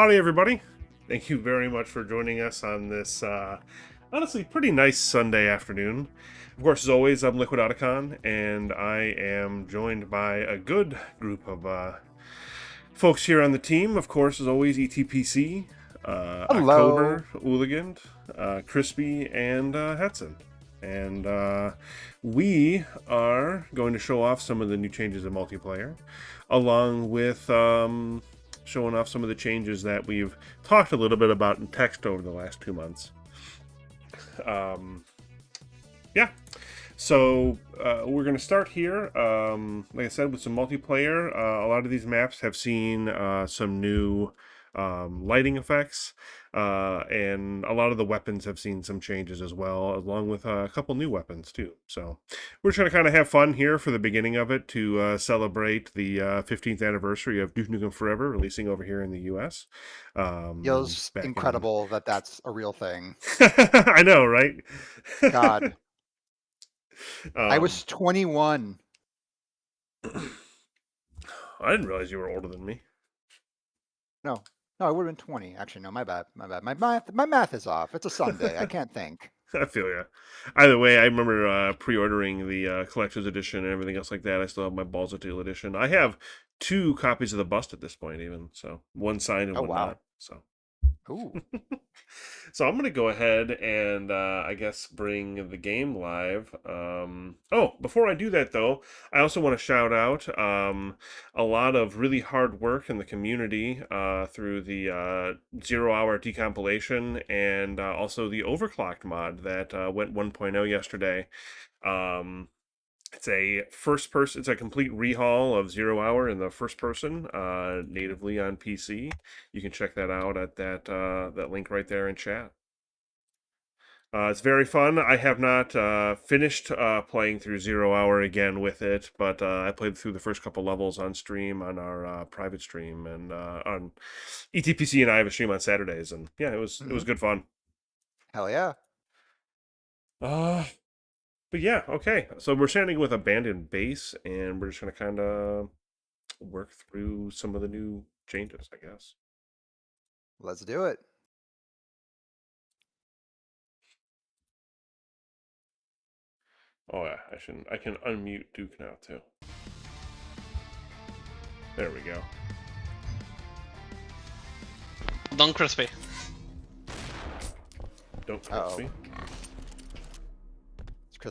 Howdy, everybody. Thank you very much for joining us on this, honestly, pretty nice Sunday afternoon. Of course, as always, I'm Liquid Otacon, and I am joined by a good group of folks here on the team. Of course, as always, ETPC, Hello. October, Ooligand, Crispy, and Hetson. And we are going to show off some of the new changes in multiplayer, along with showing off some of the changes that we've talked a little bit about in text over the last 2 months. Yeah, so we're going to start here, like I said, with some multiplayer. A lot of these maps have seen some new lighting effects, and a lot of the weapons have seen some changes as well, along with a couple new weapons too. So we're just going to kind of have fun here for the beginning of it to celebrate the 15th anniversary of Duke Nukem Forever releasing over here in the US. Feels incredible that that's a real thing. I know, right? God. I was 21. I didn't realize you were older than me. No, I would have been 20. Actually, no, my bad. My math is off. It's a Sunday. I can't think. I feel ya. Either way, I remember pre-ordering the collector's edition and everything else like that. I still have my Balls of Steel edition. I have 2 copies of the bust at this point, even. So one signed and one not. So. Ooh. So I'm going to go ahead and I guess bring the game live. Oh, before I do that though, I also want to shout out a lot of really hard work in the community through the 0 hour decompilation and also the overclocked mod that went 1.0 yesterday. It's a first person. It's a complete rehaul of 0 hour in the first person, natively on PC. You can check that out at that link right there in chat. It's very fun. I have not finished playing through 0 hour again with it, but I played through the first couple levels on stream on our private stream and on ETPC, and I have a stream on Saturdays, and yeah, it was good fun. Hell yeah. But yeah, okay. So we're standing with Abandoned Base, and we're just going to kind of work through some of the new changes, I guess. Let's do it. Oh yeah, I can unmute Duke now too. There we go. Don't Crispy. Don't Crispy.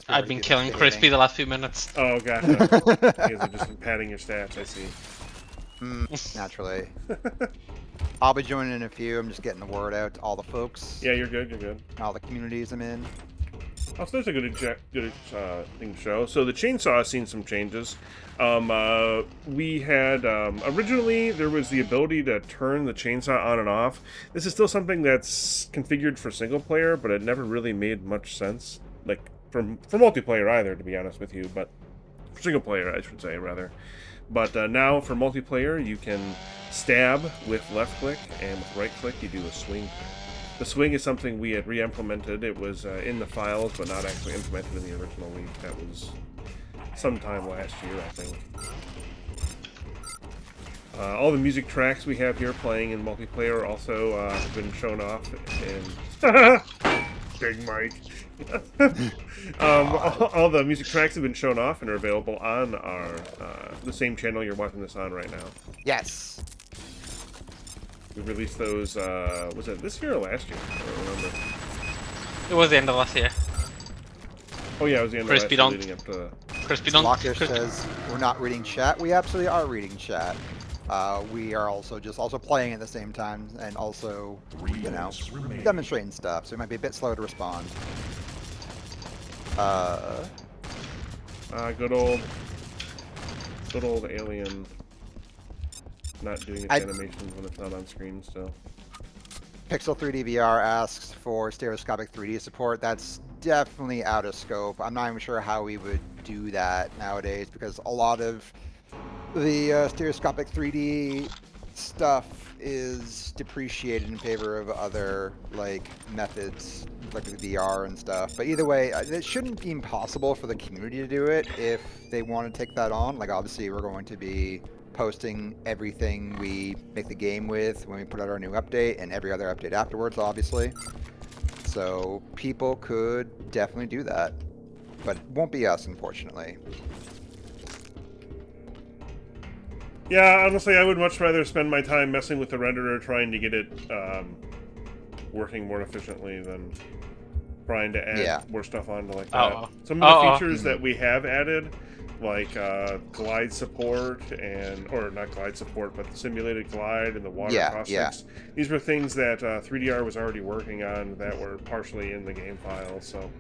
I've been killing Crispy the last few minutes. Oh, gotcha. You guys are just padding your stats, I see. Naturally. I'll be joining in a few. I'm just getting the word out to all the folks. Yeah, you're good, you're good. All the communities I'm in. Oh, so there's a good thing to show. So the chainsaw has seen some changes. We had, originally there was the ability to turn the chainsaw on and off. This is still something that's configured for single player, but it never really made much sense. Like, for multiplayer either, to be honest with you, but for single player, I should say, rather. But now for multiplayer, you can stab with left click, and with right click, you do a swing. The swing is something we had re-implemented. It was in the files, but not actually implemented in the original week. That was sometime last year, I think. All the music tracks we have here playing in multiplayer also have been shown off in... Big Mike. All the music tracks have been shown off and are available on our the same channel you're watching this on right now. Yes. We released those. Was it this year or last year? I don't remember. It was the end of last year. Oh yeah, it was the end of last year leading up to. Crispy don't. Lockish says we're not reading chat. We absolutely are reading chat. We are also playing at the same time and also, you know, demonstrating stuff, so we might be a bit slow to respond. Good old alien not doing its animations when it's not on screen still. Pixel 3D VR asks for stereoscopic 3D support. That's definitely out of scope. I'm not even sure how we would do that nowadays because a lot of the stereoscopic 3D stuff is depreciated in favor of other like methods like the VR and stuff. But either way, it shouldn't be impossible for the community to do it if they want to take that on. Like obviously we're going to be posting everything we make the game with when we put out our new update and every other update afterwards, obviously. So people could definitely do that, but it won't be us, unfortunately. Yeah, honestly, I would much rather spend my time messing with the renderer trying to get it working more efficiently than trying to add more stuff onto like that. Some of the features that we have added, like glide support or not glide support, but the simulated glide and the water caustics. These were things that 3DR was already working on that were partially in the game files. So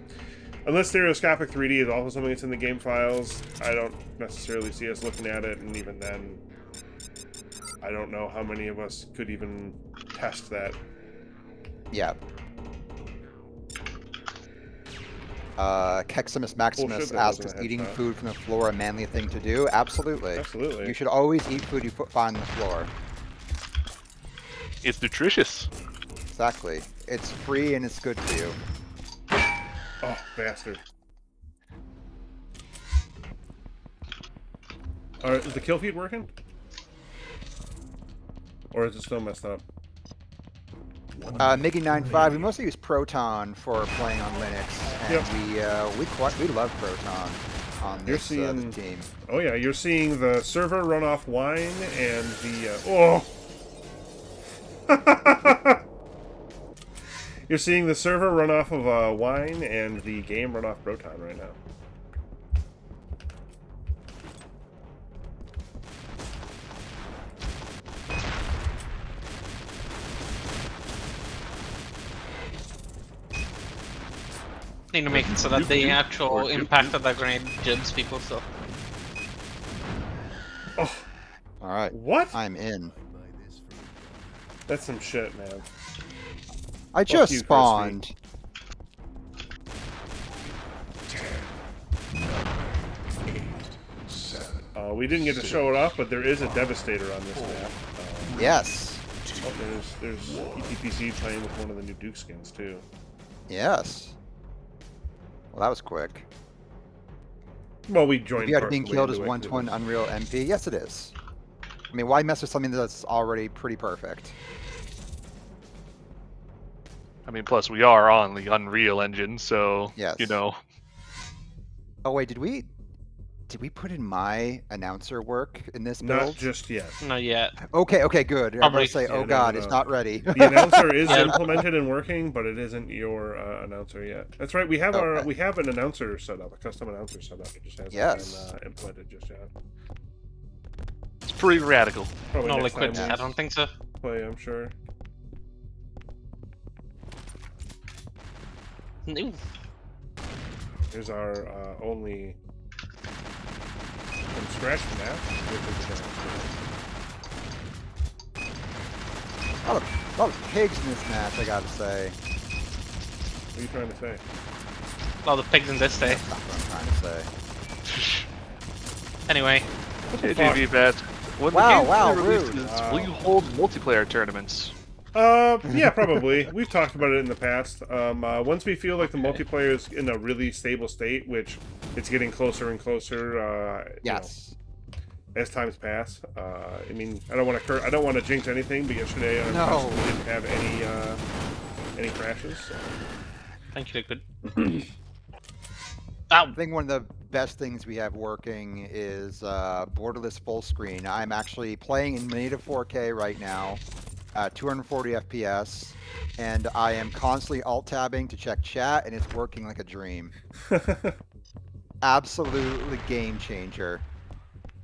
unless stereoscopic 3D is also something that's in the game files, I don't necessarily see us looking at it, and even then, I don't know how many of us could even test that. Yeah. Keximus Maximus asked, is eating food from the floor a manly thing to do? Absolutely. Absolutely. You should always eat food you find on the floor. It's nutritious. Exactly. It's free and it's good for you. Oh, bastard. Alright, is the kill feed working? Or is it still messed up? Miggy95, we mostly use Proton for playing on Linux, and we love Proton on this team. Oh yeah, you're seeing the server run off wine and the you're seeing the server run off of wine and the game run off Proton right now. Need to make it so that the actual impact of that grenade jibs people still. Oh. Alright. What? I'm in. That's some shit, man. I just spawned. We didn't get to show it off, but there is a Devastator on this map. Yes. Oh, there's PTPC playing with one of the new Duke skins, too. Yes. Well, that was quick. Well, we joined. VR being killed is 1-to-1 Unreal MP. Yes, it is. I mean, why mess with something that's already pretty perfect? I mean, plus we are on the Unreal Engine, so you know. Oh wait, did we put in my announcer work in this build? Not just yet. Not yet. Okay, good. I'm gonna say, oh god, it's not ready. The announcer is implemented and working, but it isn't your announcer yet. That's right. We have we have an announcer set up, a custom announcer set up. It just hasn't been implemented just yet. It's pretty radical. Probably No next liquid. time I don't think so. Play, I'm sure. No. Here's our only from scratch map. A lot of pigs in this match, I gotta say. What are you trying to say? A lot of pigs in this day. That's not what I'm trying to say. Anyway. JV bet. When Wow, the game releases, will you hold multiplayer tournaments? Yeah, probably. We've talked about it in the past. Once we feel like the multiplayer is in a really stable state, which it's getting closer and closer. Yes. As times pass. I mean, I don't want to jinx anything, but yesterday we didn't have any crashes. So. Thank you, Liquid. I think one of the best things we have working is borderless full screen. I'm actually playing in native 4K right now. 240 FPS, and I am constantly alt-tabbing to check chat, and it's working like a dream. Absolutely game changer.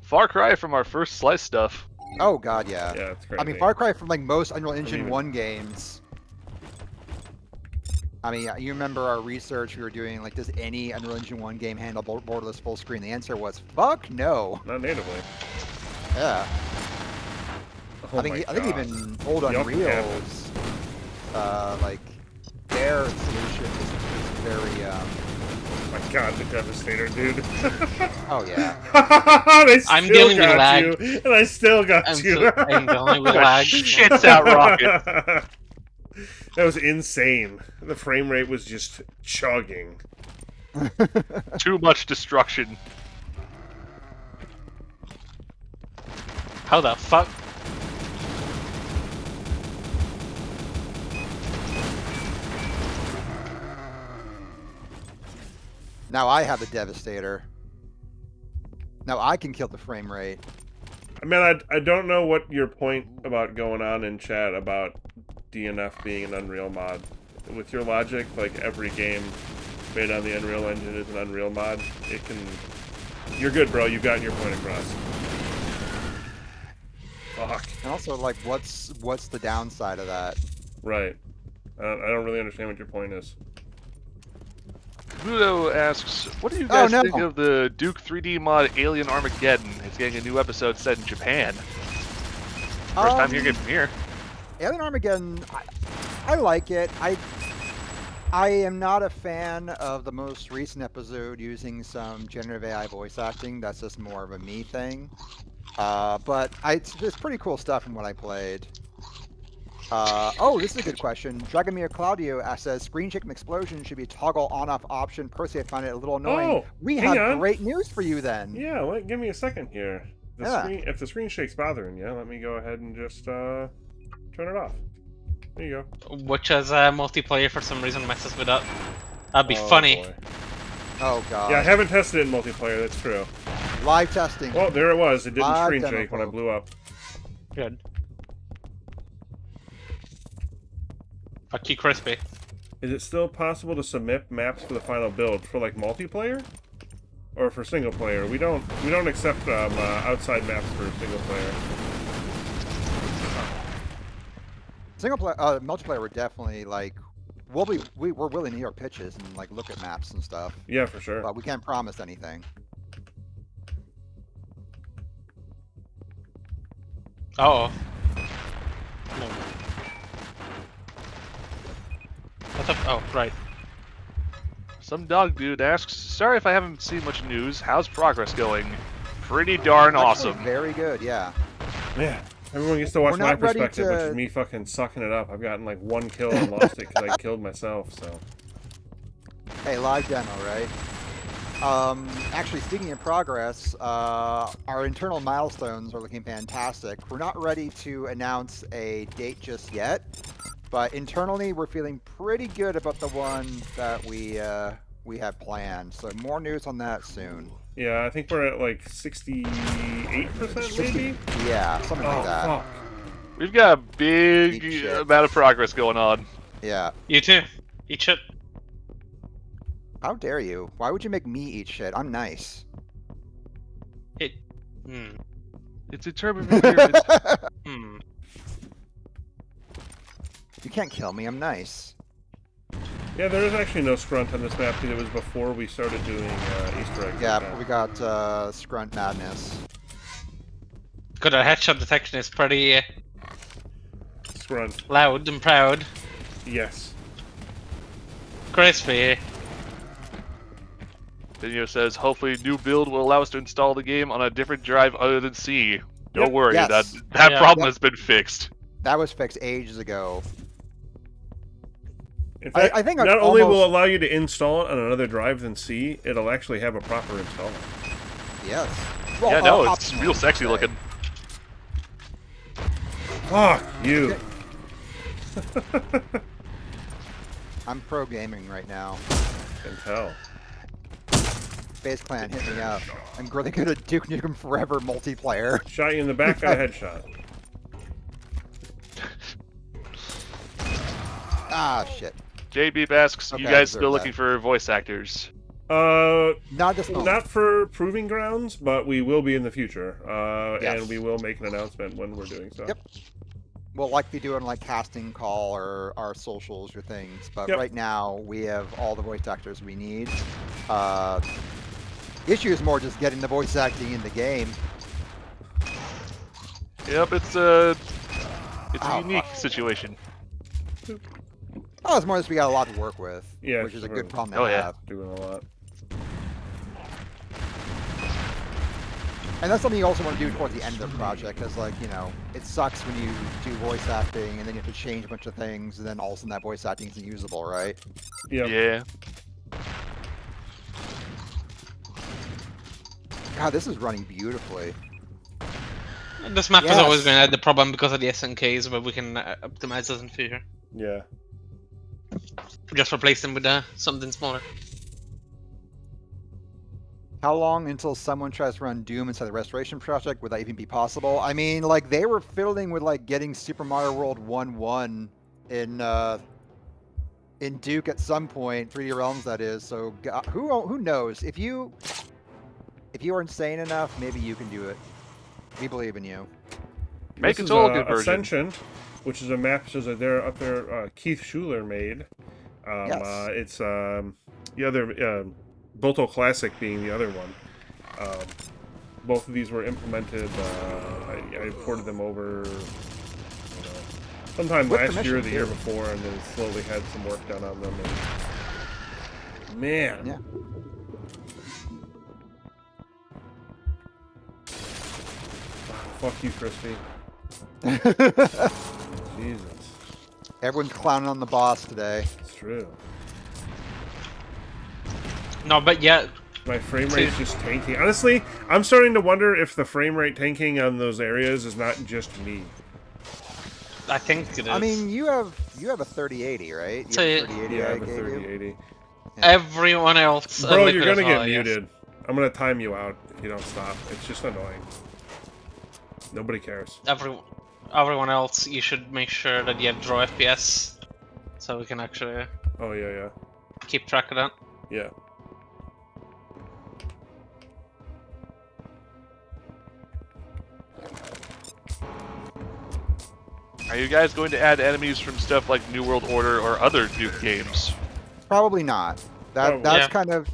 Far cry from our first slice stuff. Oh god, yeah. Yeah, it's crazy. I mean, Far Cry from like most Unreal Engine 1 games. I mean, you remember our research we were doing, like, does any Unreal Engine 1 game handle borderless full screen? The answer was, fuck no. Not natively. Yeah. Oh I think even old Unreals, like, their solution is very, Oh my god, the Devastator, dude. Oh, yeah. I'm dealing with lag. And I still got you. I'm dealing with lag. Shits out rocket. That was insane. The frame rate was just chugging. Too much destruction. How the fuck? Now I have the Devastator. Now I can kill the frame rate. I mean, I don't know what your point about going on in chat about DNF being an Unreal mod. With your logic, like every game made on the Unreal Engine is an Unreal mod. It can... You're good, bro. You've gotten your point across. Fuck. And also, like, what's the downside of that? Right. I don't really understand what your point is. Pluto asks, what do you guys no. think of the Duke 3D mod Alien Armageddon? It's getting a new episode set in Japan. First time hearing it from here. Alien Armageddon, I like it. I am not a fan of the most recent episode using some generative AI voice acting. That's just more of a me thing. But it's pretty cool stuff from what I played. Oh, this is a good question. Dragomir Claudio says, screen shaking explosion should be a toggle on-off option. Personally, I find it a little annoying. Oh, we hang have on. great news for you then. Yeah, give me a second here. Yeah. If the screen shake's bothering you, let me go ahead and just turn it off. There you go. Which as multiplayer for some reason messes with that. That'd be Oh, funny. boy. Oh, God. Yeah, I haven't tested it in multiplayer, that's true. Live testing. Well, there it was. It didn't Live screen demo shake when I probe. blew up. Good. Fuck you, Crispy. Is it still possible to submit maps for the final build for like multiplayer, or for single player? We don't accept outside maps for single player. Single player, multiplayer, we're definitely like, we're willing to hear pitches and like look at maps and stuff, Yeah, for sure. but we can't promise anything. Uh oh. No. What the? Oh, right. Some dog dude asks, sorry if I haven't seen much news. How's progress going? Pretty darn Actually, awesome. Very good, yeah. Yeah. Everyone gets to watch We're my not ready perspective, which to- is me fucking sucking it up. I've gotten like 1 kill and lost it because I killed myself. So. Hey, live demo, right? Actually, speaking of progress, our internal milestones are looking fantastic. We're not ready to announce a date just yet, but internally we're feeling pretty good about the one that we have planned. So more news on that soon. Yeah, I think we're at like 68% maybe. Yeah, something like that. Fuck. We've got a big Eat shit. amount of progress going on. Yeah. You too. Eat shit. How dare you? Why would you make me eat shit? I'm nice. It's a turban pyramid. Hmm. You can't kill me. I'm nice. Yeah, there is actually no scrunt on this map because it was before we started doing Easter eggs. Yeah, like that. we got Scrunt Madness. Good, our headshot detection is pretty Scrunt. loud and proud. Yes. Crispy. Video says, hopefully new build will allow us to install the game on a different drive other than C. Don't Yep. worry, Yes. that Yeah. problem Yep. has been fixed. That was fixed ages ago. In fact, I think not I've only will almost- it allow you to install it on another drive than C, it'll actually have a proper installer. Yes. Well, Yeah, no, it's optional, real sexy I'd say. looking. Fuck you. I'm pro gaming right now. Can tell. Base Clan, hit me up. I'm really good at Duke Nukem Forever multiplayer. Shot you in the back, got a headshot. Ah, shit. JB asks, Okay, you I guys deserve still that. looking for voice actors? Not at this moment. Not for Proving Grounds, but we will be in the future. Yes. And we will make an announcement when we're doing so. Yep. We'll likely do it on like casting call or our socials or things, but Yep. right now we have all the voice actors we need. The issue is more just getting the voice acting in the game. Yep, it's a Oh, unique fuck. situation. Oh, it's more just we got a lot to work with, Yeah, which is a sure. good problem to Oh, yeah. have. Doing a lot. And that's something you also want to do towards the end of the project, because, like, you know, it sucks when you do voice acting and then you have to change a bunch of things, and then all of a sudden that voice acting isn't usable, right? Yep. Yeah. God, this is running beautifully. This map is always Yes. going to have the problem because of the SNKs, but we can optimize this in future. Yeah. Just replace them with something smaller. How long until someone tries to run Doom inside the Restoration Project? Would that even be possible? I mean, like, they were fiddling with, like, getting Super Mario World 1-1 in Duke at some point, 3D Realms that is, so who knows? If you are insane enough, maybe you can do it. We believe in you. Make This a is, total good version. Ascension, which is a map so that they're up there. Keith Schuler made. Yes. It's the other Boto Classic being the other one. Both of these were implemented. I ported them over sometime With last permission, year or the year too. before, and then slowly had some work done on them. And man, Yeah. fuck you, Crispy. Jesus, Everyone's clowning on the boss today. it's true. No, but yeah, My frame rate's just tanking. Honestly, I'm starting to wonder if the frame rate tanking on those areas is not just me. I think it is. I mean, you have a 3080, right? You So, have a 3080 Yeah, I I have a gave you? 3080. everyone else. Bro, Liquid you're gonna as get well, yes. muted. I'm gonna time you out if you don't stop. It's just annoying. Nobody cares. Everyone else, you should make sure that you have draw FPS, so we can actually Oh yeah, keep track of that. yeah. Are you guys going to add enemies from stuff like New World Order or other Duke games? Probably not. Probably. That's Yeah. kind of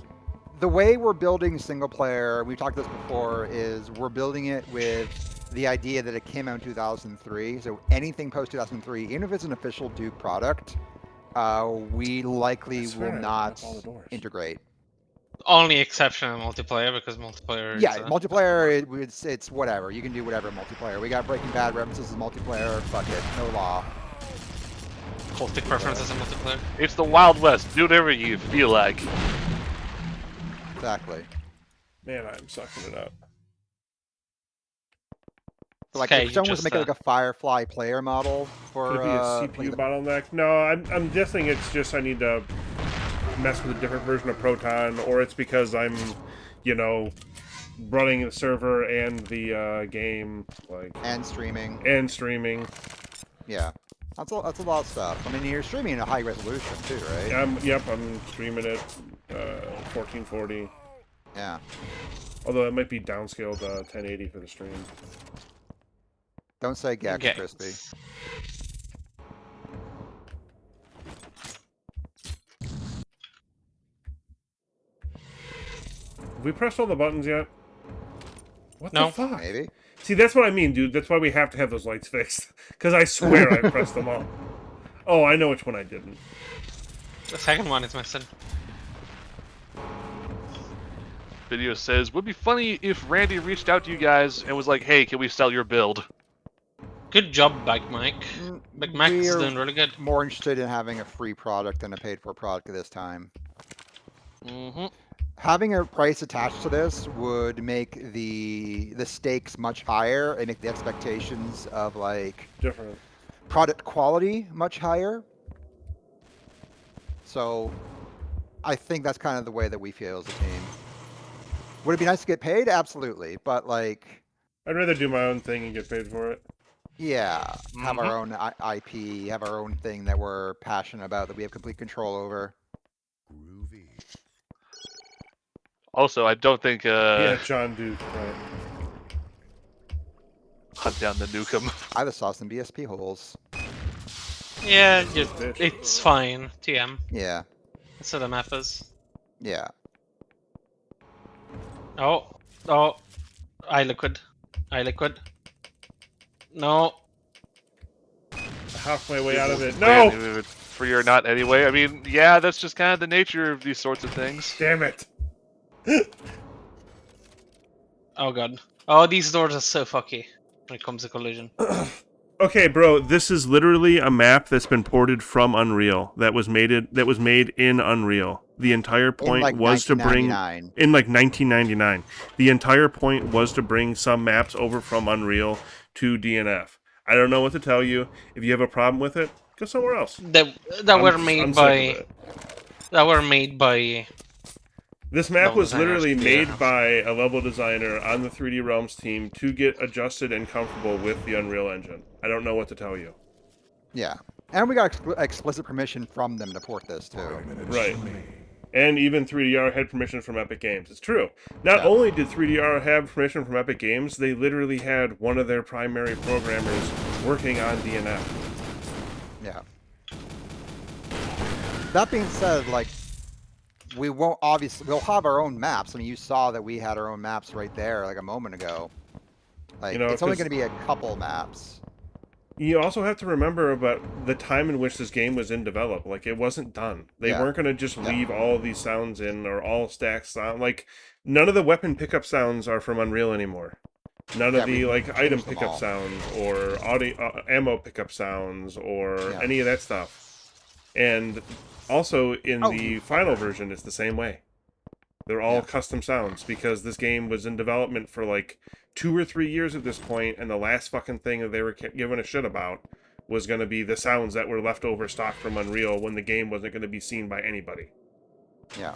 the way we're building single player. We've talked this before. Is we're building it with the idea that it came out in 2003. So anything post 2003, even if it's an official Duke product, we likely I swear will I not locked all the doors. integrate. Only exception in multiplayer, because multiplayer Yeah, is, multiplayer. It's whatever. You can do whatever in multiplayer. We got Breaking Bad references in multiplayer. Fuck it, no law. cultic preferences in multiplayer. It's the Wild West. Do whatever you feel like. Exactly. Man, I'm sucking it up. Like Okay, if you someone was to just, make like a Firefly player model for Could it be a CPU bottleneck? No, I'm guessing it's just I need to mess with a different version of Proton, or it's because I'm, you know, running the server and the game, like, and streaming. and streaming. Yeah, that's a lot of stuff. I mean, you're streaming in a high resolution too, right? Yep, I'm streaming it 1440. Yeah. Although it might be downscaled to 1080 for the stream. Don't say Gex, Okay. Crispy. Have we pressed all the buttons yet? What No. the fuck? Maybe. See, that's what I mean, dude. That's why we have to have those lights fixed. Because I swear I pressed them all. Oh, I know which one I didn't. The second one is missing. Video says, would be funny if Randy reached out to you guys and was like, hey, can we sell your build? Good job, Big Mike. Big Mike is We're doing really good. more interested in having a free product than a paid-for product at this time. Mm-hmm. Having a price attached to this would make the stakes much higher and make the expectations of like Different. product quality much higher. So I think that's kind of the way that we feel as a team. Would it be nice to get paid? Absolutely. But like, I'd rather do my own thing and get paid for it. yeah, have our own IP, have our own thing that we're passionate about, that we have complete control over. Also, I don't think Yeah, John Duke, right. hunt down the Nukem. I just saw some BSP holes. Yeah, Bitch. it's fine. TM. Yeah, That's what the map is. yeah. Oh, I liquid. No. Half my way out of it. Man, No! free or not anyway. I mean, yeah, that's just kind of the nature of these sorts of things. Damn it. Oh god. Oh, these doors are so fucky when it comes to collision. Okay, bro, this is literally a map that's been ported from Unreal. That was made in Unreal. The entire point like was to bring 1999. in like 1999. The entire point was to bring some maps over from Unreal to DNF. I don't know what to tell you. If you have a problem with it, go somewhere else. That were I'm made sick of by it. that were made by This map level was designers, literally yeah. made by a level designer on the 3D Realms team to get adjusted and comfortable with the Unreal Engine. I don't know what to tell you. Yeah. And we got explicit permission from them to port this too. Right. And even 3DR had permission from Epic Games. It's true. Not Yeah. only did 3DR have permission from Epic Games, they literally had one of their primary programmers working on DNF. Yeah. That being said, like, we won't obviously, we'll have our own maps. I mean, you saw that we had our own maps right there like a moment ago. Like, You know, it's only 'cause- going to be a couple maps. You also have to remember about the time in which this game was in develop. Like, it wasn't done. They Yeah. weren't going to just Yeah. leave all of these sounds in or all stack sound. Like, none of the weapon pickup sounds are from Unreal anymore. None Yeah, of the, we like, item changed them pickup all. sounds or audio, ammo pickup sounds or Yeah. any of that stuff. And also, in Oh, the you final fucker. version, it's the same way. They're all Yeah. custom sounds because this game was in development for, like, 2 or 3 years at this point, and the last fucking thing that they were giving a shit about was going to be the sounds that were left over stock from Unreal when the game wasn't going to be seen by anybody. Yeah.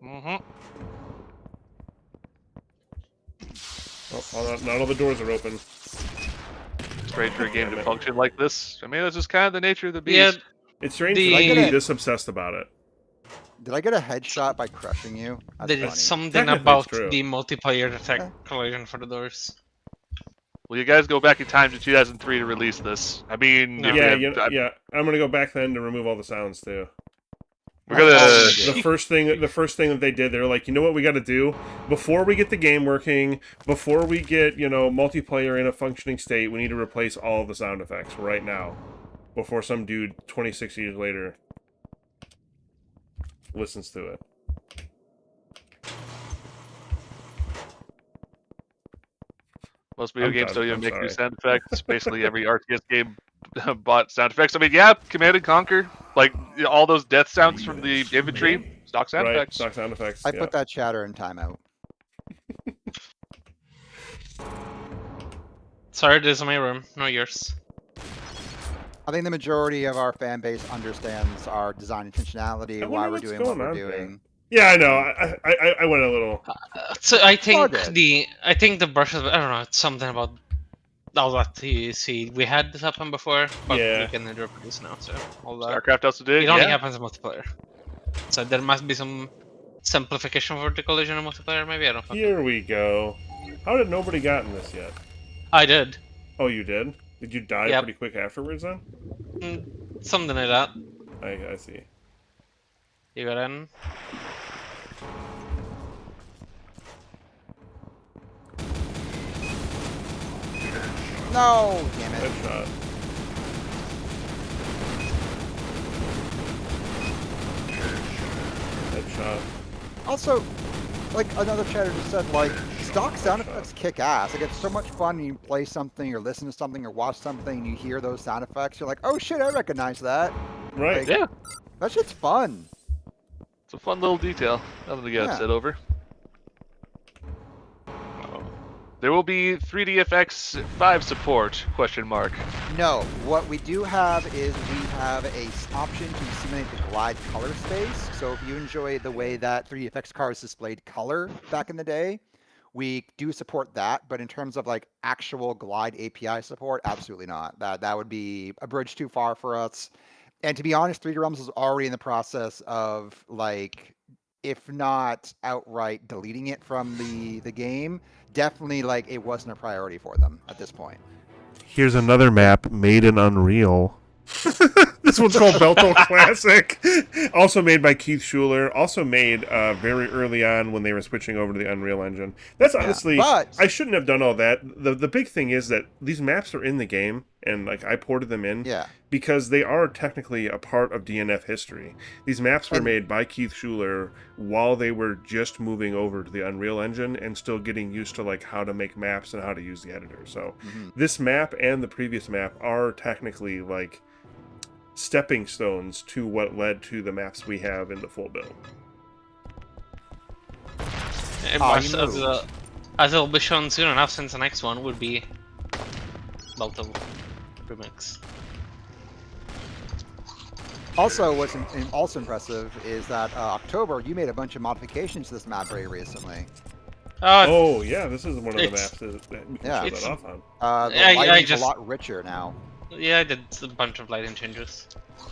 Mm-hmm. Oh, not all the doors are open. Strange for a game Damn to it. function like this. I mean, that's just kind of the nature of the yeah. beast. It's strange The- for you to Like be it- this obsessed about it. Did I get a headshot by crushing you? That's There funny. is something Technically, about it's true. the multiplayer detect collision for the doors. Well, you guys go back in time to 2003 to release this. I mean, No. if Yeah, you have- yeah. I'm going to go back then to remove all the sounds too. we're gonna. The first thing that they did, they were like, you know what we got to do before we get the game working, before we get multiplayer in a functioning state, we need to replace all the sound effects right now, before some dude 26 years later listens to it. Most video I'm games done. don't even I'm make new sorry. sound effects. Basically, every RTS game bought sound effects. I mean, yeah, Command and Conquer, like all those death sounds from the infantry, stock sound Right, effects. stock sound effects. I yeah. put that chatter in timeout. Sorry, this is my room, not yours. I think the majority of our fan base understands our design intentionality, I why wonder we're what's doing what going we're on there. doing. Yeah, I know. I went a little. So I think good. I think the brushes. I don't know. It's something about all that you see. We had this happen before, but Yeah. we can reproduce now. So all that. StarCraft also did. It only Yeah. happens in multiplayer. So there must be some simplification for the collision in multiplayer. Maybe I don't know. Here we go. How did nobody gotten this yet? I did. Oh, you did? Did you die Yep. pretty quick afterwards then? Something like that. I see. You got in. No, damn it. Headshot. Headshot. Also, like another chatter just said, like, stock sound effects kick ass. Like, it's so much fun when you play something or listen to something or watch something and you hear those sound effects. You're like, oh shit, I recognize that. Right. Like, Yeah. That shit's fun. It's a fun little detail. Nothing to get Yeah. upset over. There will be 3DFX 5 support, question mark. No, what we do have is we have a option to simulate the glide color space. So if you enjoy the way that 3DFX cars displayed color back in the day, we do support that. But in terms of like actual glide API support, absolutely not. That would be a bridge too far for us. And to be honest, 3D Realms is already in the process of like, if not outright deleting it from the game, definitely like it wasn't a priority for them at this point. Here's another map made in Unreal. This one's called Belto Classic. Also made by Keith Schuler. Also made very early on when they were switching over to the Unreal Engine. That's honestly, but I shouldn't have done all that. The big thing is that these maps are in the game, and like I ported them in yeah, because they are technically a part of DNF history. These maps were And- made by Keith Schuler while they were just moving over to the Unreal Engine and still getting used to like how to make maps and how to use the editor. So this map and the previous map are technically like stepping stones to what led to the maps we have in the full build. It Ah, must, you as, moved. as it'll be shown soon enough, since the next one would be Delta remix. Also, what's also impressive is that October, you made a bunch of modifications to this map very recently. Oh yeah, this is one of the it's- maps that we can Yeah. show that off on. The I lighting's just- a lot richer now. Yeah, I did a bunch of lighting changes.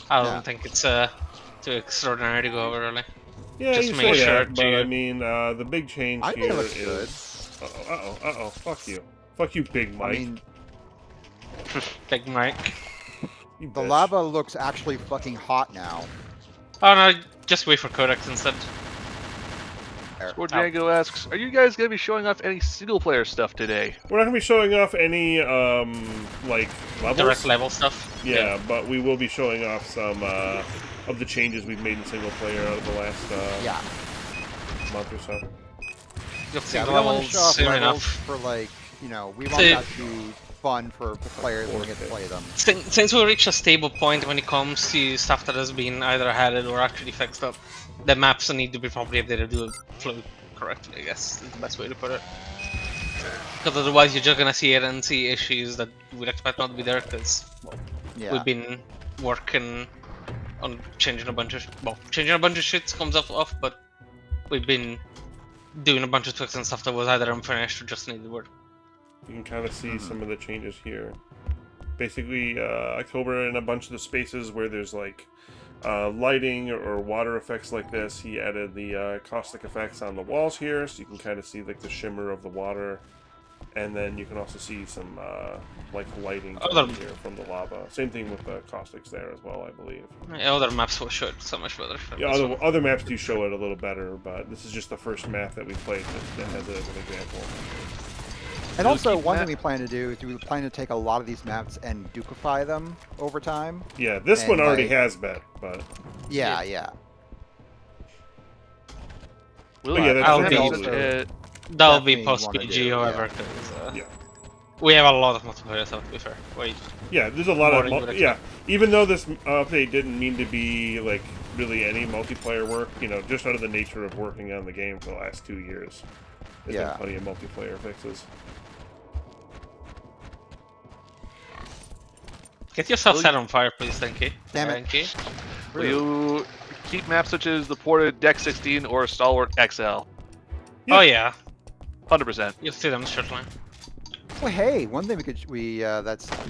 I don't Yeah. think it's too extraordinary to go over, really. Yeah, Just you make say sure that, but to- I mean, the big change I think here it looks is. Uh oh, fuck you, Big Mike. I mean, Big Mike. You the bitch. lava looks actually fucking hot now. Oh no, just wait for Codex instead. Or Django asks, are you guys going to be showing off any single-player stuff today? We're not gonna be showing off any like levels. Direct level stuff. Yeah, but we will be showing off some of the changes we've made in single player out of the last Yeah. month or so. You'll see Yeah, the we don't want levels to show off soon levels enough. for like, you know, we want See- that to be fun for the players when we get to play them. Since we reached a stable point when it comes to stuff that has been either added or actually fixed up, the maps need to be properly updated to flow correctly, I guess is the best way to put it. Because otherwise you're just gonna see it and see issues that we'd expect not to be there, because Yeah. we've been working on changing a bunch of shit comes off, but we've been doing a bunch of tweaks and stuff that was either unfinished or just needed work. You can kind of see some of the changes here. Basically, October in a bunch of the spaces where there's like lighting or water effects like this, he added the caustic effects on the walls here, so you can kind of see like the shimmer of the water, and then you can also see some like lighting coming here from the lava. Same thing with the caustics there as well, I believe. Yeah, other maps will show it so much better. Yeah, other maps do show it a little better, but this is just the first map that we played that has it as an example. And We'll also, keep one that- thing we plan to do is we plan to take a lot of these maps and dukify them over time. Yeah, this And, one already like- has been, but Yeah, yeah. Will yeah, that's something also, That'll be Definitely post wanna PG, do, however, yeah. because Yeah. we have a lot of multiplayer stuff, to be fair. Wait, yeah, there's a lot More of than you would yeah. Even though this update didn't mean to be like really any multiplayer work, you know, just out of the nature of working on the game for the last 2 years, there's Yeah. been plenty of multiplayer fixes. get yourself Will set on fire, please, thank you. Damn it. Thank you. will you keep maps such as the ported Deck 16 or Stalwart XL? Yeah. Oh yeah, 100%. you'll see them shortly. Well, hey, one thing that's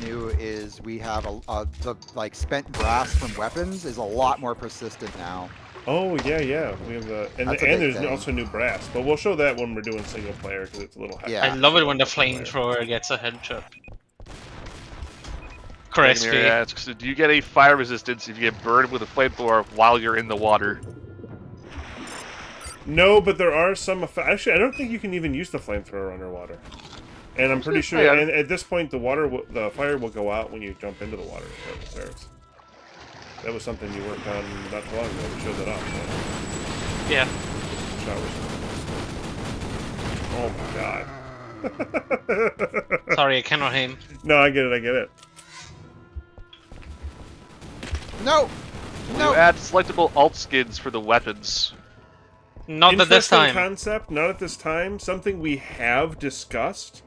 new is we have the like spent brass from weapons is a lot more persistent now. Oh yeah, we have the and That's a big there's thing. also new brass, but we'll show that when we're doing single player because it's a little hectic. Yeah. I love it when the Multiplayer. flamethrower gets a headshot. Vladimir Crispy. asks, do you get a fire resistance if you get burned with a flamethrower while you're in the water? No, but there are some actually. I don't think you can even use the flamethrower underwater. And I'm pretty sure. Yeah. And at this point, the fire will go out when you jump into the water. It serves. That was something you worked on not too long ago. We showed that off. Yeah. Oh my god. Sorry, I cannot aim. No, I get it. No, Will no. you add selectable alt skins for the weapons? Not at this Interesting time. concept. Not at this time. Something we have discussed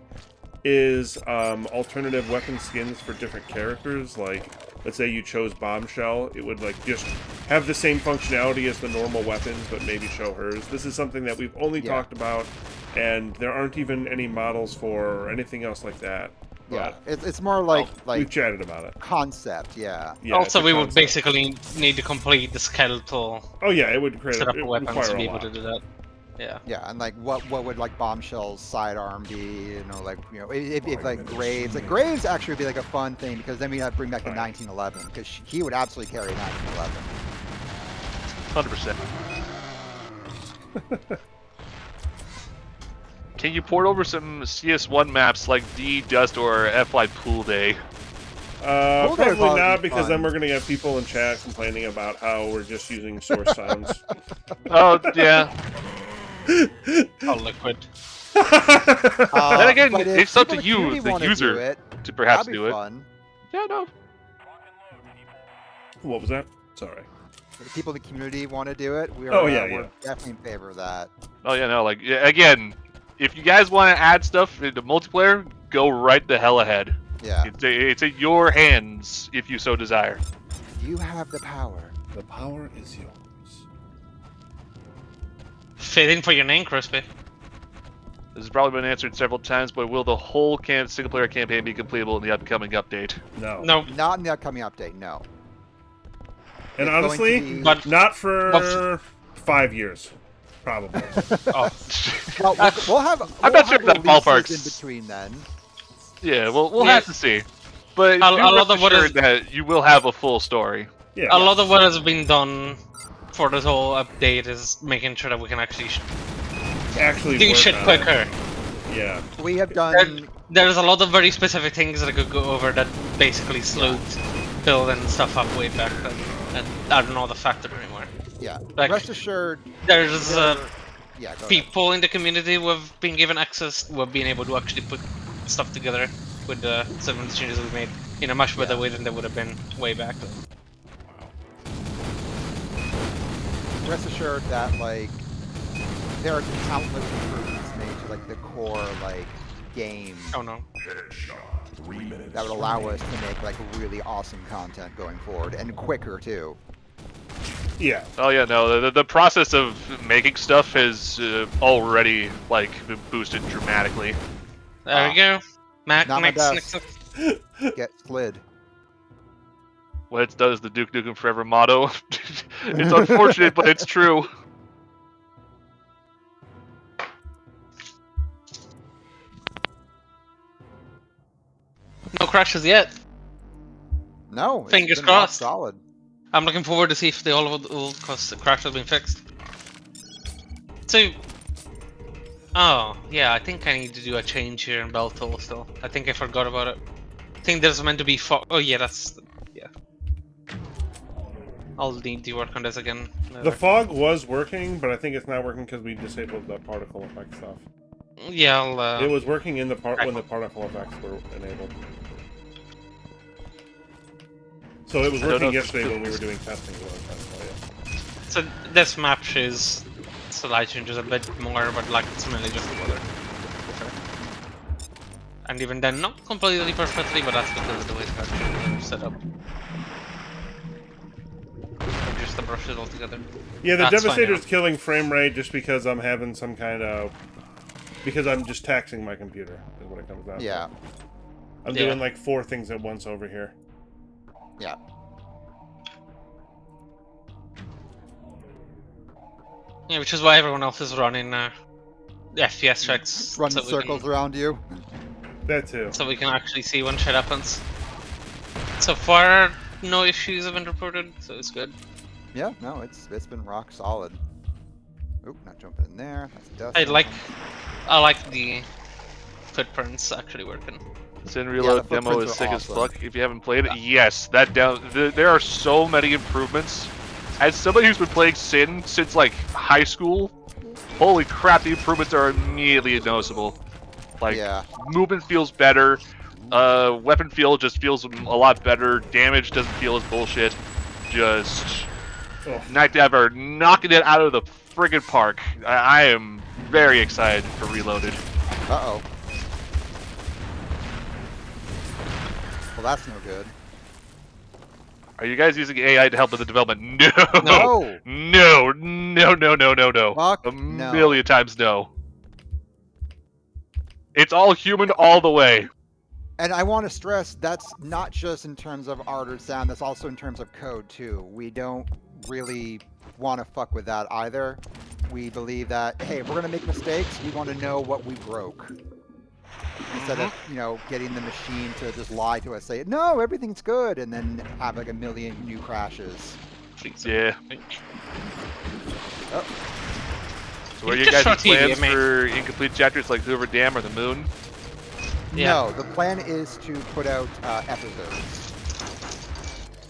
is alternative weapon skins for different characters. Like, let's say you chose Bombshell, it would like just have the same functionality as the normal weapons, but maybe show hers. This is something that we've only Yeah. talked about, and there aren't even any models for or anything else like that. Yeah, But it's more like we've chatted about it. concept. Yeah. Yeah, also, it's a we would concept. basically need to complete the skeletal Oh yeah, it would create set up it a would weapon require to be a able lot. to do that. Yeah. Yeah, and like what would like Bombshell's sidearm be? You know, like if like Graves, actually would be like a fun thing because then we have to bring back the Right. 1911 because he would absolutely carry 1911. 100%. Can you port over some CS1 maps like D, Dust, or F-Line Pool Day? Well, there's Probably always not, because then fun. we're gonna get people in chat complaining about how we're just using source sounds. Oh, yeah. All liquid. Then again, but if it's up people to in you, community the wanna user, do it, to perhaps that'd be do it. fun. Yeah, no. What was that? Sorry. If people in the community want to do it, Oh, yeah, we're yeah. definitely in favor of that. Oh, yeah, no. Like, yeah, again, if you guys want to add stuff into multiplayer, go right the hell ahead. Yeah. It's in your hands if you so desire. You have the power. The power is yours. Fitting for your name, Crispy. This has probably been answered several times, but will the whole single-player campaign be completable in the upcoming update? No. No, Not in the upcoming update, no. And It's going to honestly, be- but not for 5 years, probably. oh, Well, we'll have. I'm we'll not sure have if that releases ballpark's- in between then. Yeah, we'll Yeah. have to see. But A do lot rest of what assured is- that you will have a full story. Yeah. a lot of what has been done for this whole update is making sure that we can actually Actually do work shit on it. quicker. Yeah. We have done. There's a lot of very specific things that I could go over that basically slowed building stuff up way back then, and I don't know the factor anymore. Yeah. Like- Rest assured. There's Yeah, go ahead. people in the community who have been given access, who have been able to actually put stuff together with some of the changes we made in a much better way than they would have been way back then. Rest assured that like there are countless improvements made to like the core like game Oh no. that would allow us to make like really awesome content going forward and quicker too. Yeah. Oh yeah, no, the process of making stuff has already like been boosted dramatically. There we go. Mac Not my next. best. Get slid. What it's done is the Duke Nukem Forever motto. It's unfortunate, but it's true. No crashes yet. No. it's Fingers been rock crossed. Solid. I'm looking forward to see if all of the crash has been fixed. So, oh yeah, I think I need to do a change here in Beltool still. I think I forgot about it. I think there's meant to be oh yeah, yeah. I'll need to work on this again. The fog was working, but I think it's not working because we disabled the particle effect stuff. Yeah, I'll. It was working in the when the particle effects were enabled. So it was I don't know working if yesterday when we were doing testing. So, yeah. So this map shows slide changes a bit more, but like it's mainly just the weather. And even then, not completely perfectly, but that's because of the way the characters are set up. Or just the brushes altogether. Yeah, the That's fine, Devastator's yeah. killing frame rate just because I'm having some kind of... Because I'm just taxing my computer, is what it comes down to. Yeah. I'm Yeah. doing like 4 things at once over here. Yeah. Yeah, which is why everyone else is running the FPS checks. Running so circles around you. That too. So we can actually see when shit happens. So far, no issues have been reported, so it's good. Yeah, no, it's been rock solid. Oop, not jumping in there. That's dust. I like the footprints actually working. Sin the Reload demo footprints is are sick as awesome. fuck. If you haven't played it, yes, there are so many improvements. As somebody who's been playing Sin since like high school, holy crap, the improvements are immediately noticeable. Like, Yeah. movement feels better, weapon feel just feels a lot better, damage doesn't feel as bullshit. Just Oh. Night Diver knocking it out of the friggin' park. I am very excited for Reloaded. Uh-oh. Well, that's no good. Are you guys using AI to help with the development? No! No! No, no, no, no, no, no. Fuck A no. million times no. It's all human all the way. And I want to stress, that's not just in terms of art or sound, that's also in terms of code, too. We don't really want to fuck with that either. We believe that, hey, if we're going to make mistakes, we want to know what we broke. Instead of, you know, getting the machine to just lie to us, say, no, everything's good, and then have like a million new crashes. Please. Yeah. Oh, So what are You your just guys' saw TV, plans man. for incomplete chapters like Hoover Dam or the Moon? Yeah. No, the plan is to put out episodes.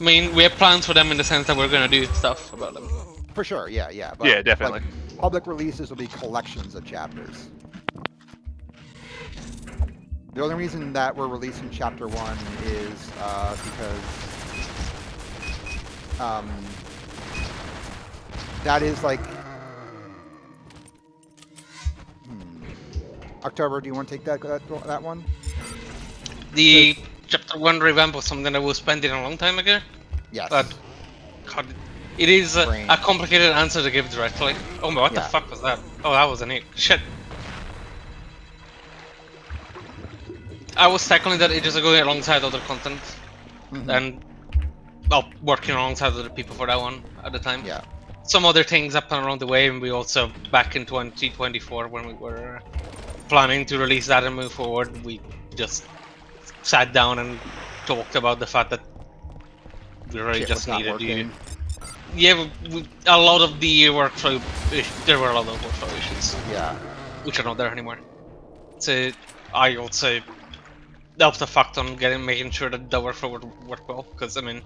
I mean, we have plans for them in the sense that we're gonna do stuff about them. For sure, yeah. But, Yeah, definitely. like, public releases will be collections of chapters. The only reason that we're releasing Chapter 1 is because that is like... October, do you want to take that one? The one revamp of something that was spending a long time ago. Yes. But God, it is Brain. a complicated answer to give directly. Oh my, what the Yeah. fuck was that? Oh, that was a nuke. Shit. I was tackling that ages ago alongside other content, and well, working alongside other people for that one at the time. Yeah. Some other things happened along the way, and we also back in 2024 when we were planning to release that and move forward, we just sat down and talked about the fact that we really Shit just was not needed to. working. Yeah, a lot of the workflow. There were a lot of workflow issues, Yeah. which are not there anymore. So I also helped the fact on making sure that the workflow would work well. Because I mean,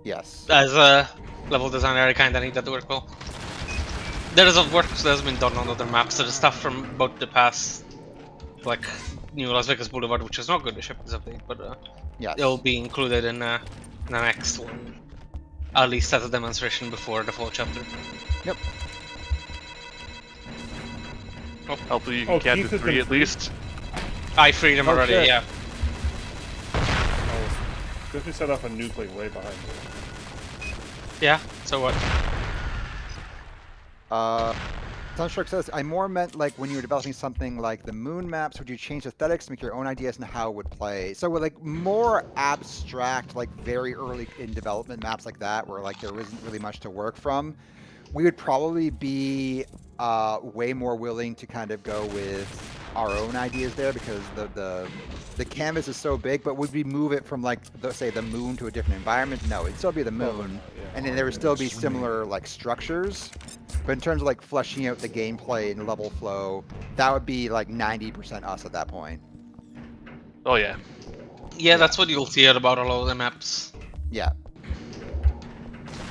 Yes. as a level designer, I kind of need that to work well. There is work that has been done on other maps. There's stuff from both the past, like New Las Vegas Boulevard, which is not going to ship this update, but Yes. it'll be included in the next one, at least as a demonstration before the full chapter. Yep. Hopefully you Oh, can Keith capture has 3 been at free? least. I freed him Oh, already, shit. yeah. Oh, Crispy set off a nuke like way behind me. Yeah, so what? Sunstroke says, I more meant like when you were developing something like the moon maps, would you change aesthetics to make your own ideas on how it would play? So with like more abstract, like very early in development maps like that, where like there isn't really much to work from, we would probably be way more willing to kind of go with our own ideas there because the canvas is so big. But would we move it from like say the moon to a different environment? No, it'd still be the moon, and then there would still be similar like structures. But in terms of like fleshing out the gameplay and level flow, that would be like 90% us at that point. Oh yeah. Yeah, that's what you'll see about a lot of the maps. Yeah.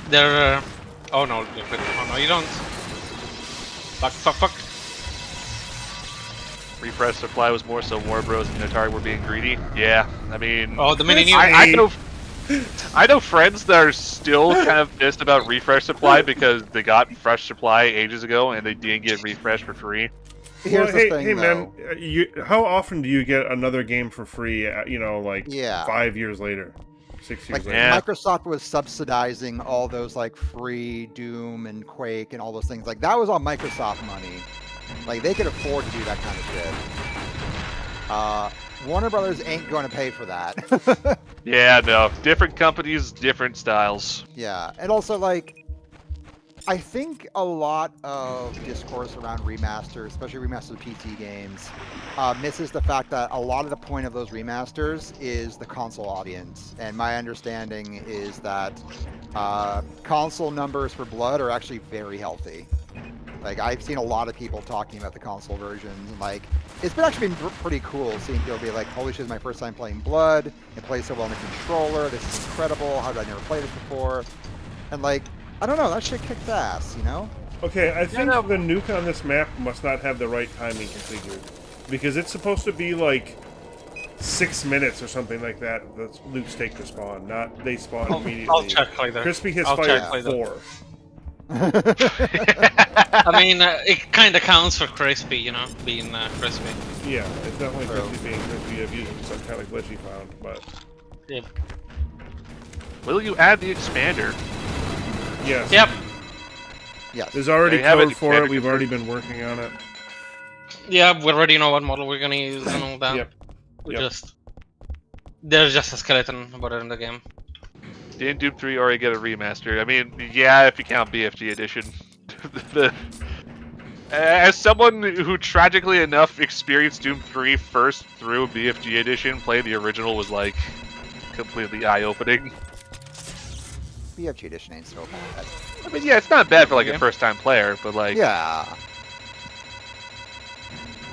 They're. Oh no, oh no, you don't. Fuck. Refresh supply was more so Warbros and Atari were being greedy. Yeah, I mean, Oh, the mini I know friends that are still kind of pissed about refresh supply because they got fresh supply ages ago and they didn't get refresh for free. Here's Well, the thing, hey though. man, how often do you get another game for free? You know, like Yeah. 5 years later, 6 years Like later. Yeah. Microsoft was subsidizing all those like free Doom and Quake and all those things. Like that was all Microsoft money. Like they could afford to do that kind of shit. Warner Brothers ain't going to pay for that. Yeah, no, different companies, different styles. Yeah, and also like, I think a lot of discourse around remasters, especially remastered PC games, misses the fact that a lot of the point of those remasters is the console audience. And my understanding is that console numbers for Blood are actually very healthy. Like I've seen a lot of people talking about the console versions, and like it's actually been pretty cool seeing people be like, "Holy shit, it's my first time playing Blood. It plays so well on the controller. This is incredible. How did I never play this before?" And like, I don't know, that shit kicked ass, you know? Okay, I think the nuke on this map must not have the right timing configured. Because it's supposed to be like 6 minutes or something like that. The nukes take to spawn, not they spawn immediately. I'll check later. Crispy has I'll fired check later. 4. I mean, it kind of counts for Crispy, you know, being Crispy. Yeah, it's definitely True. Crispy being Crispy of using some kind of glitch he found, but Yep. Will you add the expander? yes. Yep. Yes. There's already They have it code for it. expanded We've already been working on it. Yeah, we already know what model we're gonna use and all that. Yep. We Yep. there's just a skeleton about it in the game. Didn't Doom 3 already get a remaster? I mean, yeah, if you count BFG edition. As someone who tragically enough experienced Doom 3 first through BFG edition, playing the original was like completely eye-opening. BFG edition ain't so bad. I mean, yeah, it's not bad for like Okay. a first-time player, but like, Yeah.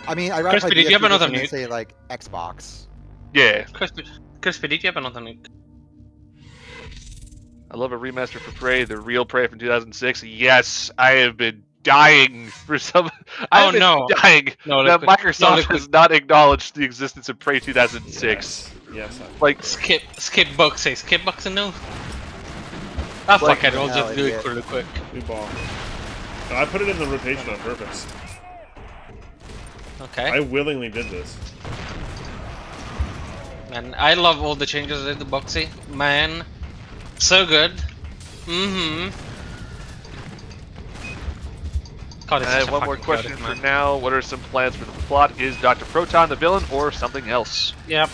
I mean, I'd rather Crispy, play did you have BFG another edition than nuke? say like Xbox. yeah, Crispy, did you have another nuke? I love a remaster for Prey, the real Prey from 2006. Yes, I have been dying for some. I have been dying No, that liquid. Microsoft Liquid. has not acknowledged the existence of Prey 2006. Yes. Like, Skip box, say skip box and no. Ah, fuck it, I'll hell, just do it idiot. really quick. We ball. No, I put it in the rotation on purpose. Okay. I willingly did this. Man, I love all the changes in the Boxy. Man, so good. Mm-hmm. God, it's I such have a one more fucking question chaotic for map. now. What are some plans for the plot? Is Dr. Proton the villain or something else? Yep.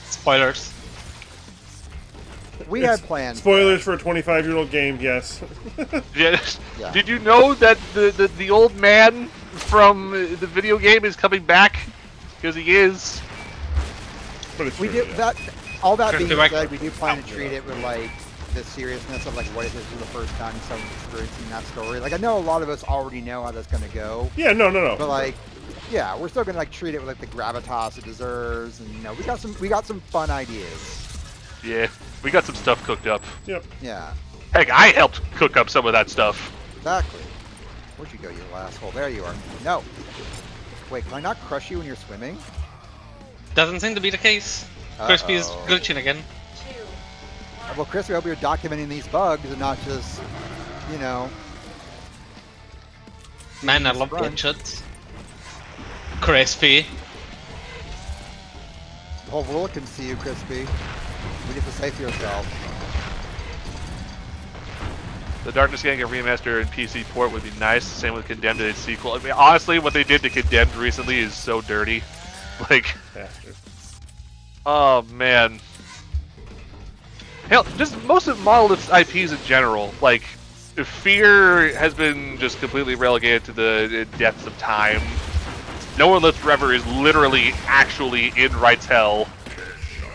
Spoilers. We It's had plans. Spoilers for a 25-year-old game, yes. Yes. Yeah. Did you know that the old man from the video game is coming back? Because he is. But it's We true, do yeah. that. All that Sure, being direct- said, we do plan to treat it with like the seriousness of like what if this is the first time someone's experiencing that story. Like I know a lot of us already know how that's gonna go, Yeah, no. but like, yeah, we're still gonna like treat it with like the gravitas it deserves, and you know, we got some fun ideas. Yeah, we got some stuff cooked up. Yep. Yeah, Heck, I helped cook up some of that stuff. exactly. Where'd you go, you asshole? There you are. No. Wait, can I not crush you when you're swimming? Doesn't seem to be the case. Crispy is Uh-oh. glitching again. Well, Chris, we hope you're documenting these bugs and not just, you know. Man, I Nice love run. headshots. Crispy. The whole world can see you, Crispy. You get to say for yourself. The Darkness getting a remaster and PC port would be nice. Same with Condemned its sequel. I mean, honestly, what they did to Condemned recently is so dirty. Like, Bastard. oh man. Hell, just most of Monolith's IPs in general, like, Fear has been just completely relegated to the depths of time. No One Lives Forever is literally, actually in Right's Hell.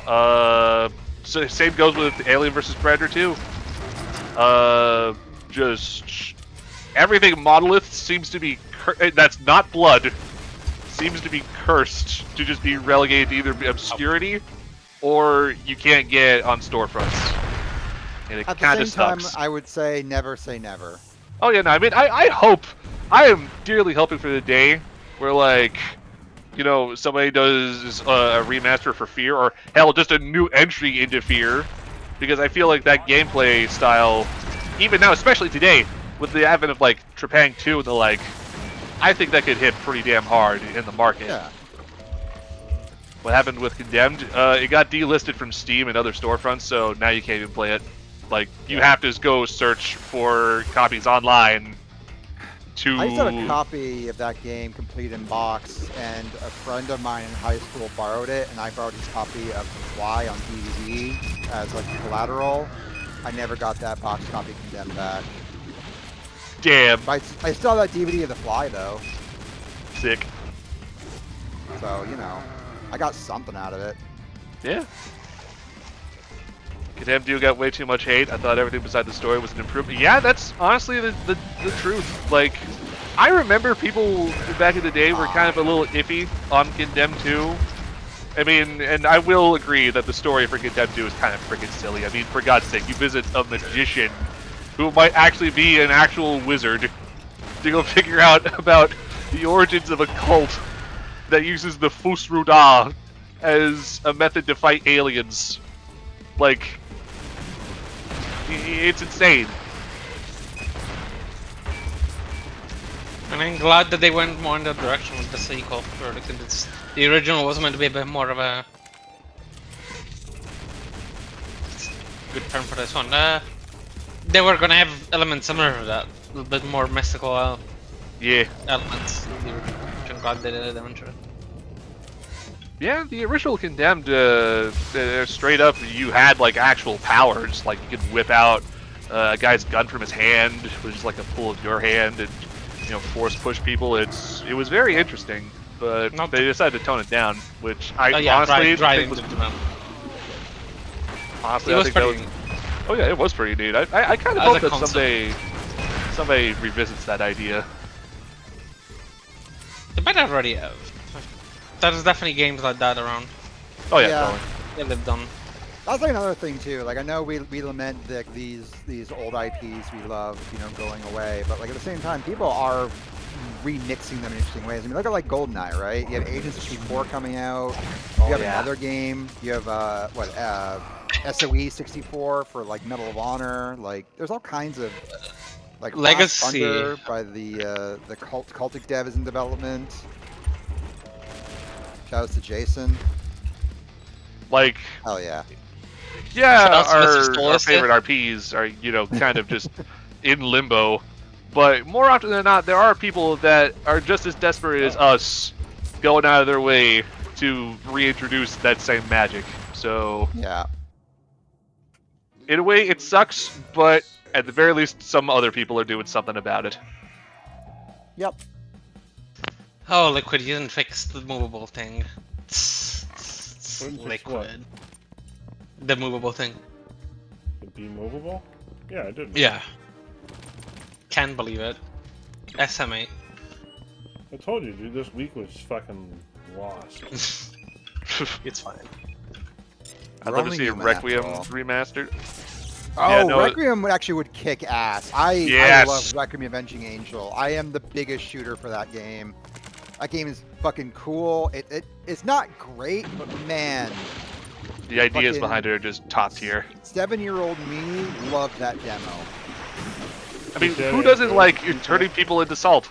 So same goes with Alien vs. Predator 2. Just everything Monolith seems to be that's not blood seems to be cursed to just be relegated to either obscurity or you can't get on storefronts, and it At the kind same of sucks. time, I would say never say never. Oh yeah, no, I mean, I am dearly hoping for the day where, like, you know, somebody does a remaster for Fear, or hell, just a new entry into Fear, because I feel like that gameplay style, even now, especially today, with the advent of like Trepang 2 and the like, I think that could hit pretty damn hard in the market. Yeah. What happened with Condemned? It got delisted from Steam and other storefronts, so now you can't even play it. Like, you have to go search for copies online to... I just had a copy of that game complete in box, and a friend of mine in high school borrowed it, and I borrowed his copy of The Fly on DVD as like collateral. I never got that box copy Condemned back. Damn. But I still have that DVD of The Fly though, Sick. so you know, I got something out of it. Yeah. Condemned 2 got way too much hate. I thought everything beside the story was an improvement. Yeah, that's honestly the truth. Like, I remember people back in the day were kind of a little iffy on Condemned 2. I mean, and I will agree that the story for Condemned 2 is kind of freaking silly. I mean, for God's sake, you visit a magician who might actually be an actual wizard to go figure out about the origins of a cult that uses the Fus Ruda as a method to fight aliens. Like, it's insane. And I'm glad that they went more in that direction with the sequel. The original was meant to be a bit more of a good term for this one. They were gonna have elements similar to that, a little bit more mystical Yeah. elements. I'm glad they did it eventually. Yeah, the original Condemned, straight up, you had, like, actual powers. Like, you could whip out a guy's gun from his hand, which is like a pull of your hand, and, you know, force push people. It was very interesting, but Not they decided to tone it down, which I yeah, honestly driving think to was... the mountain. Honestly, It I was think that pretty was... neat. Oh yeah, it was pretty neat. I kind of As hope a that concept. somebody revisits that idea. They might already have. There's definitely games like that around. Oh yeah, Yeah. totally. Yeah, they've done. That's like another thing too. Like I know we lament that these old IPs we love, you know, going away, but like at the same time, people are remixing them in interesting ways. I mean, look at like GoldenEye, right? You have Agent 64 coming out. You have yeah. another game. You have SOE 64 for like Medal of Honor. Like there's all kinds of like Fast Legacy. Thunder by the Cultic dev is in development. Shout out to Jason. Like, Hell yeah. yeah, Shout out to Mr. our Solus, favorite RPs are, you know, kind of just in limbo. But more often than not, there are people that are just as desperate as us, going out of their way to reintroduce that same magic. So, Yeah. in a way, it sucks, but at the very least, some other people are doing something about it. Yep. Oh, Liquid, you didn't fix the movable thing. Wouldn't fix Liquid. The movable thing. The be movable? Yeah, I did. Yeah. Can't believe it. SMA. I told you, dude. This week was fucking lost. It's fine. I'd We're love to only see a human after Requiem all. remastered. Oh, Yeah, no, Requiem actually would kick ass. I Yes. love Requiem Avenging Angel. I am the biggest shooter for that game. That game is fucking cool. It's not great, but man, The ideas Fucking- behind it are just top tier. 7-year-old me loved that demo. I mean, Yeah, who yeah, doesn't yeah. like turning people into salt?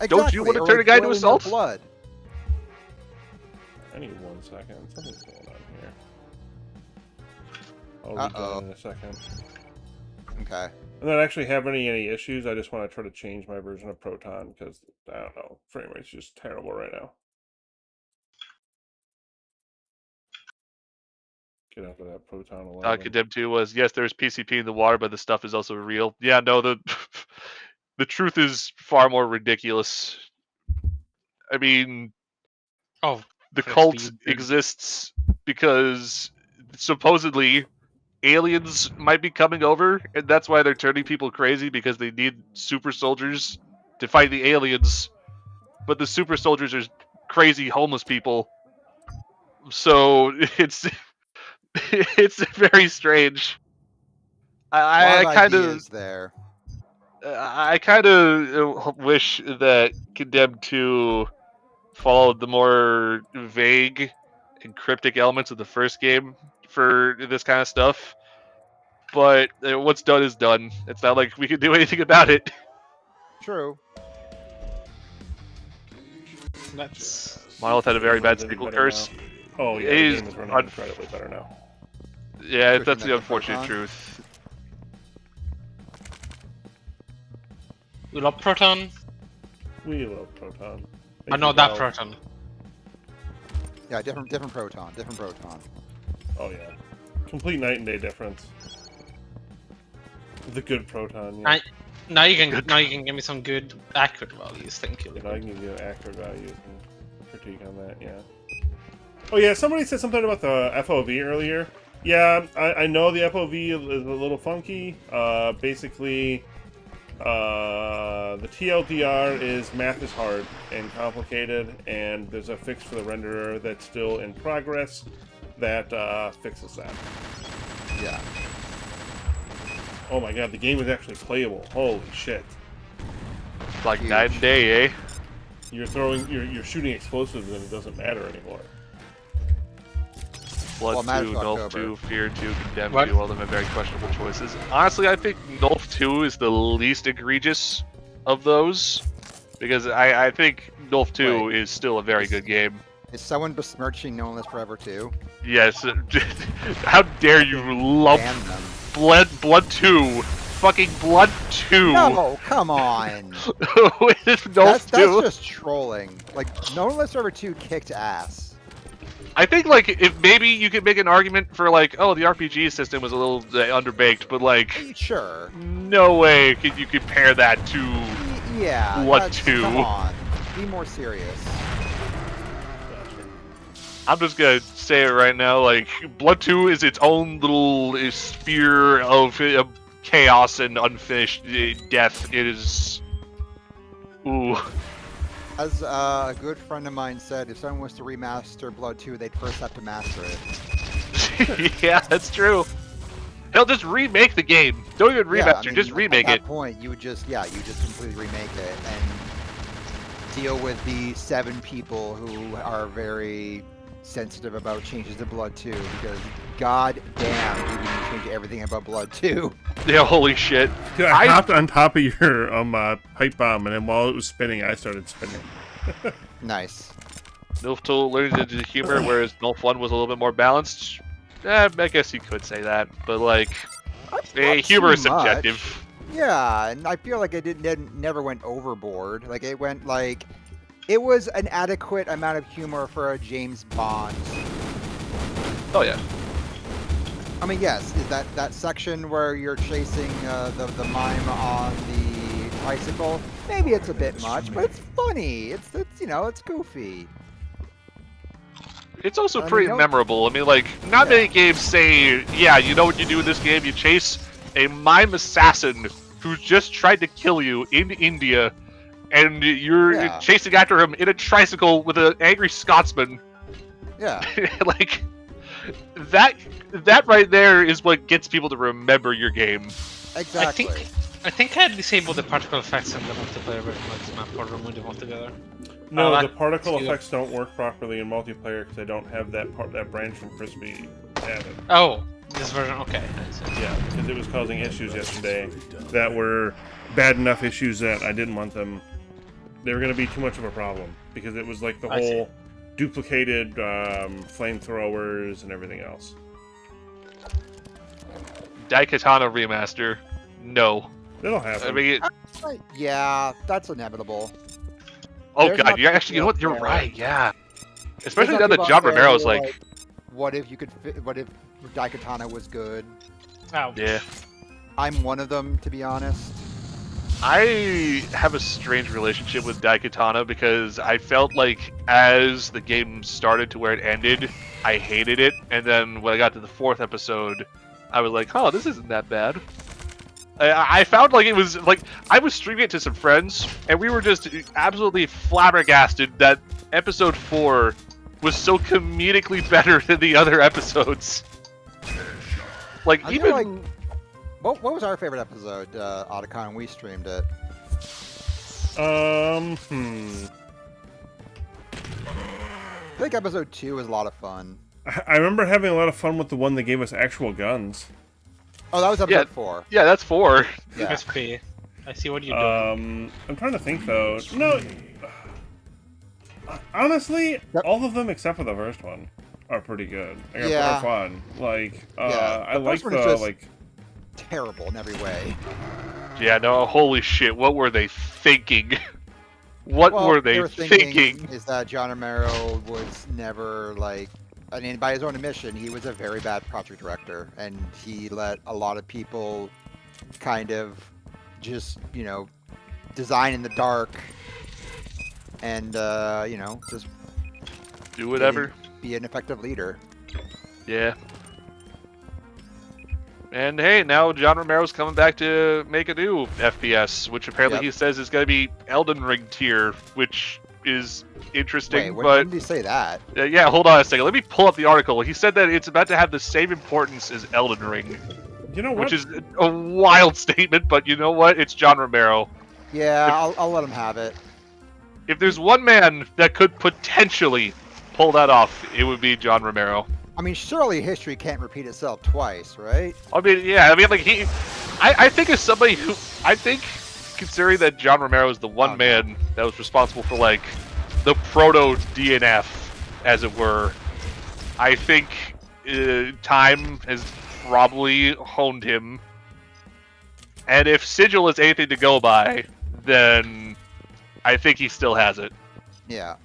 Don't you wanna Exactly, or turn a guy into boiling assault? their blood. I need 1 second. Something's going on here. I'll be Uh-oh. done in a second. Okay. I'm not actually having any issues. I just want to try to change my version of Proton because I don't know, frame rate's just terrible right now. Get out of that Proton 11. Condemned 2 was, yes, there's PCP in the water, but the stuff is also real. Yeah, no, the the truth is far more ridiculous. I mean, Oh, the for cult speed. exists because supposedly aliens might be coming over, and that's why they're turning people crazy, because they need super soldiers to fight the aliens. But the super soldiers are crazy homeless people. So it's it's very strange. A lot I of kind ideas of there. I kind of wish that Condemned 2 followed the more vague and cryptic elements of the first game for this kind of stuff. But what's done is done. It's not like we can do anything about it. True. That's Monolith had a very bad Is it sequel better curse. now? Oh yeah, It the is game is running un- incredibly better now. Yeah, Pushing that's that the to unfortunate Proton. truth. you love Proton? We love Proton. I Thank know you, that Valve. Proton. Yeah, different Proton. Different Proton. Oh yeah, complete night and day difference. The good Proton. Yeah. I- Now you can give me some good accurate values. Thank you. And I can give you accurate values and critique on that. Yeah. Oh yeah, somebody said something about the FOV earlier. Yeah, I know the FOV is a little funky. Basically, the TLDR is math is hard and complicated, and there's a fix for the renderer that's still in progress that fixes that. Yeah. Oh my god, the game is actually playable. Holy shit. Like Huge. night and day, eh? You're shooting explosives and it doesn't matter anymore. Blood Well, Matt 2, is Nulf October. 2, Fear 2, Condemned What? 2, all of them have very questionable choices. Honestly, I think Nulf 2 is the least egregious of those, because I think Nulf 2 Wait. is still a very good game. Is someone besmirching No One Lives Forever too? Yes, how dare you lump Ban them. Blood 2, fucking Blood 2 No, come on. with Nulf That's 2. just trolling. Like, No One Lives Forever 2 kicked ass. I think, like, if maybe you could make an argument for, like, oh, the RPG system was a little underbaked, but, like, Sure. no way could you compare that to... Yeah. Blood that's- 2. Come on. Be more serious. I'm just gonna say it right now, like, Blood 2 is its own little sphere of chaos and unfinished death. It is... Ooh. As a good friend of mine said, if someone was to remaster Blood 2, they'd first have to master it. Yeah, that's true. Hell, just remake the game. Don't even Yeah, remaster, I mean, just remake at it. that point, you would just, you just completely remake it and deal with the 7 people who are very sensitive about changes to Blood 2, because god damn, you can change everything about Blood 2. Yeah, holy shit. Dude, I hopped on top of your pipe bomb, and then while it was spinning, I started spinning. Nice. Nilf 2 learning to do humor, whereas Nilf 1 was a little bit more balanced. I guess you could say that, but like, Not humor too is subjective. much. Yeah, and I feel like it never went overboard. Like it went like, it was an adequate amount of humor for a James Bond. Oh yeah. I mean, yes, is that section where you're chasing the mime on the tricycle? Maybe it's a bit much, but it's funny. It's you know, it's goofy. It's also I mean, pretty you know- memorable. I mean, like, not Yeah. many games say, yeah, you know what you do in this game? You chase a mime assassin who's just tried to kill you in India, and you're Yeah. chasing after him in a tricycle with an angry Scotsman. Yeah. Like, that right there is what gets people to remember your game. Exactly. I think I disabled the particle effects in the multiplayer version of this map, or removed them altogether. No, Oh, the that- particle yeah. effects don't work properly in multiplayer because I don't have that branch from Crispy added. Oh, this version. Okay. I see. Yeah, because it was causing issues yesterday that were bad enough issues that I didn't want them. They were going to be too much of a problem because it was like the I see. whole duplicated flamethrowers and everything else. Daikatana remaster. No. It'll happen. I mean, Yeah, that's inevitable. oh There's god, not you actually, you know what? people You're out there. right, yeah. There's Especially not now that people John out there who Romero's are like, what if you could? What if Daikatana was good? Oh. yeah. I'm one of them, to be honest. I have a strange relationship with Daikatana because I felt like as the game started to where it ended, I hated it, and then when I got to the 4th episode, I was like, oh, this isn't that bad. I found like it was like I was streaming it to some friends, and we were just absolutely flabbergasted that episode 4 was so comedically better than the other episodes. Like I even feel like, what was our favorite episode, Otacon? We streamed it. Hmm. I think episode 2 was a lot of fun. I remember having a lot of fun with the one that gave us actual guns. Oh, that was episode Yeah. 4. yeah, that's 4. Yeah. Crispy. I see what you're doing. I'm trying to think though. No, honestly, Yep. all of them except for the first one are pretty good. Like, Yeah. are fun. Like, Yeah, I the like first one is the just- like. Terrible in every way. Yeah, no, holy shit, what were they thinking? What Well, were they were thinking? is that John Romero was never like, I mean, by his own admission, he was a very bad project director, and he let a lot of people kind of just, you know, design in the dark, and you know, just Do whatever. be an effective leader. Yeah. And hey, now John Romero's coming back to make a new FPS, which apparently Yep. he says is going to be Elden Ring tier, which is Wait, interesting. when but did he say that? yeah, hold on a second. Let me pull up the article. He said that it's about to have the same importance as Elden Ring, You know what? which is a wild statement. But you know what? It's John Romero. Yeah, I'll let him have it. If there's one man that could potentially pull that off, it would be John Romero. I mean, surely history can't repeat itself twice, right? I mean, yeah, I mean, like, I think as somebody who, I think, considering that John Romero is the one Oh, man that was responsible for, like, the proto DNF, as it were, I think time has probably honed him. And if Sigil is anything to go by, then I think he still has it. Yeah.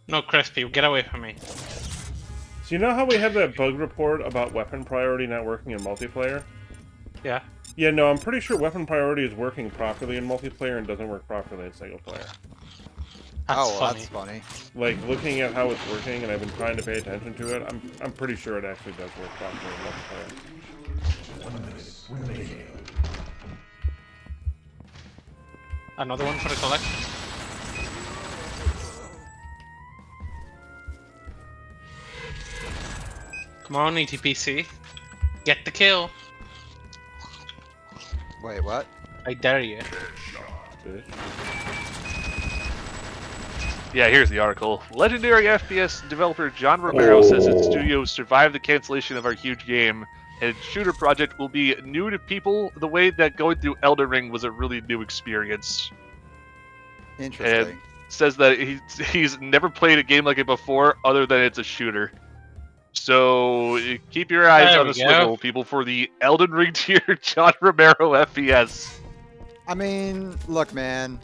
No, Crispy, get away from me. So you know how we have that bug report about weapon priority not working in multiplayer? Yeah. Yeah, no, I'm pretty sure weapon priority is working properly in multiplayer and doesn't work properly in single player. That's oh, well, funny. that's funny. Like looking at how it's working, and I've been trying to pay attention to it. I'm pretty sure it actually does work properly in multiplayer. Another one for the collect. Come on, ETPC. Get the kill. Wait, what? I dare you. Bitch. Yeah, here's the article. Legendary FPS developer John Romero says his studio survived the cancellation of our huge game and shooter project will be new to people the way that going through Elden Ring was a really new experience. Interesting. Says that he's never played a game like it before, other than it's a shooter. So keep your eyes There on we the go. swivel, people, for the Elden Ring tier John Romero FPS. I mean, look, man.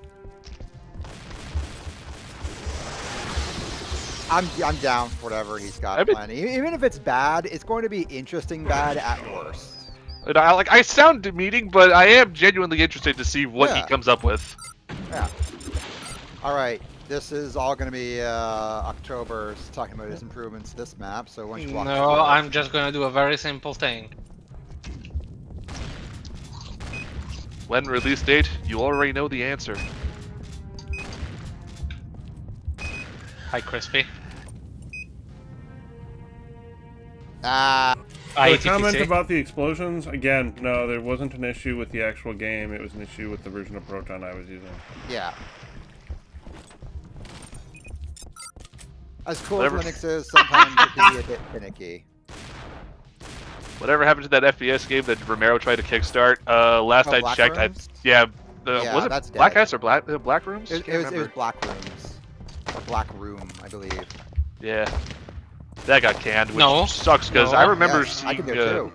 I'm down for whatever he's got planned. Even if it's bad, it's going to be interesting bad at worst. And I sound demeaning, but I am genuinely interested to see what he Yeah. comes up with. Yeah. All right. This is all going to be October's talking about his improvements to this map. So once you walk No, through it- I'm just gonna do a very simple thing. When release date, you already know the answer. Hi, Crispy. Ah, The comment ITTC. about the explosions, again, no, there wasn't an issue with the actual game. It was an issue with the version of Proton I was using. yeah. As cool Whatever. as Linux is, sometimes it can be a bit finicky. Whatever happened to that FPS game that Romero tried to kickstart? Last Oh, I Black checked, Rooms? yeah, Yeah, was it that's Black dead. Ice or Black Rooms? It Can't was remember. Black Rooms. Or Black Room, I believe. Yeah, that got canned, which No. sucks because No. I remember Yes, seeing. I can do it too.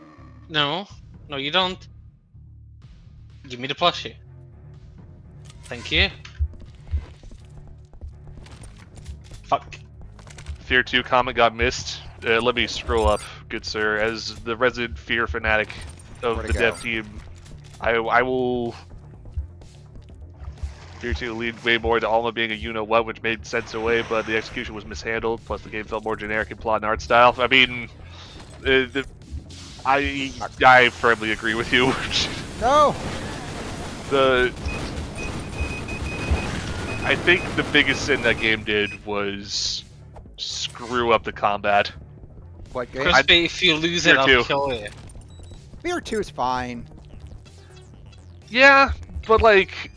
No, no, you don't. Give me the plushie. Thank you. Fuck. Fear 2 comment got missed. Let me scroll up, good sir. As the resident Fear fanatic of Where'd the it dev go? team, I will. Fear 2 leaned way more to Alma being a you-know-what, which made sense away, but the execution was mishandled, plus the game felt more generic in plot and art style. I mean, I firmly agree with you. No! I think the biggest sin that game did was screw up the combat. What game? Crispy, if you lose Fear it, I'll 2. kill you. Fear 2 is fine. Yeah, but like,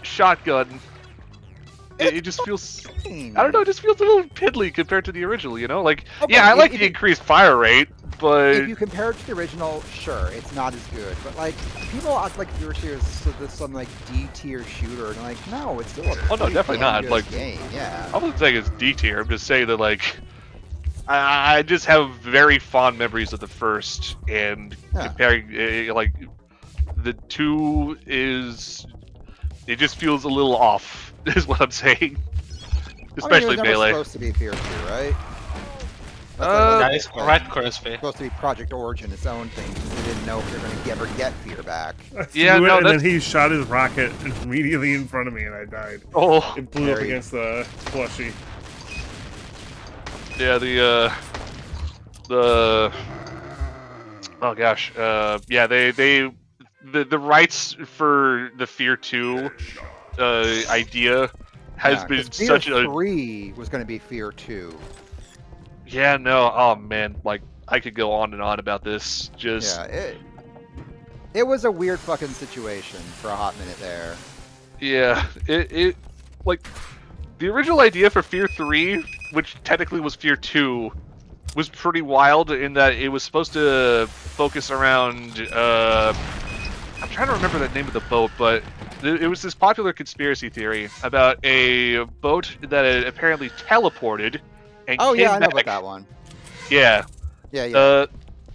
shotgun. It just feels. Fine. I don't know. It just feels a little piddly compared to the original. You know, like Okay, yeah, I like if the you- increased fire rate, but If you compare it to the original, sure, it's not as good. But like, people act like Fear 2 is some like D tier shooter, and like, no, it's still a Oh, no, pretty definitely damn not, good like- game. Yeah. I wasn't saying it's D tier. I'm just saying that like. I just have very fond memories of the first, and Yeah. comparing like the two is it just feels a little off, is what I'm saying. Especially it was never melee. supposed to be Fear 2, right? That is like, correct, Crispy. supposed to be Project Origin, its own thing, because they didn't know if they were going to ever get Fear back. I Yeah, flew it, no, and then that's- he shot his rocket immediately in front of me, and I died. Oh, It blew up Very- against the plushie. yeah, the oh gosh, yeah, the rights for the Fear 2 idea has Yeah, been 'cause Fear such a 3 was going to be Fear 2. yeah, no, oh man, like I could go on and on about this. Just Yeah, it was a weird fucking situation for a hot minute there. yeah, it like the original idea for Fear 3, which technically was Fear 2, was pretty wild in that it was supposed to focus around I'm trying to remember the name of the boat, but it was this popular conspiracy theory about a boat that had apparently teleported and Oh came yeah, I know back. about that one. Yeah, Yeah, yeah.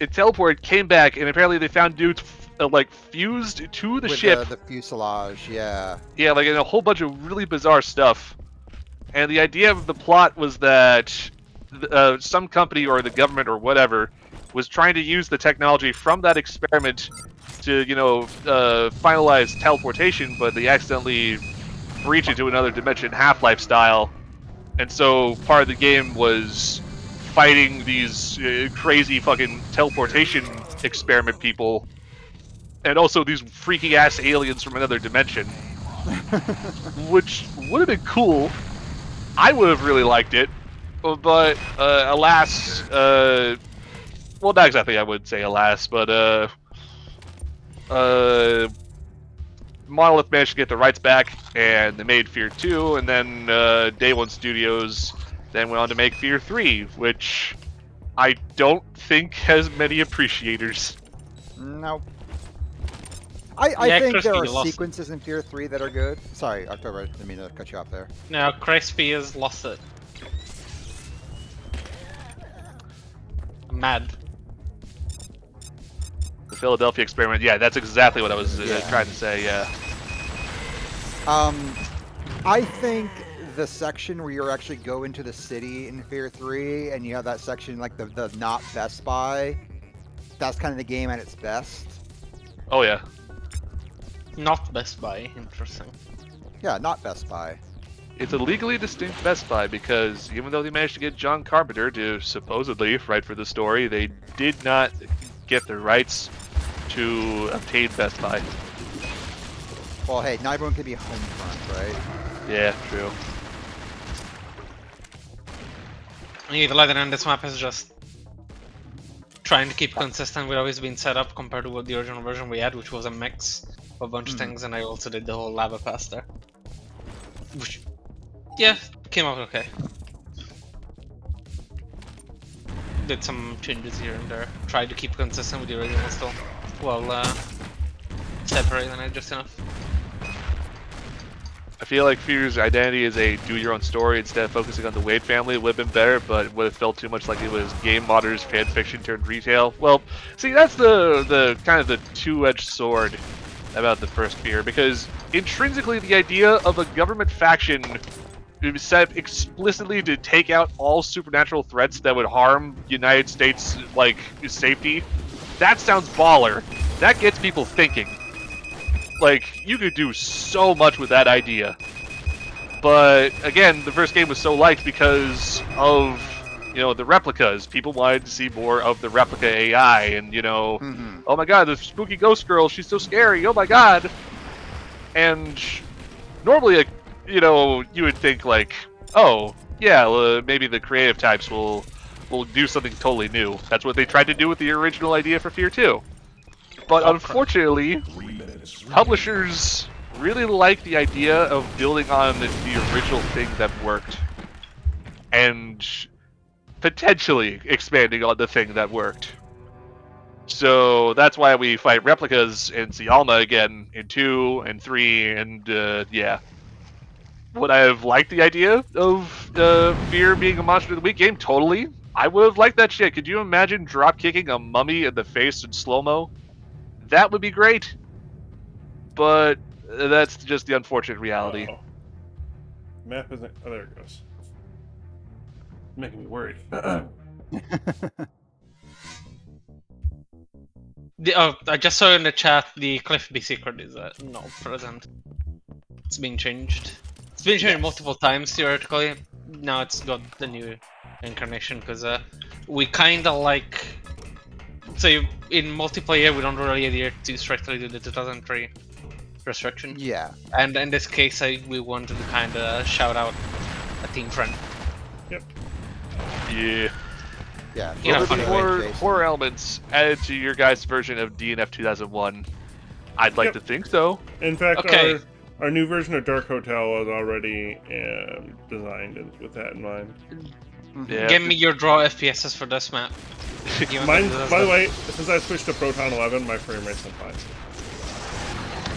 it teleported, came back, and apparently they found dudes like fused to the With ship. the fuselage, yeah. Yeah, like in a whole bunch of really bizarre stuff. And the idea of the plot was that some company or the government or whatever was trying to use the technology from that experiment to, you know, finalize teleportation, but they accidentally breach into another dimension Half-Life style. And so part of the game was fighting these crazy fucking teleportation experiment people, and also these freaky ass aliens from another dimension, which would have been cool. I would have really liked it, but alas, well, not exactly. I would say alas, but Monolith managed to get the rights back, and they made Fear 2, and then Day One Studios then went on to make Fear 3, which I don't think has many appreciators. Nope. I Yeah, think there Crispy are lost. sequences in Fear 3 that are good. Sorry, October, I didn't mean to cut you off there. No, Crispy has lost it. I'm mad. The Philadelphia experiment, yeah, that's exactly what I was Yeah. trying to say, yeah. I think the section where you actually go into the city in Fear 3 and you have that section like the not Best Buy, that's kind of the game at its best. Oh, yeah. Not Best Buy. Interesting. Yeah, not Best Buy. It's a legally distinct Best Buy because even though they managed to get John Carpenter to supposedly write for the story, they did not get the rights to obtain Best Buy. Well, hey, not everyone can be home front, right? Yeah, true. Either like and this map is just trying to keep consistent with always being set up compared to what the original version we had, which was a mix of a bunch of things, and I also did the whole lava pass there. Which, yeah, came out okay. Did some changes here and there. Tried to keep consistent with the original still. Well, separating it just enough. I feel like Fear's identity is a do-your-own-story instead of focusing on the Wade family. It would have been better, but it would have felt too much like it was game modders fan fiction turned retail. Well, see, that's the kind of the two-edged sword about the first Fear, because intrinsically the idea of a government faction set explicitly to take out all supernatural threats that would harm United States like safety, that sounds baller. That gets people thinking. Like, you could do so much with that idea. But, again, the first game was so liked because of, you know, the replicas. People wanted to see more of the replica AI and, you know, oh my god, the spooky ghost girl, she's so scary, oh my god! And normally, you know, you would think, like, oh, yeah, well, maybe the creative types will do something totally new. That's what they tried to do with the original idea for Fear 2. But unfortunately, publishers really like the idea of building on the original thing that worked. And potentially expanding on the thing that worked. So that's why we fight replicas in Sialma again in 2 and 3 and yeah. Would I have liked the idea of Fear being a Monster of the Week game? Totally. I would have liked that shit. Could you imagine drop kicking a mummy in the face in slow-mo? That would be great. But that's just the unfortunate reality. Uh-oh. Map isn't. Oh, there it goes. Making me worried. I just saw in the chat the Cliff B secret is not present. It's been changed. It's been changed multiple times theoretically. Now it's got the new incarnation because we kind of like. So in multiplayer we don't really adhere to strictly to the 2003 restriction. Yeah. And in this case we wanted to kind of shout out a team friend. Yep. Yeah. Yeah. You know, Will there funny be way, more Jason. horror elements added to your guys' version of DNF 2001? I'd like Yep. to think so. In fact, Okay. our new version of Dark Hotel was already designed with that in mind. Yeah. Give me your draw FPSs for this map. Mine, by the way, since I switched to Proton 11, my frame rate's on 5.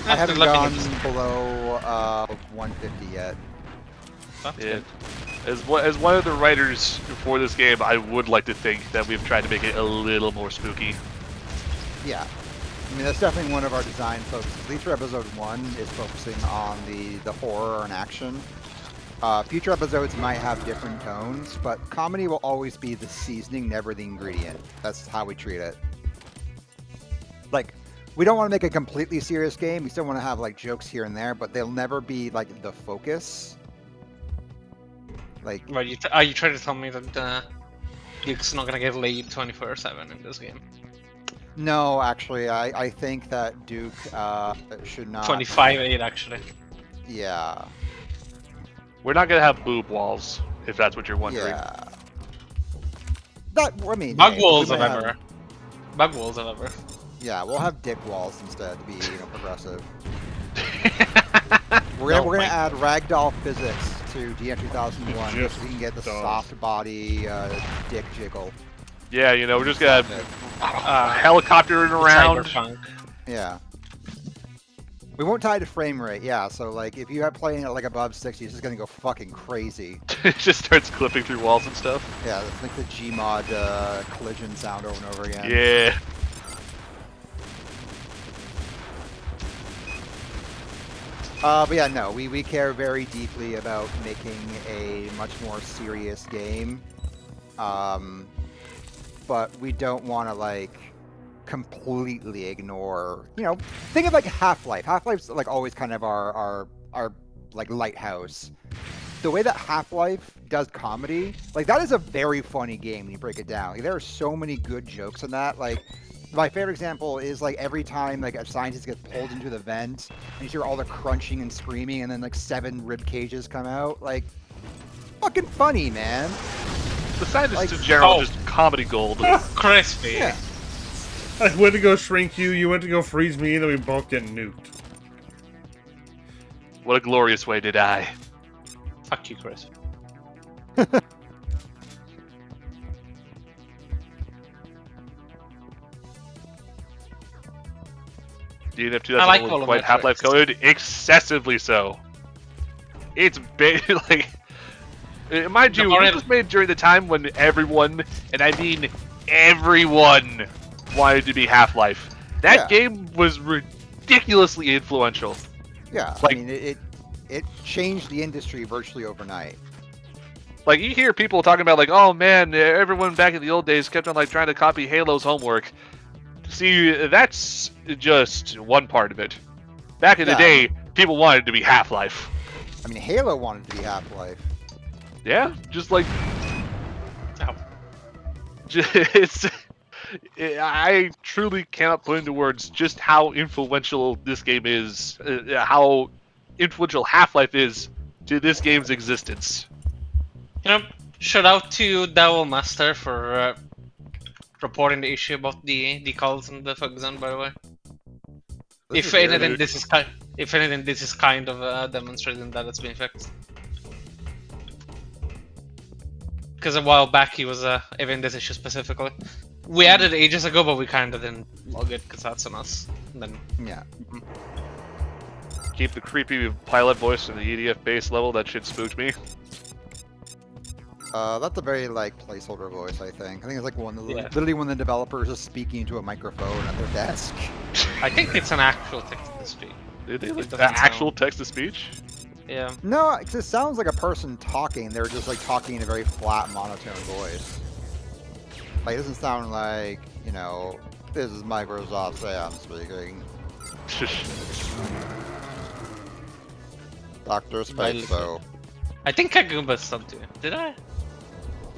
I haven't Let me gone just- below 150 yet. That's Yeah. good. As one of the writers for this game, I would like to think that we've tried to make it a little more spooky. Yeah. I mean, that's definitely one of our design focuses. At least for episode 1 is focusing on the horror and action. Future episodes might have different tones, but comedy will always be the seasoning, never the ingredient. That's how we treat it. Like, we don't want to make a completely serious game. We still want to have like jokes here and there, but they'll never be like the focus. Like, Right, are you trying to tell me that Duke's not gonna get laid 24/7 in this game? no, actually, I think that Duke should not. 25/8 actually. Yeah. We're not gonna have boob walls, if that's what you're wondering. Yeah. That, I mean, Bug yeah, walls we of might have- ever. Bug walls of ever. Yeah, we'll have dick walls instead to be, progressive. We're No, gonna Mike. add ragdoll physics to DNF 2001 Just so we can get the dolls. soft body dick jiggle. Yeah, you know, we're just gonna Uh, helicoptering around. Cyberpunk. Yeah. We won't tie to frame rate, yeah. So like, if you have playing it like above 60, it's just gonna go fucking crazy. It just starts clipping through walls and stuff. Yeah, it's like the Gmod collision sound over and over again. Yeah. But yeah, no, we care very deeply about making a much more serious game. But we don't want to like completely ignore, you know, think of like Half-Life. Half-Life's like always kind of our like lighthouse. The way that Half-Life does comedy, like that is a very funny game when you break it down. Like, there are so many good jokes in that. Like my favorite example is like every time like a scientist gets pulled into the vent and you hear all the crunching and screaming and then like 7 rib cages come out. Like fucking funny, man. The scientists Like- in general Oh. just comedy gold. Crispy. Yeah. I went to go shrink you, you went to go freeze me, and then we both get nuked. What a glorious way to die. Fuck you, Chris. DNF 2000 I like was all of quite my Half-Life tricks. coded, excessively so. It's big, like... Mind you, Alright. it was made during the time when everyone, and I mean everyone, wanted to be Half-Life. That Yeah. game was ridiculously influential. Yeah, Like- I mean, it changed the industry virtually overnight. Like, you hear people talking about, like, oh man, everyone back in the old days kept on, like, trying to copy Halo's homework. See, that's just one part of it. Back in the Yeah. day, people wanted to be Half-Life. I mean, Halo wanted to be Half-Life. Yeah, just like... Oh. I truly cannot put into words just how influential this game is, how influential Half-Life is to this game's existence. You know, shout out to Devil Master for reporting the issue about the decals and the fug zone, by the way. This If is weird. anything, this is kind of demonstrating that it's been fixed. Because a while back he was having this issue specifically. We added it ages ago, but we kind of didn't log it because that's on us. And then Yeah. Keep the creepy pilot voice in the EDF base level, that shit spooked me. That's a very like placeholder voice, I think. I think it's like Yeah. literally when the developers are speaking into a microphone at their desk. I think it's an actual text to speak. Did they like doesn't actual sound- text-to-speech? Yeah. No, it just sounds like a person talking. They're just like talking in a very flat, monotone voice. Like it doesn't sound like, you know, this is Microsoft Sam speaking. Dr. Spaceso. I think I googled something. Did I?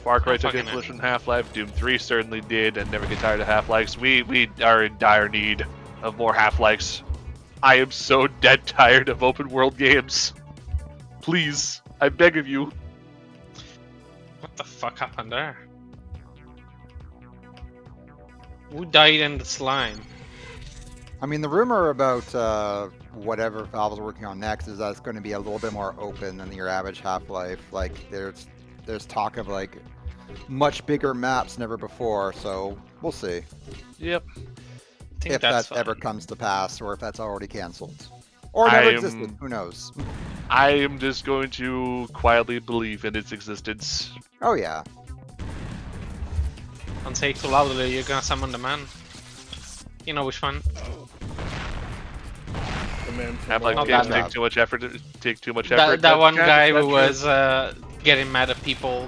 Far Cry Oh, took fucking influence from Half-Life, Doom 3 certainly did, and never get tired of Half-Lives. We are in dire need of more Half-Lives. I am so dead tired of open world games. Please, I beg of you. What the fuck happened there? Who died in the slime? I mean, the rumor about whatever Valve's working on next is that it's going to be a little bit more open than your average Half-Life. Like, there's talk of like much bigger maps than ever before. So we'll see Yep. I think if that's that ever fine. comes to pass, or if that's already canceled, or never I'm- existed. Who knows? I am just going to quietly believe in its existence. Oh yeah. Don't say it too loudly, you're gonna summon the man. You know which one? The man from Half-Life Not games that take loud. too much effort. Take too much effort. That one That's guy true. who was getting mad at people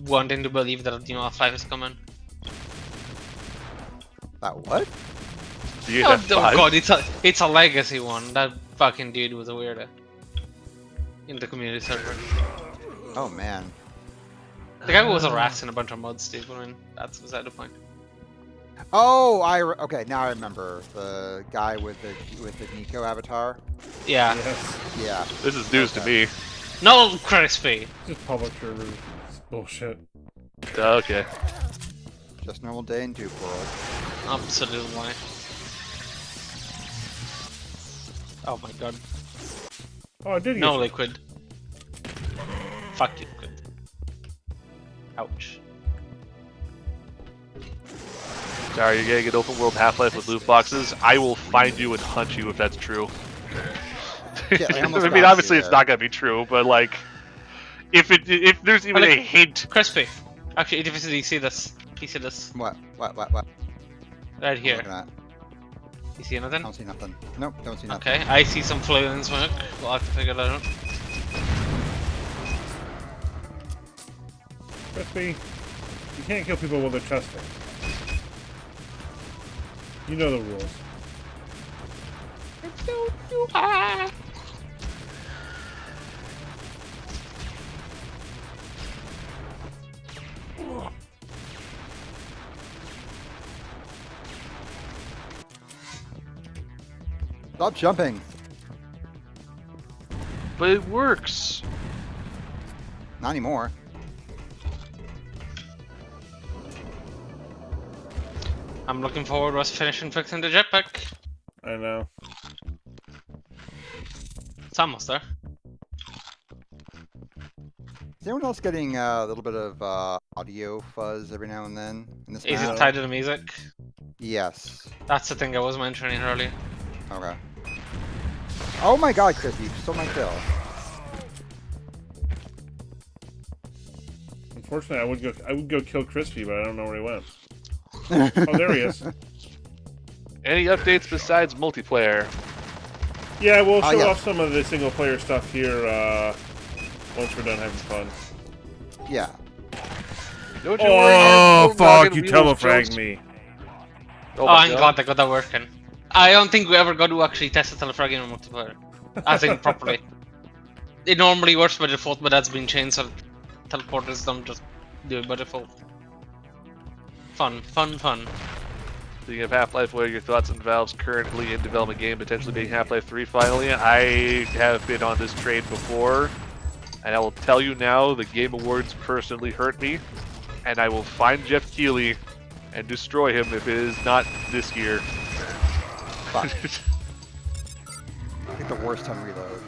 wanting to believe that DNF is coming. That what? DNF Oh, 5. god, it's a legacy one. That fucking dude was a weirdo. In the community server. Oh man. The guy who was harassing a bunch of mods too, I mean, that's beside the point. Oh, okay. Now I remember the guy with the Nico avatar. Yeah. Yes, Yeah. This is news to me. No, Crispy! just publisher bullshit. Okay. Just normal day in Duke World. Absolutely. Oh my god. Oh, I did No get liquid. Fuck you, liquid. Ouch. Sorry, you're getting an open world Half-Life with loot boxes. I will find you and hunt you if that's true. Yeah, I I almost mean, got obviously you it's there. not gonna be true, but like, if there's even like- a hint. Crispy. Actually, do you see this? You see this? What? What? Right I'm here. looking at. You see anything? Don't see nothing. Nope, don't see nothing. Okay, I see some floating smoke. We'll have to figure that out. Crispy, you can't kill people while they're chesting. You know the rules. Stop jumping. But it works. Not anymore. I'm looking forward to us finishing fixing the jetpack. I know. It's almost there. Is anyone else getting a little bit of audio fuzz every now and then in this Is map? it tied to the music? Yes. That's the thing I was mentioning earlier. Okay. Oh my god, Chris, you stole my kill. Unfortunately, I would go kill Crispy, but I don't know where he went. Oh, there he is. Any updates besides multiplayer? Yeah, we'll show yeah. off some of the single player stuff here once we're done having fun. Yeah. Don't you worry, our Oh, full fuck, noggin you wheels telefragged jokes- me. Oh, my I'm glad I got that working. I don't think we ever got to actually test the telefragging in multiplayer. I think properly. It normally works by default, but that's been changed so teleporters don't just do it by default. Fun. Speaking of Half-Life, what are your thoughts on Valve's currently in development game potentially being Half-Life 3 finally? I have been on this train before, and I will tell you now, the Game Awards personally hurt me, and I will find Jeff Keighley and destroy him if it is not this year. Fuck. I think the worst time reload.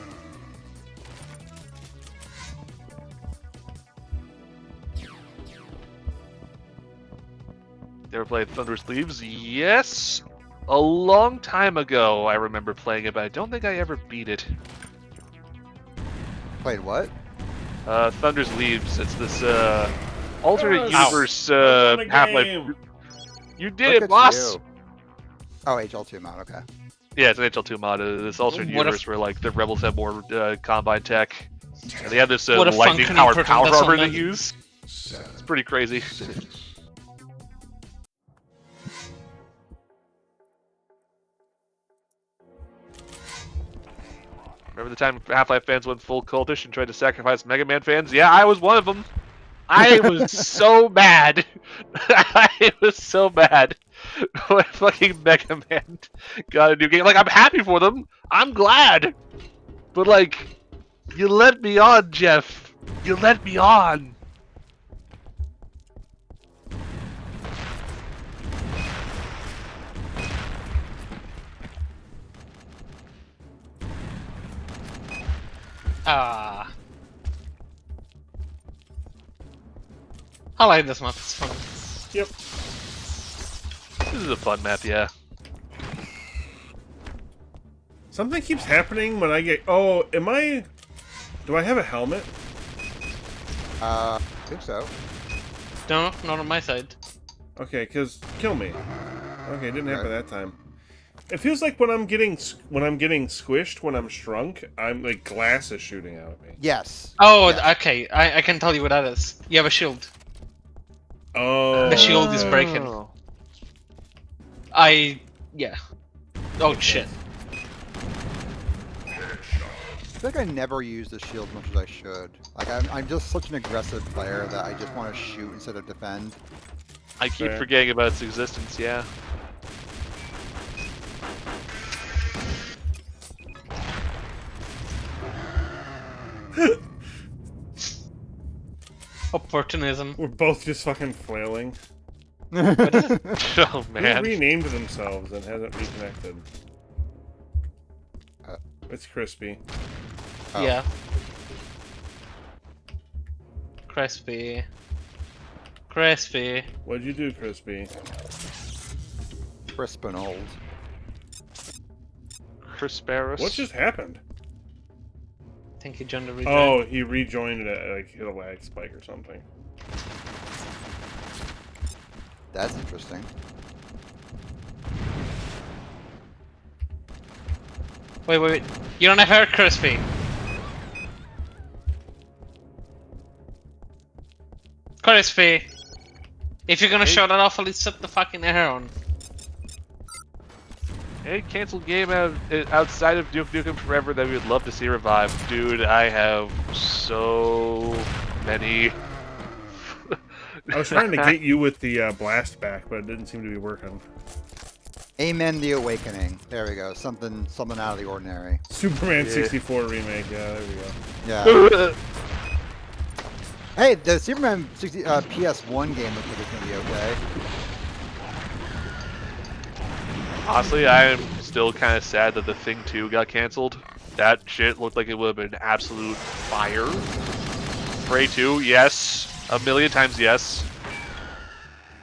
Ever played Thunderous Leaves? Yes! A long time ago I remember playing it, but I don't think I ever beat it. Played what? Thunderous Leaves, it's this alternate Yes! universe I won a Half-Life. game. You Look did, at boss! you. Oh, HL2 mod, okay. Yeah, it's an HL2 mod. This alternate What universe where like the rebels have more Combine tech, and they have this What a lightning functioning powered proton power vessel armor they then. use. It's pretty crazy. Remember the time Half-Life fans went full cultish and tried to sacrifice Mega Man fans? Yeah, I was one of them. I was so mad. I was so mad when fucking Mega Man got a new game. Like, I'm happy for them. I'm glad. But, like, you let me on, Jeff. You let me on. Ah. I like this map, it's fun. Yep. This is a fun map, yeah. Something keeps happening when I get... Oh, am I... Do I have a helmet? I think so. No, not on my side. Okay, because... Kill me. Okay, it didn't happen Okay. that time. It feels like when I'm getting squished, when I'm shrunk, I'm like glass is shooting out at me. Yes. Oh, Yes. okay, I can tell you what that is. You have a shield. Oh. The shield is breaking. Oh. Yeah. Oh shit. I feel like I never use the shield as much as I should. Like, I'm just such an aggressive player that I just want to shoot instead of defend. I keep Fair. forgetting about its existence, yeah. Opportunism. We're both just fucking flailing. Oh, Who man. renamed themselves and hasn't reconnected? Uh. It's Crispy. Oh. Yeah. Crispy. Crispy. What'd you do, Crispy? Crispinold. Crisparis. What just happened? I think he joined the rejoin. Oh, he rejoined it, like hit a lag spike or something. That's interesting. Wait. You don't have hair, Crispy. Crispy. If you're gonna show that off, at least set the fucking hair on. Any canceled game outside of Duke Nukem Forever that we would love to see revived? Dude, I have so many. I was trying to get you with the blast back, but it didn't seem to be working. Amen the Awakening. There we go. Something out of the ordinary. Superman Yeah. 64 remake. Yeah, there we go. Yeah. Hey, the Superman 60, PS1 game looks like it's gonna be okay. Honestly, I am still kind of sad that The Thing 2 got canceled. That shit looked like it would have been absolute fire. Prey 2, yes. A million times yes.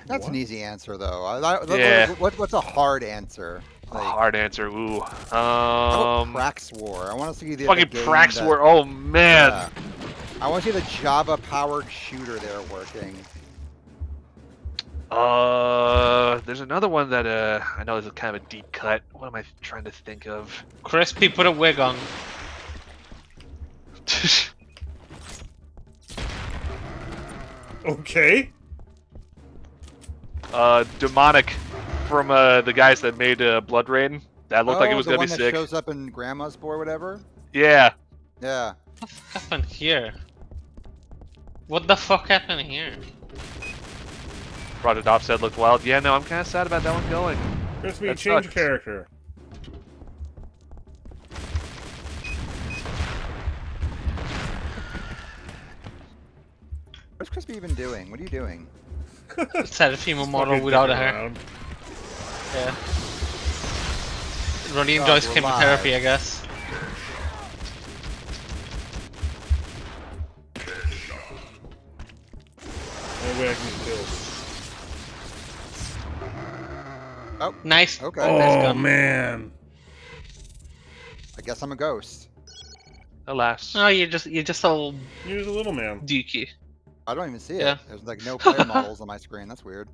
That's an What? easy answer, though. Yeah. What's a hard answer? Like, Hard answer, ooh. how about Prax War? I want to see the Fucking game Prax that- War, oh man. Yeah. I want to see the Java-powered shooter there working. There's another one that I know is kind of a deep cut. What am I trying to think of? Crispy, put a wig on. Okay. Demonic from the guys that made Blood Rain. That looked like it was the gonna one be that sick. shows up in Grandma's Boy, whatever. Yeah. Yeah. What the fuck happened here? What the fuck happened here? Project Offset looked wild. Yeah, no, I'm kind of sad about that one going. Crispy, That change sucks. character. What's Crispy even doing? What are you doing? Set a female model Fucking without a dicking hair. around. Yeah. Really Oh, enjoys we're chemotherapy, live. I guess. Only way I can get kills. Nice. Okay. Nice Oh gun. man. I guess I'm a ghost. Alas. Oh, you're just all You're the little man. dookie. I don't even see it. Yeah. There's like no player models on my screen. That's weird.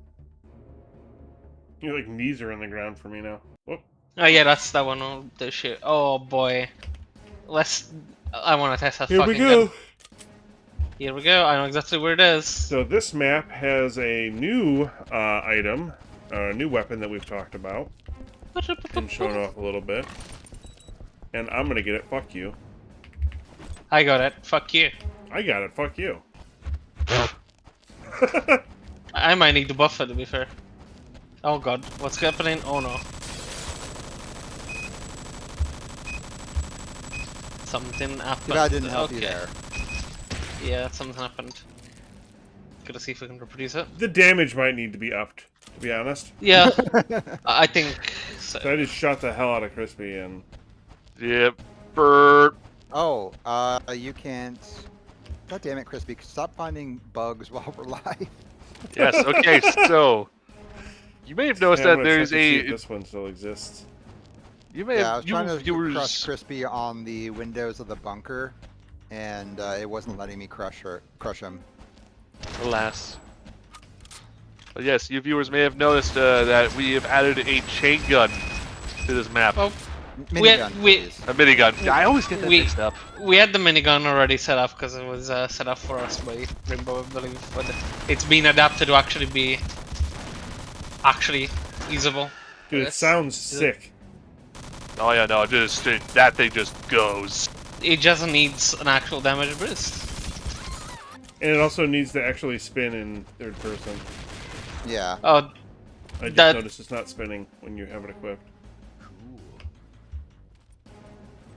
Your like knees are in the ground for me now. Whoop. Oh yeah, that's that one. Oh, the shit. Oh boy. Let's. I want to test that Here fucking we go. gun. Here we go. I know exactly where it is. So this map has a new item, a new weapon that we've talked about and shown off a little bit. And I'm gonna get it. Fuck you. I got it. Fuck you. I got it. Fuck you. I might need to buff it, to be fair. Oh god, what's happening? Oh no. Something happened. Too bad I didn't help you Okay. there. Yeah, something happened. Gotta see if we can reproduce it. The damage might need to be upped, to be honest. Yeah, I think so. So I just shot the hell out of Crispy and Yep. Burp. Oh, you can't. God damn it, Crispy! Stop finding bugs while we're live. Yes. Okay. So you may have noticed Yeah, I'm that gonna there's check to see if a. this one still exists. You may Yeah, I have was trying to viewers. crush Crispy on the windows of the bunker, and it wasn't letting me crush him. Alas. But yes, you viewers may have noticed that we have added a chain gun to this map. Oh, Minigun, we- please. A minigun. I always get that we- mixed up. we had the minigun already set up because it was set up for us by Rainbow, I believe, but it's been adapted to actually be usable. Dude, it Yes. sounds sick. Oh yeah, no, that thing just goes. It just needs an actual damage boost. And it also needs to actually spin in third person. Yeah. Oh, I just That- noticed it's not spinning when you have it equipped.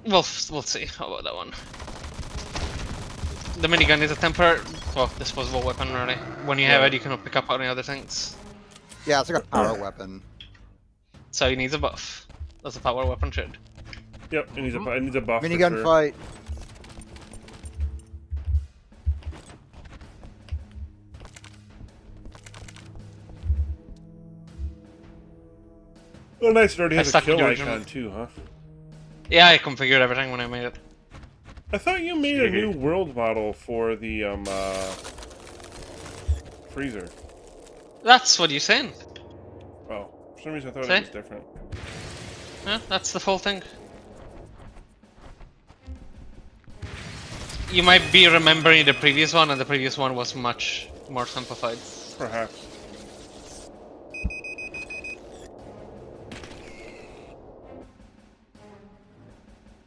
we'll see about that one. The minigun is a temporary, well, disposable weapon, really. When you have Yeah. it, you cannot pick up any other things. Yeah, it's like a power weapon. So it needs a buff. That's a power weapon should. Yep, it needs a buff. for Minigun sure. fight. Oh, nice. It already I has a stuck with kill the icon original. too, huh? Yeah, I configured everything when I made it. I thought you made a new world model for the freezer. That's what you're saying. Oh, for some reason I thought See? it was different. Yeah, that's the full thing. You might be remembering the previous one, and the previous one was much more simplified. Perhaps.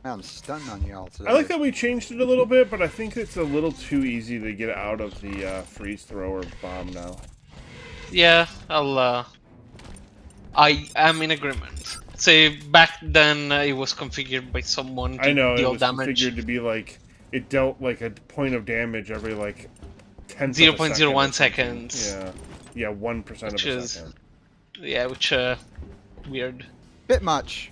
Man, I'm stunned on y'all today. I like that we changed it a little bit, but I think it's a little too easy to get out of the freeze thrower bomb now. Yeah, I am in agreement. Say back then it was configured by someone to I know it deal was damage. configured to be like it dealt like a point of damage every like 10th 0.01 seconds. Yeah, 1% of Which a is- second. Yeah, which weird. Bit much.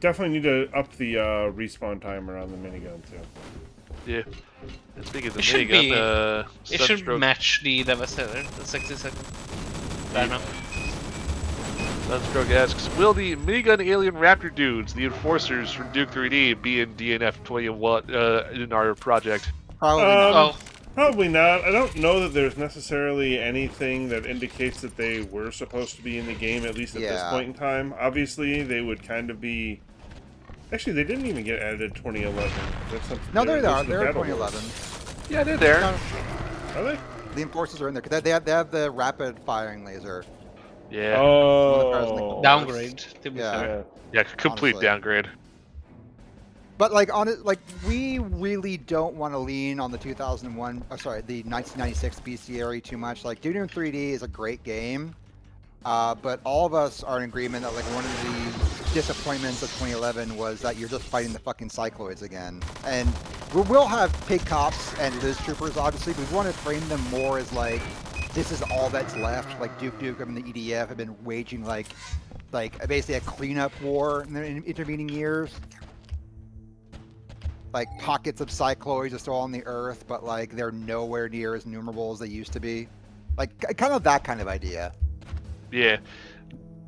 Definitely need to up the respawn timer on the minigun too. Yeah. And speaking of the It should minigun, It should Sunstroke, match the Devastator, the 60 second. I don't know. Sunstroke asks, will the minigun alien raptor dudes, the enforcers from Duke 3D, be in DNF 21 in our project? Probably not. Oh, Probably not. I don't know that there's necessarily anything that indicates that they were supposed to be in the game, at least at this Yeah. point in time. Obviously, they would kind of be. Actually, they didn't even get added 2011. That's something. No, they're those there. the They're battle 2011. Yeah, they're there. No, Are they? the enforcers are in there because they have the rapid firing laser. Yeah. Oh. downgrade. To be Yeah. fair. Yeah, complete honestly. downgrade. But like on it, like we really don't want to lean on the 2001. Oh, sorry, the 1996 bestiary too much. Like Duke Nukem 3D is a great game, but all of us are in agreement that like one of the disappointments of 2011 was that you're just fighting the fucking cycloids again. And we will have pig cops and Liz troopers, obviously. But we want to frame them more as like this is all that's left. Like Duke Nukem and the EDF have been waging like basically a cleanup war in the intervening years. Like pockets of cycloids are still on the earth, but like they're nowhere near as numerable as they used to be. Like kind of that kind of idea. Yeah.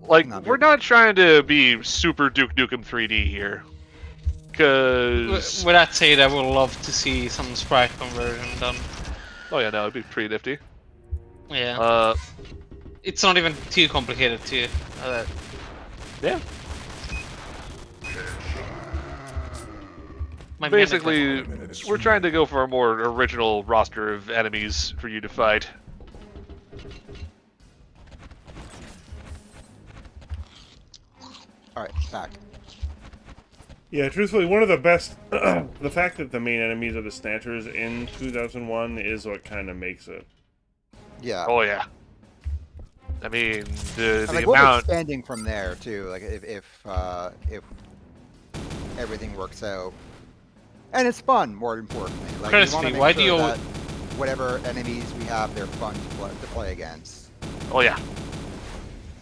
Like, Not we're good. not trying to be super Duke Nukem 3D here. Because... With that said, I would love to see some sprite conversion done. Oh yeah, no, it'd be pretty nifty. Yeah. It's not even too complicated to. Yeah. My Basically, we're trying to go for a more original roster of enemies for you to fight. All right, back. Yeah, truthfully, one of the best. The fact that the main enemies are the Snatchers in 2001 is what kind of makes it. Yeah. Oh yeah. I mean, the And, like, we'll be amount... expanding from there too. Like if everything works out, and it's fun. More importantly, like we Crispy, wanna make why do sure you- that whatever enemies we have, they're fun to play against. Oh yeah.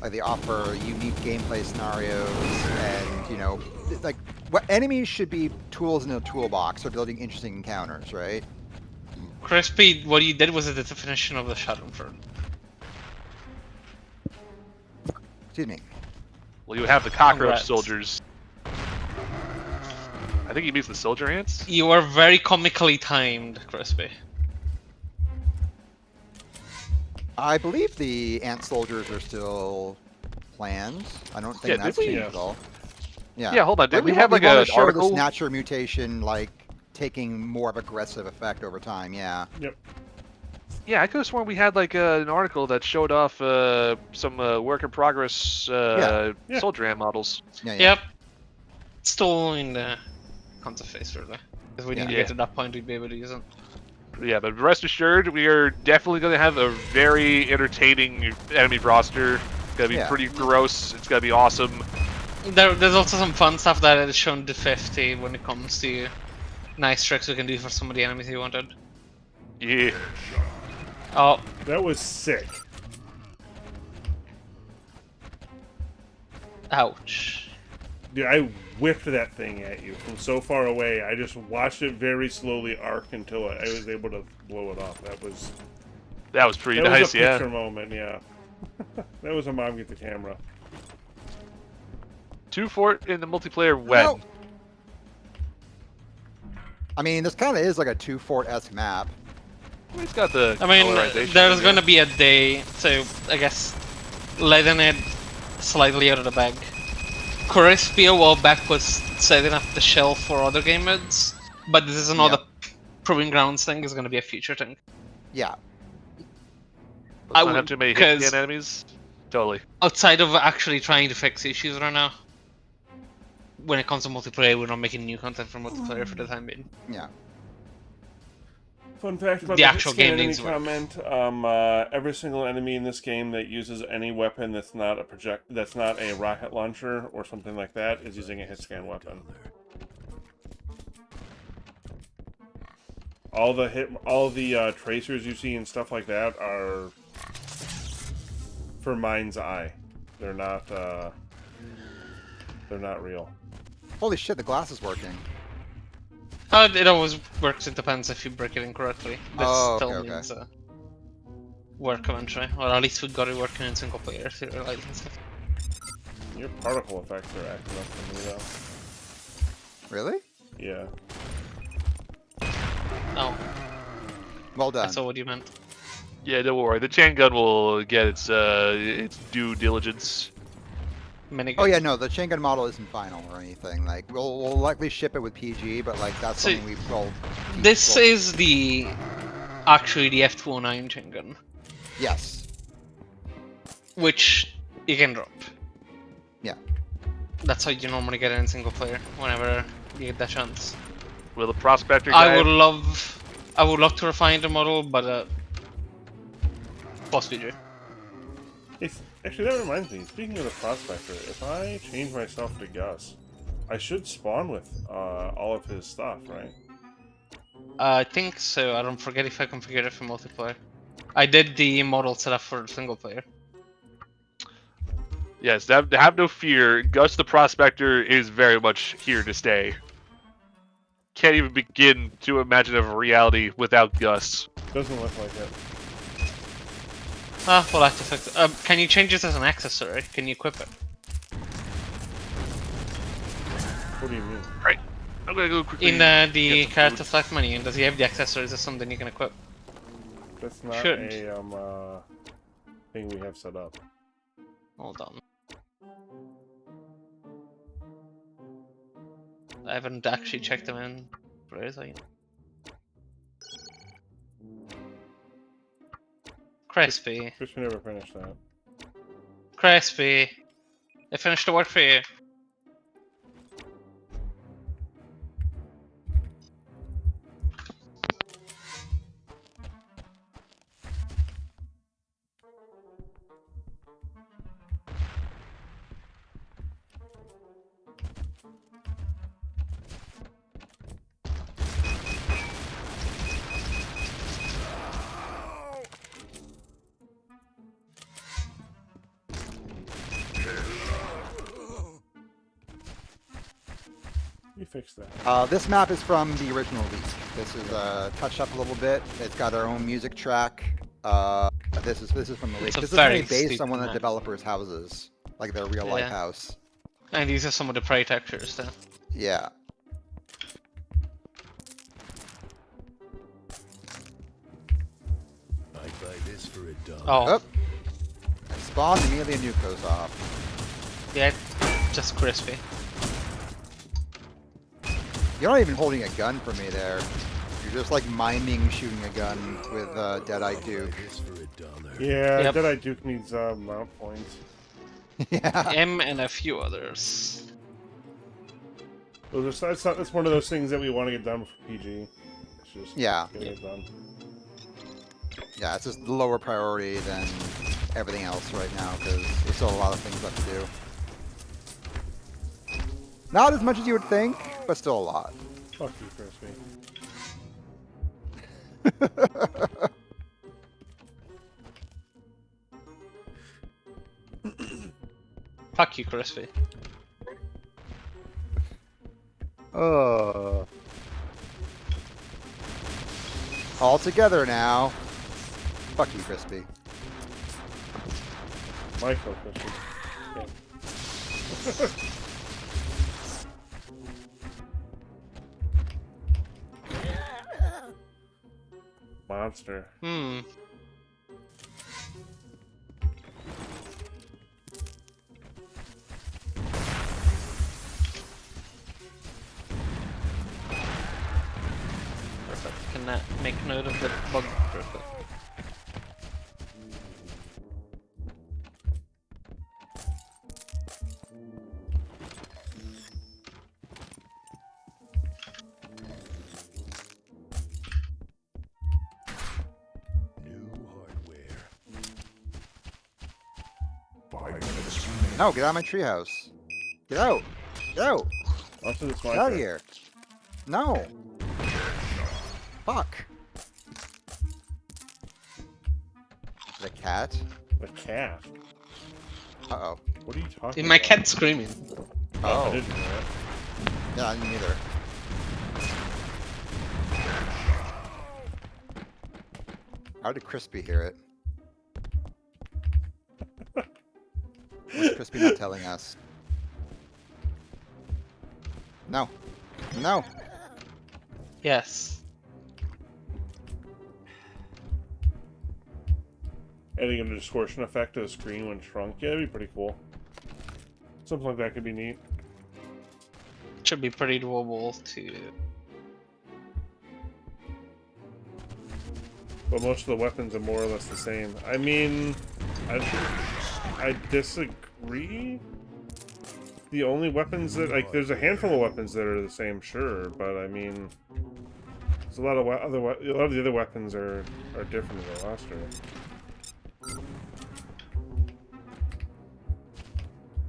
Like they offer unique gameplay scenarios, and you know, like what enemies should be tools in a toolbox for building interesting encounters, right? Crispy, what you did was the definition of the Schadenfreude. Excuse me. Well, you have the cockroach Congrats. soldiers. I think he means the soldier ants. You are very comically timed, Crispy. I believe the ant soldiers are still planned. I don't think Yeah, that's did we? changed at all. Yeah. Yeah, hold on. Did we want- have like wanna an show article? this Snatcher mutation like taking more of aggressive effect over time? Yeah. Yep. Yeah, I could have sworn we had like an article that showed off some work in progress Yeah. soldier ant models. Yeah. Yep. Still in the concept phase, really. If we need to Yeah. get to that point, we'd be able to use it. Yeah, but rest assured, we are definitely going to have a very entertaining enemy roster. It's going to be Yeah. pretty gross. It's going to be awesome. There's also some fun stuff that is shown to 50 when it comes to nice tricks we can do for some of the enemies you wanted. Yeah. Oh, That was sick. ouch. Dude, I whipped that thing at you from so far away. I just watched it very slowly arc until I was able to blow it off. That was Pretty that nice, was a yeah. picture moment, yeah. That was a mom get the camera. Two fort in the multiplayer when? No. I mean, this kind of is like a 2-fort-esque map. It's got the I mean, colorization there's in gonna there. be a day, so I guess letting it slightly out of the bag. Crispy a while back was setting up the shelf for other game modes, but this is another Proving Grounds thing, is gonna be a future thing. Yeah. I Let's not have would- too many hit 'cause- scan enemies. Totally. Outside of actually trying to fix issues right now, when it comes to multiplayer, we're not making new content for multiplayer for the time being. Yeah. Fun fact about The the actual hit scan game enemy needs work. comment: every single enemy in this game that uses any weapon that's not a rocket launcher or something like that is using a hit scan weapon. All the tracers you see and stuff like that are for mind's eye. They're not real. Holy shit, the glass is working. It always works, it depends if you break it incorrectly. This Oh, still okay, means work eventually, or at least we got it working in single player serialized and stuff. Your particle effects are acting up for me though. Really? Yeah. Oh, Well done. I saw what you meant. Yeah, don't worry. The chain gun will get its due diligence. Minigun. Oh yeah, no, the chain gun model isn't final or anything. Like, we'll likely ship it with PG, but like that's So, something we will. This is actually the F209 chain gun, Yes. which you can drop. Yeah. That's how you normally get it in single player, whenever you get that chance. Will the prospector guy? I would love to refine the model, but boss PG. Actually, that reminds me. Speaking of the prospector, if I change myself to Gus, I should spawn with all of his stuff, right? I think so. I don't forget if I configured it for multiplayer. I did the model setup for single player. Yes, have no fear. Gus the prospector is very much here to stay. Can't even begin to imagine a reality without Gus. Doesn't look like it. Ah, we'll have to fix it. Can you change it as an accessory? Can you equip it? What do you mean? Right. I'm gonna go quickly. In get the some character food. select menu, does he have the accessories as something you can equip? That's not Shouldn't. a thing we have set up. Hold on. I haven't actually checked them in. Where is I? Crispy. Crispy never finished that. Crispy. I finished the work for you. We fixed that. This map is from the original release. This is touched up a little bit. It's got our own music track. This is from the leak. It's a This is really very based steep on one of the map. developers' houses, like their real life Yeah. house. And these are some of the prey textures too. Yeah. I'd buy this for $1. Oh, Oh. I spawned immediately, a nuke goes off. yeah, just crispy. You're not even holding a gun for me there. You're just like miming shooting a gun with Deadeye Duke. This for $1. Yeah, Yep. Deadeye Duke needs mount points. Yeah. M and a few others. That's one of those things that we want to get done for PG. It's just Yeah. get it done. Yeah, it's just lower priority than everything else right now because there's still a lot of things left to do. Not as much as you would think, but still a lot. Fuck you, Crispy. Fuck you, crispy. Oh. All together now. Fuck you, Crispy. Michael Crispy. Yeah. monster. Hmm. Perfect. Can make note of the bug. Perfect. New hardware. No, get out of my treehouse. Get out. Get out. Also, this Get out of here. No. Fuck. The cat? The cat. Uh-oh. What are you talking My about? cat's screaming. I Oh. didn't know that. Yeah, I didn't either. How did Crispy hear it? What's Crispy not telling us? No. No. Yes. Adding a distortion effect to the screen when shrunk. Yeah, that'd be pretty cool. Something like that could be neat. Should be pretty doable to. But most of the weapons are more or less the same. I mean, I disagree. The only weapons that, like, there's a handful of weapons that are the same, sure, but I mean, there's a lot of a lot of the other weapons are different in the roster.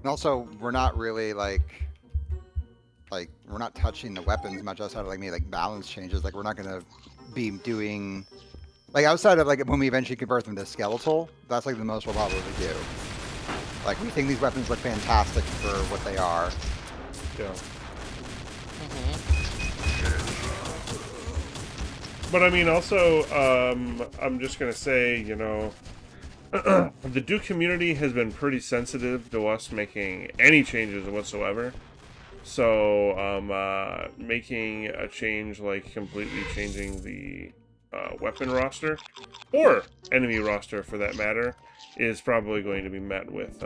And also, we're not really like we're not touching the weapons much outside of like maybe like balance changes. Like we're not gonna be doing like outside of like when we eventually convert them to skeletal. That's like the most we'll probably do. Like we think these weapons look fantastic for what they are. Yeah. Mm-hmm. But I mean, also, I'm just gonna say, you know, the Duke community has been pretty sensitive to us making any changes whatsoever. So, making a change like completely changing the weapon roster, or enemy roster for that matter, is probably going to be met with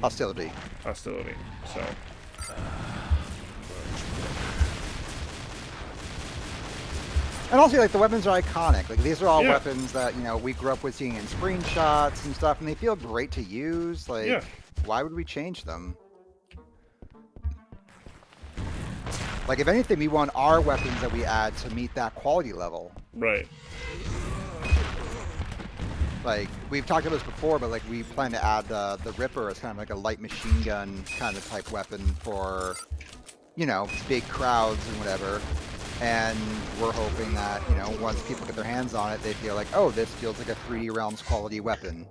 Hostility. hostility. So, And also, like, the weapons are iconic. Like, these are all Yeah. weapons that, you know, we grew up with seeing in screenshots and stuff, and they feel great to use. Like, Yeah. why would we change them? Like, if anything, we want our weapons that we add to meet that quality level. right. Like, we've talked about this before, but, like, we plan to add the Ripper as kind of like a light machine gun kind of type weapon for, you know, big crowds and whatever. And we're hoping that, you know, once people get their hands on it, they feel like, oh, this feels like a 3D Realms quality weapon.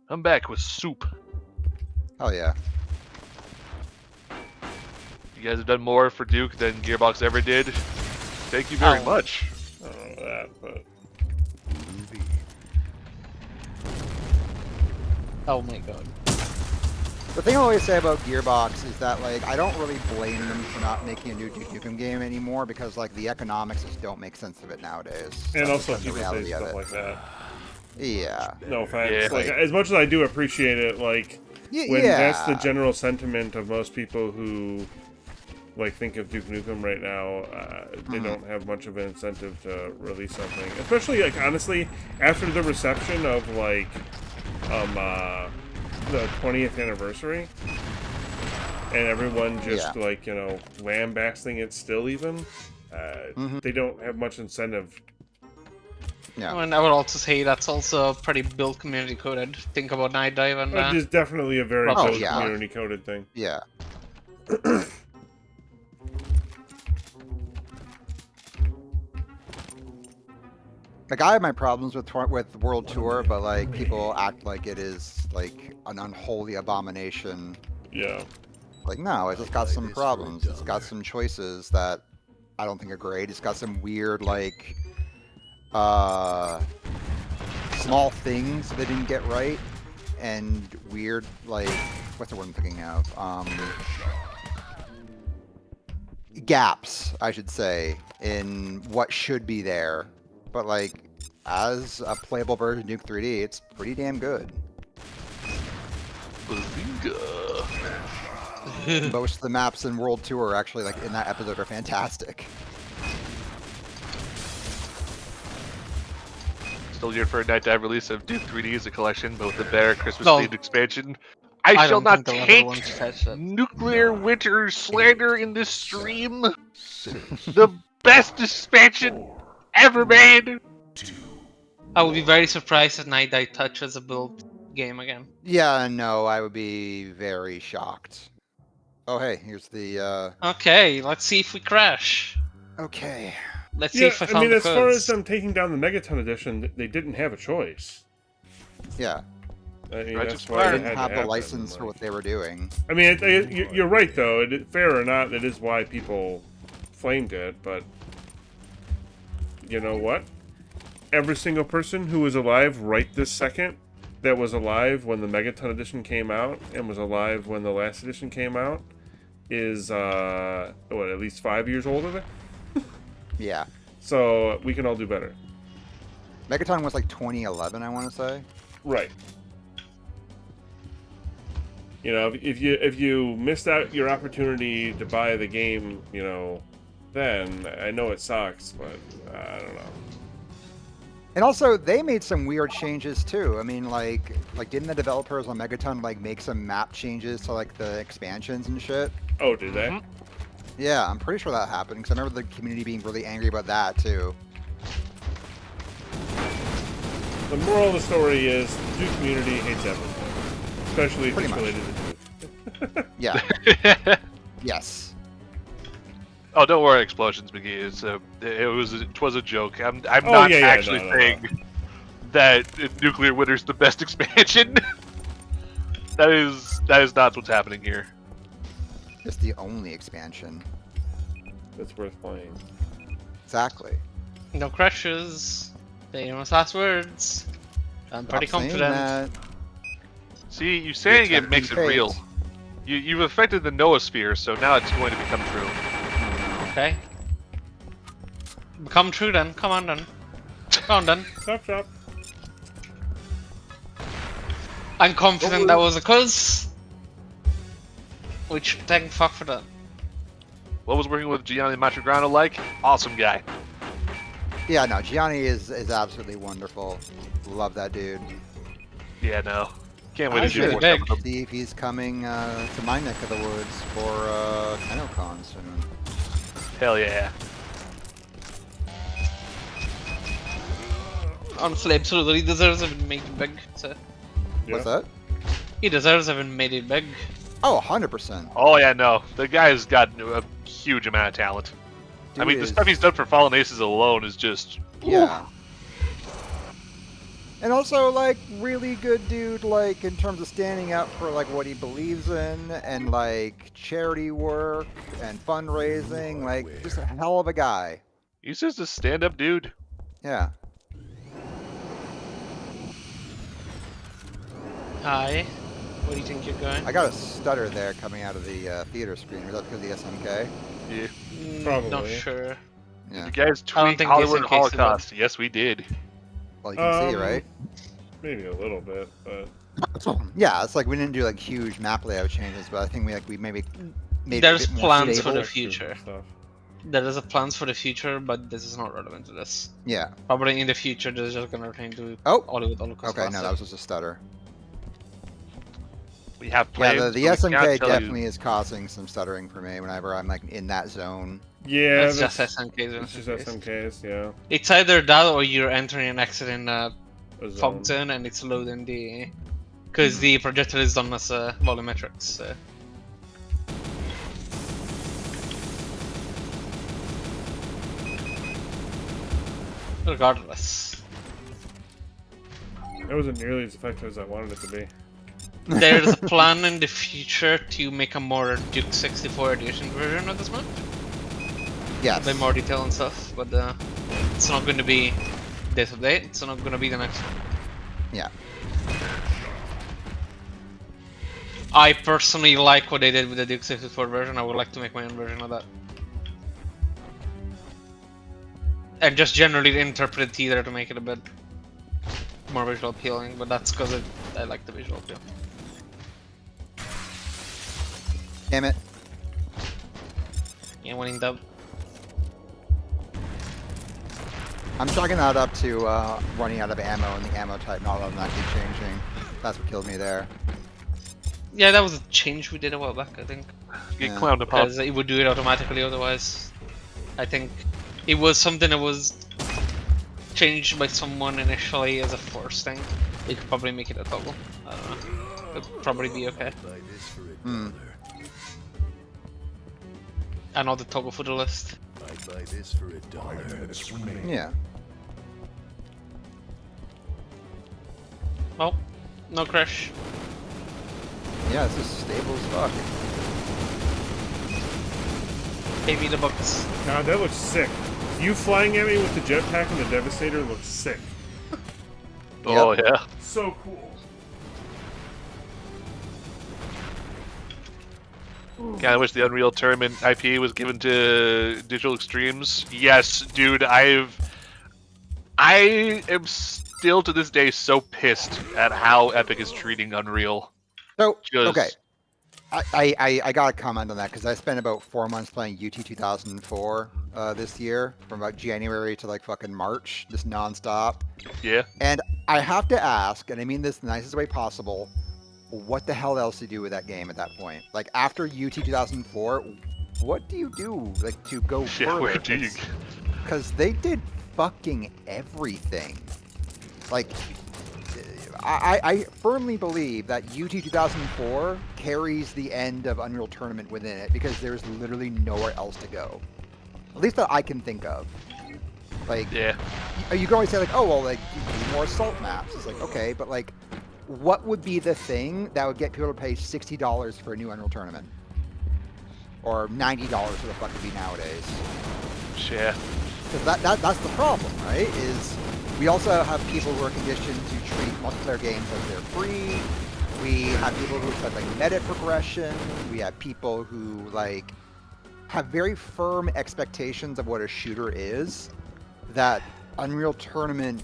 I'm back with soup. Hell yeah. You guys have done more for Duke than Gearbox ever did. Thank you very Oh. much. I don't know that, but Oh my god. The thing I always say about Gearbox is that, like, I don't really blame them for not making a new Duke Nukem game anymore because, like, the economics just don't make sense of it nowadays. and That's also just the people say reality of stuff it. like that. Yeah. No offense. Yeah. Like, as much as I do appreciate it, like, when Yeah. that's the general sentiment of most people who like think of Duke Nukem right now, they don't have much of an incentive to release something. Especially, like, honestly, after the reception of like the 20th anniversary, and everyone just like, you know, lambasting it still even, they don't have much incentive. Yeah. And I would also say that's also pretty build community coded. Think about Night Dive and It is definitely a very Oh, build yeah. community coded thing. Yeah. Like, I have my problems with World Tour, but like people act like it is like an unholy abomination. Yeah. Like, no, it's just got some problems. It's got some choices that I don't think are great. It's got some weird like small things they didn't get right, and weird like what's the word I'm thinking of? gaps, I should say, in what should be there. But like, as a playable version of Nuke 3D, it's pretty damn good. Bazinga. Most of the maps in World Tour actually like in that episode are fantastic. Still here for a night dive release of Duke 3D as a collection, but with a better Christmas No. themed expansion. I shall don't not think they'll ever take want to touch that. nuclear winter slander in this stream. The best expansion ever made. I would be very surprised if Night Dive touches a build game again. Yeah, no, I would be very shocked. Oh, hey, here's the, Okay, let's see if we crash. okay. Let's see Yeah, if I I found mean, the as far codes. as them taking down the Megaton edition, they didn't have a choice. Yeah, I mean, Right, that's just why they it didn't had to have the happen, license for like- what they were doing. I mean, you're right though. Fair or not, that is why people flamed it. But you know what? Every single person who is alive right this second, that was alive when the Megaton edition came out, and was alive when the last edition came out, is what, at least 5 years older. Yeah. So we can all do better. Megaton was like 2011, I want to say. Right. You know, if you missed out your opportunity to buy the game, you know, then I know it sucks, but I don't know. And also, they made some weird changes too. I mean, like didn't the developers on Megaton like make some map changes to like the expansions and shit? Oh, did they? Mhm. Yeah, I'm pretty sure that happened because I remember the community being really angry about that too. The moral of the story is the Duke community hates everything, especially if Pretty it's much. related to Duke. Yeah. Yes. Oh, don't worry, explosions, McGee. It was a joke. I'm Oh, not yeah, actually no. saying that Nuclear Winter's the best expansion. that is not what's happening here. It's the only expansion. That's worth playing. Exactly. No crashes. Famous last words. I'm pretty Stop saying confident. that. See, you saying it tempting makes it fate. real. You've affected the noosphere, so now it's going to become true. Okay. Become true then. Come on then. Come on then. Chop chop. I'm confident that was a cuz. Which, thank fuck for that. What was working with Gianni Matrigrano like? Awesome guy. Yeah, no, Gianni is absolutely wonderful. Love that dude. Yeah, no. Can't wait I to do should more beg. stuff with him. See if he's coming to my neck of the woods for KenoCon soon. Hell yeah. Honestly, absolutely, he deserves to make it big. So Yeah. What's that? he deserves to have made it big. Oh, 100%. Oh yeah, no. The guy's got a huge amount of talent. I Dude mean, the is- stuff he's done for Fallen Aces alone is just... Yeah. And also, like, really good dude, like, in terms of standing up for, like, what he believes in, and, like, charity work, and fundraising, like, just a hell of a guy. He's just a stand-up dude. Yeah. Hi. Where do you think you're going? I got a stutter there coming out of the theater screen. Was that because of the SMK? Yeah. Not Probably. sure. Yeah. The guy's I don't tweeting think Hollywood he's in case of Holocaust. Yes, we did. Well, you can see, right? Maybe a little bit, but Yeah, it's like we didn't do, like, huge map layout changes, but I think we maybe made There's it a bit more plans for stable. the textures future. and stuff. There is a plans for the future, but this is not relevant to this. Yeah. Probably in the future, they're just gonna return to Oh! Hollywood Holocaust. Okay, no, classic. that was just a stutter. We have Yeah, plans. the but we can't SMK tell you. definitely is causing some stuttering for me whenever I'm, like, in that zone. Yeah, That's just SMKs. it's just SMKs. Yeah. It's either that or you're entering an accident A zone. fog zone and it's loading the... Because the projectile is done as volumetrics. So. Regardless. That wasn't nearly as effective as I wanted it to be. There's a plan in the future to make a more Duke 64 edition version of this map. Yes. A bit more detail and stuff, but it's not going to be this update, it's not going to be the next one. Yeah. I personally like what they did with the Duke 64 version, I would like to make my own version of that. and just generally interpret theater to make it a bit more visual appealing. But that's because I like the visual appeal. Damn it. Yeah, winning dub. I'm chalking that up to running out of ammo and the ammo type not automatically changing. That's what killed me there. Yeah, that was a change we did a while back, I think. Get Yeah. clowned upon. Because it would do it automatically otherwise. I think it was something that was changed by someone initially as a force thing. They could probably make it a toggle. I don't know. It'd probably be okay. Buy this for a Hmm. dollar. I know the toggle for the list. I'd buy this for a dollar. Yeah. Oh, no crash. Yeah, this is stable as fuck. Pay me the bucks. God, that looks sick. You flying at me with the jetpack and the Devastator looks sick. Oh yeah. So cool. God, I wish the Unreal Tournament IP was given to Digital Extremes. Yes, dude, I am still to this day so pissed at how Epic is treating Unreal. So, Just- okay. I gotta comment on that because I spent about 4 months playing UT 2004 this year, from about January to like fucking March, just nonstop. Yeah. And I have to ask, and I mean this the nicest way possible, what the hell else to do with that game at that point? Like after UT 2004, what do you do like to go Yeah, where further? do you... Because they did fucking everything. Like, I firmly believe that UT 2004 carries the end of Unreal Tournament within it because there's literally nowhere else to go. At least that I can think of. Like, Yeah. you can always say like, oh well, like you do more assault maps. It's like okay, but like, what would be the thing that would get people to pay $60 for a new Unreal Tournament, or $90 for the fuck it be nowadays? Yeah. Because that's the problem, right? Is we also have people who are conditioned to treat multiplayer games as they're free. We have people who expect like meta progression. We have people who like have very firm expectations of what a shooter is. That Unreal Tournament,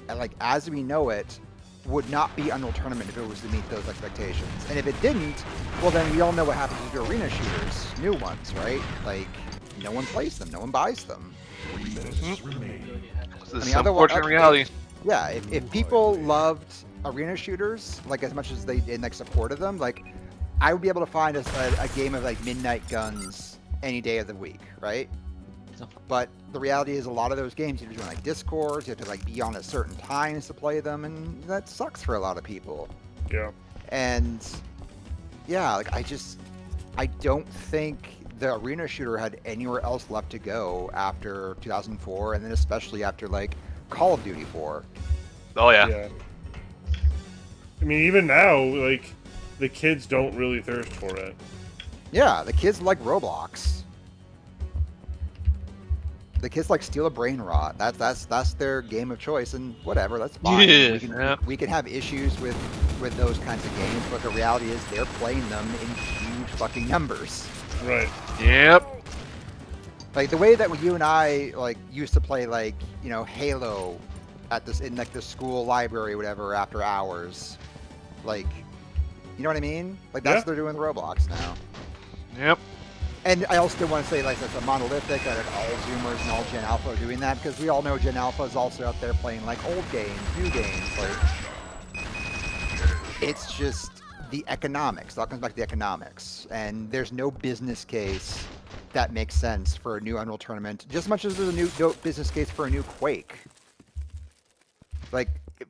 like as we know it, would not be Unreal Tournament if it was to meet those expectations. And if it didn't, well then we all know what happens with the arena shooters, new ones, right? Like no one plays them, no one buys them. This is mean, otherwise- unfortunate reality. Yeah, if people loved arena shooters like as much as they did like supported them, like I would be able to find a game of like Midnight Guns any day of the week, right? But the reality is a lot of those games you're doing like Discords, you have to like be on at certain times to play them, and that sucks for a lot of people. Yeah. And yeah, like I don't think the arena shooter had anywhere else left to go after 2004, and then especially after like Call of Duty 4. Oh yeah. Yeah. I mean, even now, like, the kids don't really thirst for it. Yeah, the kids like Roblox. The kids like Steal a Brain Rot. That's their game of choice, and whatever, that's fine. Yeah. We can have issues with those kinds of games, but the reality is they're playing them in huge fucking numbers. Right. Yep. Like the way that you and I like used to play like, you know, Halo at this in like the school library or whatever after hours. Like, you know what I mean? Like that's Yeah. what they're doing with Roblox now. Yep. And I also want to say like that's a monolithic that like, all Zoomers and all Gen Alpha are doing that because we all know Gen Alpha is also out there playing like old games, new games. Like it's just the economics. It all comes back to the economics, and there's no business case that makes sense for a new Unreal Tournament, just as much as there's a no business case for a new Quake. Like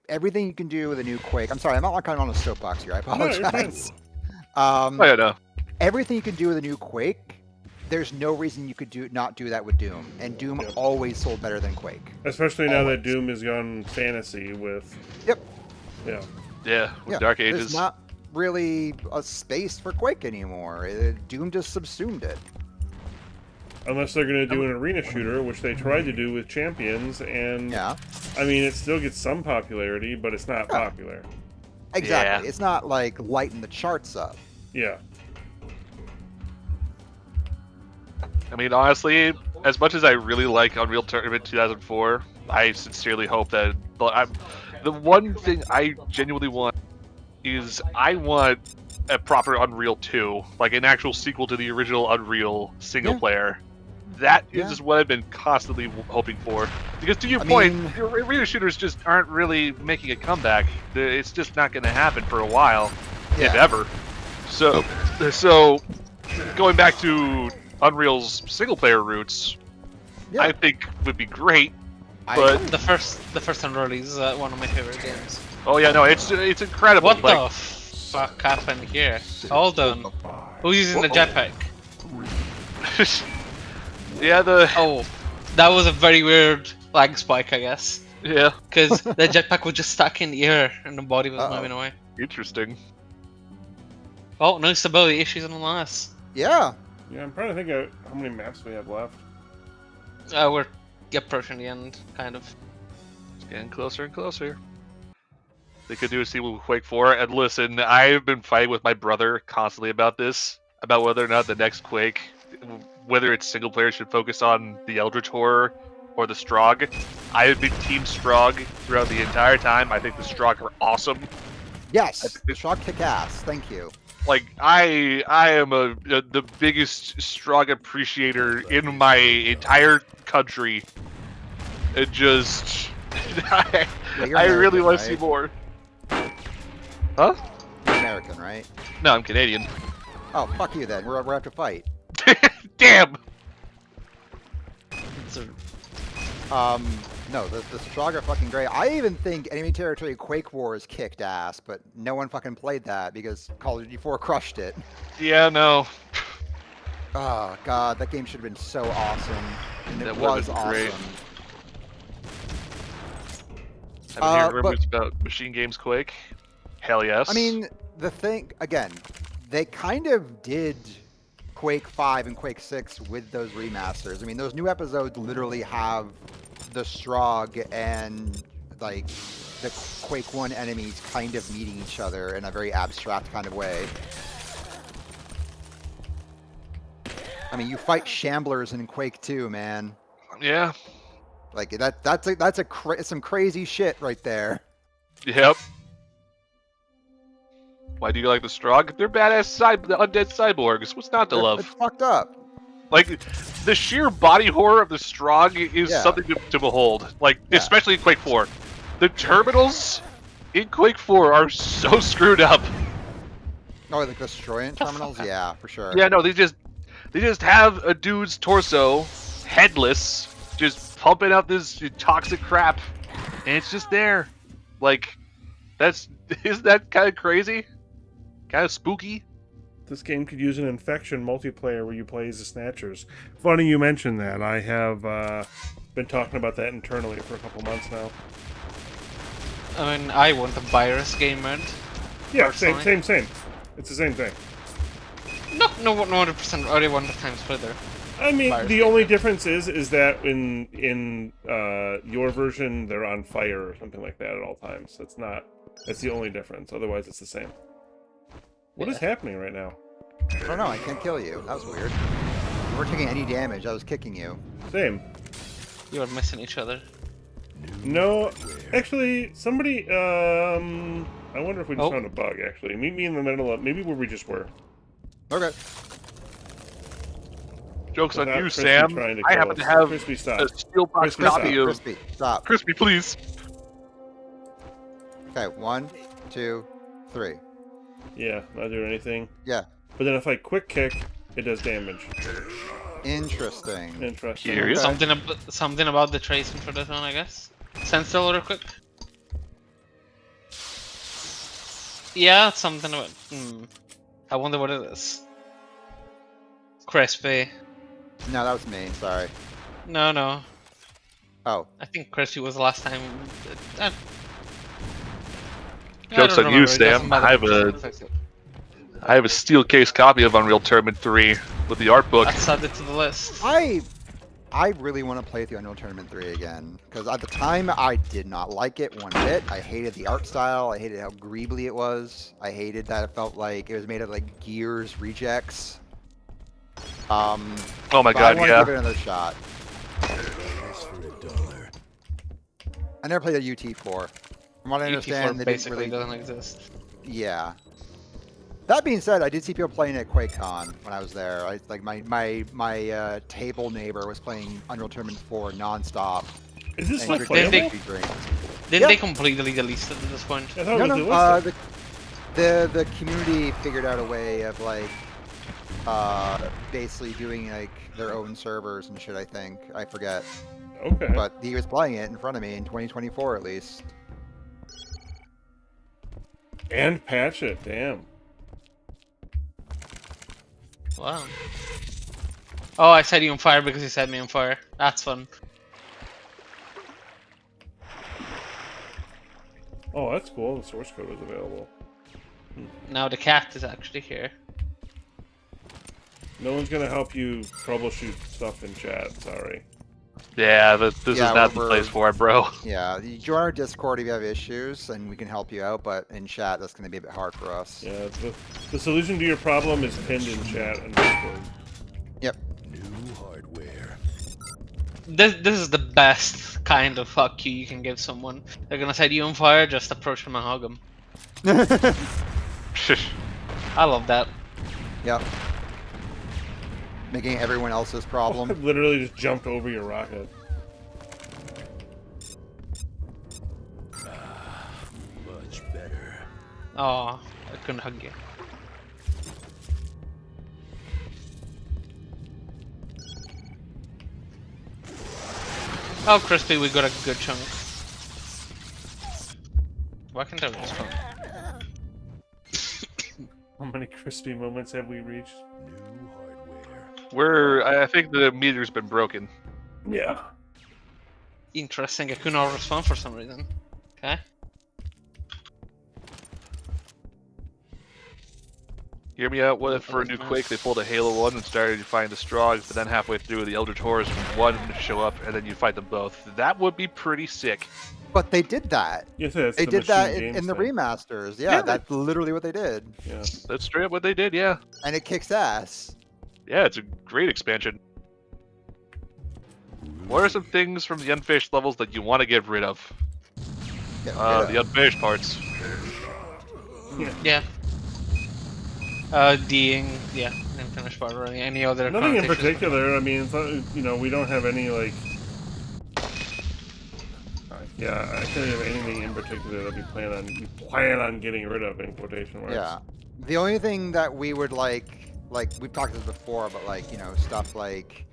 everything you can do with a new Quake. I'm sorry, I'm not kind of on a soapbox here. I apologize. Oh yeah, no. Everything you can do with a new Quake, there's no reason you could not do that with Doom, and Doom Yep. always sold better than Quake. Especially now that Always. Doom has gone fantasy with. Yep. Yeah. Yeah. With Yeah, Dark There's Ages. not really a space for Quake anymore. Doom just subsumed it. Unless they're going to do an arena shooter, which they tried to do with Champions, and Yeah, I mean, it still gets some popularity, but it's not Yeah. popular. exactly. Yeah. It's not like lighting the charts up. Yeah. I mean, honestly, as much as I really like Unreal Tournament 2004, I sincerely hope that. But the one thing I genuinely want is I want a proper Unreal 2, like an actual sequel to the original Unreal single Yeah. player. That is Yeah. what I've been constantly hoping for. Because to your I point, mean- your arena shooters just aren't really making a comeback. It's just not going to happen for a while, if Yeah. ever. So going back to Unreal's single player roots, Yeah. I think would be great. I but- agree. The first Unreal is one of my favorite games. Oh yeah, no, it's incredible. What like, the fuck happened here? Hold on. Who's using the jetpack? yeah, Oh, that was a very weird lag spike, I guess. yeah, Because the jetpack was just stuck in the air and the body was Uh-oh. moving away. interesting. Oh, no stability issues nonetheless. Yeah. Yeah, I'm trying to think of how many maps we have left. We're approaching the end, kind of. It's getting closer and closer. They could do a sequel with Quake 4. And listen, I've been fighting with my brother constantly about this, about whether or not the next Quake, whether its single player should focus on the Eldritch Horror or the Strogg. I have been Team Strogg throughout the entire time. I think the Strogg are awesome. Yes. The shot kick ass. Thank you. Like I am the biggest Strogg appreciator in my entire country. It just Yeah, you're I really American, want to see right? more. Huh? You're American, right? No, I'm Canadian. Oh, fuck you then. We're have to fight. Damn. No, the Strogg are fucking great. I even think Enemy Territory Quake Wars kicked ass, but no one fucking played that because Call of Duty 4 crushed it. Yeah, no. Oh god, that game should have been so awesome. And it That would've was been awesome. great. Have you heard but- rumors about Machine Games Quake? Hell yes. I mean, the thing, again, they kind of did Quake 5 and Quake 6 with those remasters. I mean, those new episodes literally have the Strogg and, like, the Quake 1 enemies kind of meeting each other in a very abstract kind of way. I mean, you fight Shamblers in Quake 2, man. yeah. Like, that's some crazy shit right there. Yep. Why do you like the Strogg? They're badass the undead cyborgs. What's not to love? It's fucked up. Like, the sheer body horror of the Strogg is Yeah. something to behold. Like, Yeah. especially in Quake 4. The terminals in Quake 4 are so screwed up. Oh, like destroying terminals? Yeah, for sure. Yeah, no, they just have a dude's torso, headless, just pumping out this toxic crap, and it's just there. Like, isn't that kind of crazy? Kind of spooky? This game could use an infection multiplayer where you play as the Snatchers. Funny you mentioned that. I have been talking about that internally for a couple months now. I mean, I want a virus game mode. Yeah, Personally. same. It's the same thing. No 100%. Already 100 times further. I mean, Virus the game only mode. difference is that in your version they're on fire or something like that at all times. That's the only difference. Otherwise, it's the same. What is happening right now? I don't know, I can't kill you. That was weird. You weren't taking any damage, I was kicking you. Same. You are missing each other. No, actually, somebody. I wonder if we just Oh. found a bug. Actually, meet me in the middle of maybe where we just were. Okay. Joke's on Without you, Crispy Sam. trying to I kill happen us. to have Crispy, stop. a steel box Crispy, copy stop. of Crispy, stop. Crispy, please. Okay, 1, 2, 3. Yeah, not doing anything. Yeah. But then if I quick kick, it does damage. Interesting. Interesting. Curious. Okay. Something about the tracing for this one, I guess. Stand still real quick. Yeah, something about. I wonder what it is. Crispy. No, that was me, sorry. No. Oh, I think Crispy was the last time. I Joke's don't on you, remember, it doesn't Sam. matter. I have a steel case copy of Unreal Tournament 3 with the art book. Let's add it to the list. I really want to play the Unreal Tournament 3 again. Because at the time, I did not like it one bit. I hated the art style. I hated how greebly it was. I hated that it felt like it was made of like Gears rejects. Oh my But I god, want to yeah. give it another shot. I never played a UT4. From what I understand, UT4 they didn't basically really. doesn't exist. Yeah. That being said, I did see people playing at QuakeCon when I was there. Like my table neighbor was playing Unreal Tournament 4 nonstop. Is this And like drinking Didn't playable? drinks. Didn't Yeah. they completely delete it at this point? I thought No, it was no. delisted. The community figured out a way of like basically doing like their own servers and shit. I think I forget, Okay. but he was playing it in front of me in 2024 at least. And patch it. Damn. Wow. Oh, I set you on fire because you set me on fire. That's fun. Oh, that's cool. The source code was available. Now the cat is actually here. No one's gonna help you troubleshoot stuff in chat. Sorry. Yeah, this is Yeah, not the we're- place for it, bro. Yeah, you join our Discord if you have issues, and we can help you out. But in chat, that's going to be a bit hard for us. Yeah. The solution to your problem is pinned in chat and Discord. Yep. New hardware. This is the best kind of fuck you can give someone. They're gonna set you on fire, just approach them and hug them. I love that. Yep. Making everyone else's I problem. literally just jumped over your rocket. Much better. Oh, I couldn't hug you. Oh, crispy, we got a good chunk. Why can't I respond? How many crispy moments have we reached? We're. I think the meter's been broken. Yeah. Interesting, I could not respond for some reason. Okay. Hear me out. What if for a new Quake they pulled a Halo 1 and started to find the Stroggs, but then halfway through the Elder Taurus one show up and then you fight them both? That would be pretty sick. But they did that. Yes, that's They the did that Machine in Games the thing. remasters. Yeah, Yeah. that's literally what they did. Yeah. That's straight up what they did, yeah. And it kicks ass. Yeah, it's a great expansion. What are some things from the unfinished levels that you want to get rid of? Get rid The of. unfinished parts. Yeah. Yeah, didn't finish part already. Any other Nothing in connotations? particular. I mean, it's not, you know, we don't have any like. Yeah, I can't have anything in particular that we plan on getting rid of in quotation marks. Yeah. The only thing that we would like we've talked about this before, but like, you know, stuff like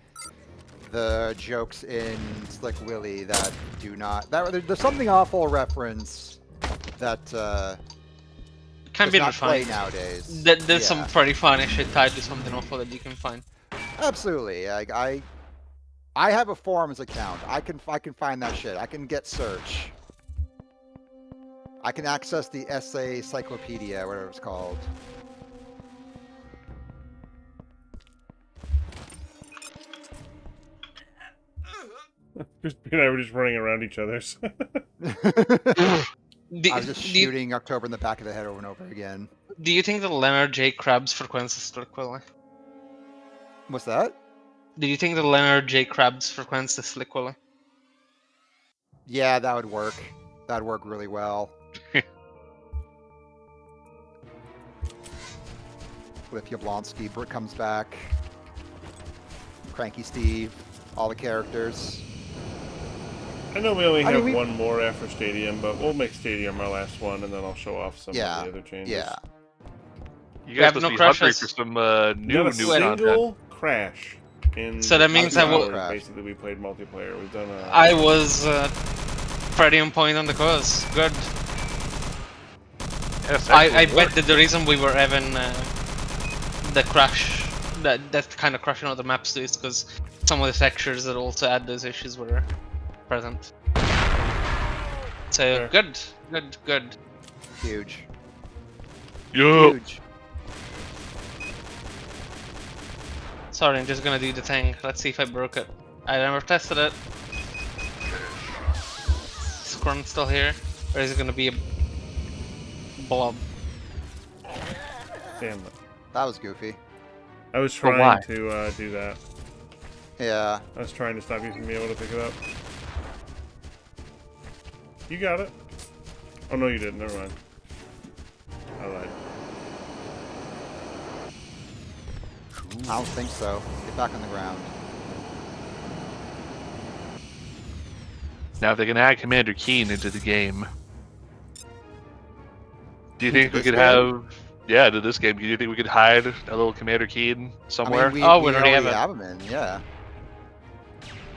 the jokes in Slick Willy that do not there's something awful reference that Can does be not play refined. nowadays. There's some Yeah. pretty funny shit tied to something awful that you can find. Absolutely. Like I have a forums account. I can find that shit. I can get search. I can access the essay cyclopedia, whatever it's called. Crispy and I were just running around each other's. I was just do, shooting October in the back of the head over and over again. do you think that Leonard J. Krabs frequencies Slick Willy? What's that? Do you think that Leonard J. Krabs frequencies Slick Willy? Yeah, that would work. That'd work really well. Cliff Yablonsky comes back. Cranky Steve. All the characters. I know we only I have mean, one more after Stadium, but we'll make Stadium our last one, and then I'll show off some Yeah, of the other changes. Yeah. You We guys have must no be hungry crashes. for some Not new a content. single crash in So that the means 2 I will- hours, Crash. basically we played multiplayer. We've done a I was pretty on point on the cause. Good. Yes, I excellent bet work. that the reason we were having the crash, that kind of crash on other maps is because some of the textures that also add those issues were present. So Fair. good. Huge. Yo. Huge. Sorry, I'm just gonna do the thing. Let's see if I broke it. I never tested it. Is Grunt still here? Or is it gonna be a blob? damn it. That was goofy. I was But trying why? to do that. Yeah. I was trying to stop you from being able to pick it up. You got it. Oh no, you didn't. Never mind. I lied. I don't think so. Get back on the ground. Now, if they can add Commander Keen into the game, do you think we this could game? have? Yeah, to this game, do you think we could hide a little Commander Keen somewhere? I mean, Oh, we we already have already it. have him in, yeah.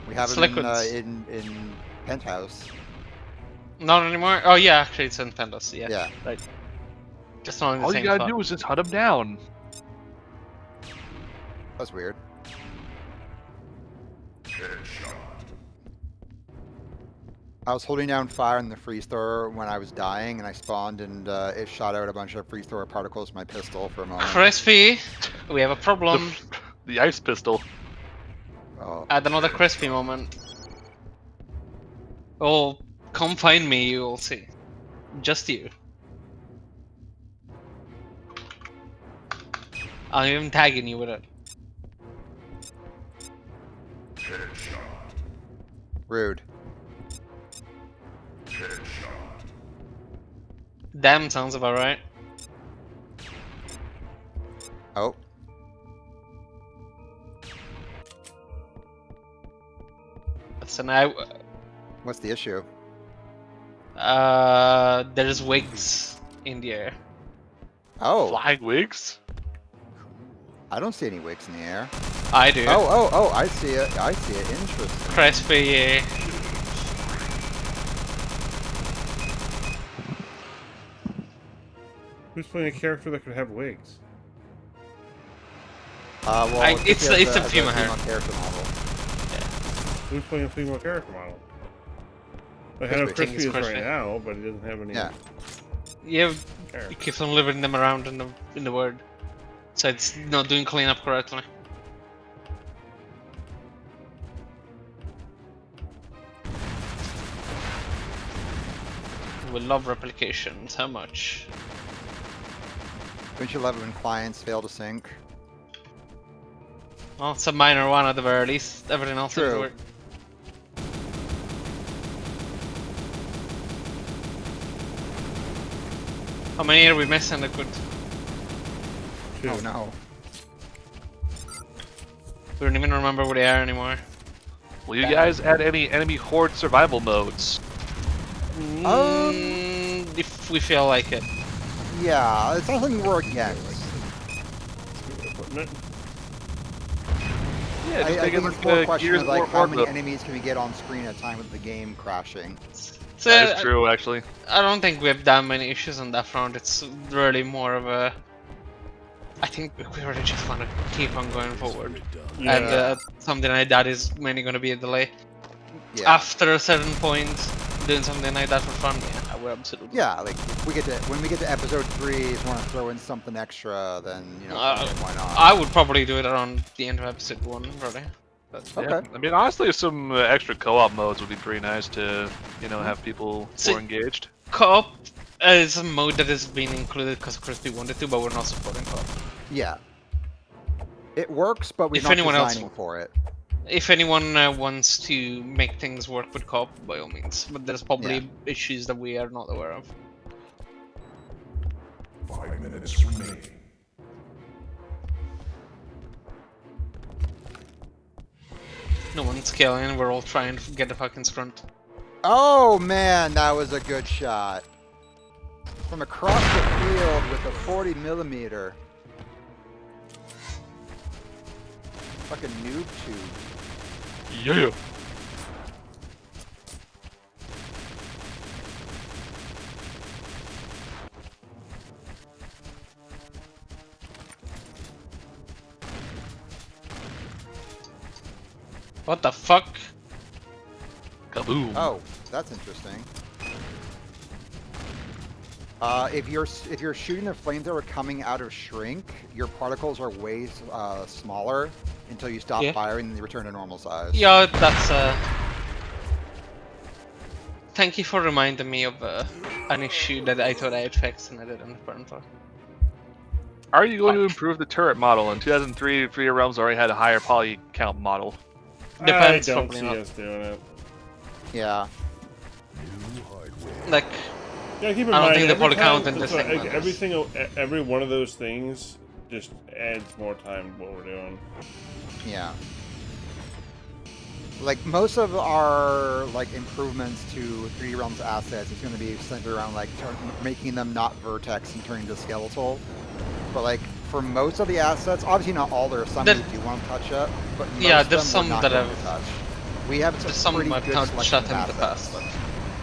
We have It's him liquids. in Penthouse. Not anymore. Oh yeah, actually it's in Pendos. Yeah. Yeah. Right. Just not in the All you same gotta spot. do is just hunt him down. That's weird. I was holding down fire in the freeze thrower when I was dying, and I spawned, and it shot out a bunch of freeze thrower particles from my pistol for a moment. Crispy, we have a problem. The ice pistol. Oh, Add another crispy moment. Oh, come find me, you will see. Just you. I'm even tagging you with it. rude. Damn sounds about right. Oh, So now, what's the issue? there's wigs in the air. Oh, Flying wigs? I don't see any wicks in the air. I do. Oh, I see it. I see it. Interesting. Crispy. Who's playing a character that could have wigs? Well, It's just a as female hair. character model. Who's playing a female character model? I know Crispy. Crispy is right Crispy. now, but he doesn't have any Yeah. You hair. keep on living them around in the world, so it's not doing cleanup correctly. We love replications. How much? Don't you love it when clients fail to sync? Well, it's a minor one at the very least. Everything else seems to True. work. How many are we missing that could? Two. Oh no. We don't even remember where they are anymore. Will you guys add any enemy horde survival modes? If we feel like it. Yeah, it's not something we're against. Putting it. Yeah, just I make it think it's like more a a question Gears of of War like how horde many mode. enemies can we get on screen at a time with the game crashing. So That is true, actually. I don't think we have that many issues on that front. It's really more of a. I think we really just want to keep on going forward, Yeah. and something like that is mainly going to be a delay. Yeah. After a certain point, doing something like that for fun, yeah, we're absolutely. Yeah, like if we get to when we get to episode 3, if we want to throw in something extra, then you know why not? I would probably do it around the end of episode 1, really. But, Okay. Yeah. I mean, honestly, some extra co-op modes would be pretty nice to, you know, have people So- more engaged. Co-op is a mode that has been included because Crispy wanted to, but we're not supporting co-op. Yeah. It works, but we're If not anyone else designing for it. If anyone wants to make things work with co-op, by all means, but there's probably issues that we are not aware of. 5 minutes remaining. No one's killing, we're all trying to get the fucking scrunt. Oh man, that was a good shot. From across the field with a 40mm. Fucking noob tube. Yeah. What the fuck? Kaboom. Oh, that's interesting. If you're shooting a flamethrower coming out of shrink, your particles are way smaller until you stop Yeah. firing and they return to normal size. Yeah, that's Thank you for reminding me of an issue that I thought I had fixed and I didn't apparently. Are you going to improve the turret model? In 2003, Free Realms already had a higher poly count model. Depends, I don't probably see not. us doing it. Yeah. New hardware. Like, Yeah, keep in I don't mind, think the every polycount time- in this so, thing like, matters. every one of those things just adds more time to what we're doing. Yeah. Like most of our like improvements to 3D Realms assets is going to be centered around like making them not vertex and turning to skeletal. But like for most of the assets, obviously not all. There are some There- we do want to touch up, but most Yeah, of there's them some we're not that going I've- to touch. We have There's some some pretty I've good not selection shut of in the assets. past,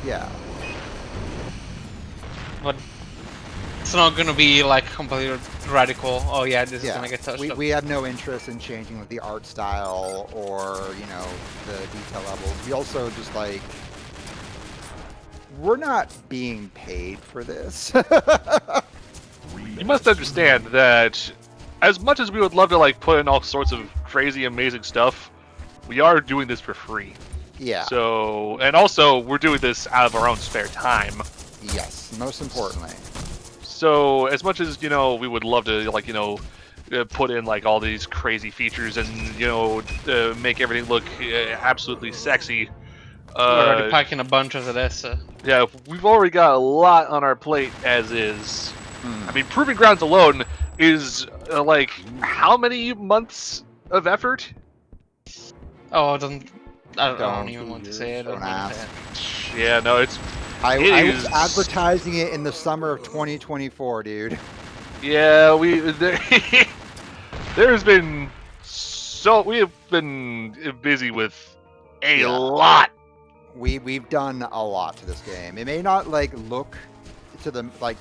Yeah. but it's not gonna be like completely radical. Oh yeah, this is Yeah, gonna get touched up. we have no interest in changing like, the art style or, you know, the detail levels. We also just like, we're not being paid for this. You must understand that as much as we would love to like put in all sorts of crazy, amazing stuff, we are doing this for free. Yeah, So, and also we're doing this out of our own spare time. yes, most importantly. So, as much as, you know, we would love to, like, you know, put in, like, all these crazy features and, you know, make everything look absolutely sexy. We're already packing a bunch of this. Yeah, we've already got a lot on our plate as is. I mean, Proving Grounds alone is, like, how many months of effort? Oh, I don't Don't even want to say it. don't ask. Yeah, no, it's... I is- was advertising it in the summer of 2024, dude. Yeah, there's been we have been busy with a Yeah. lot. We've done a lot to this game. It may not like look to the like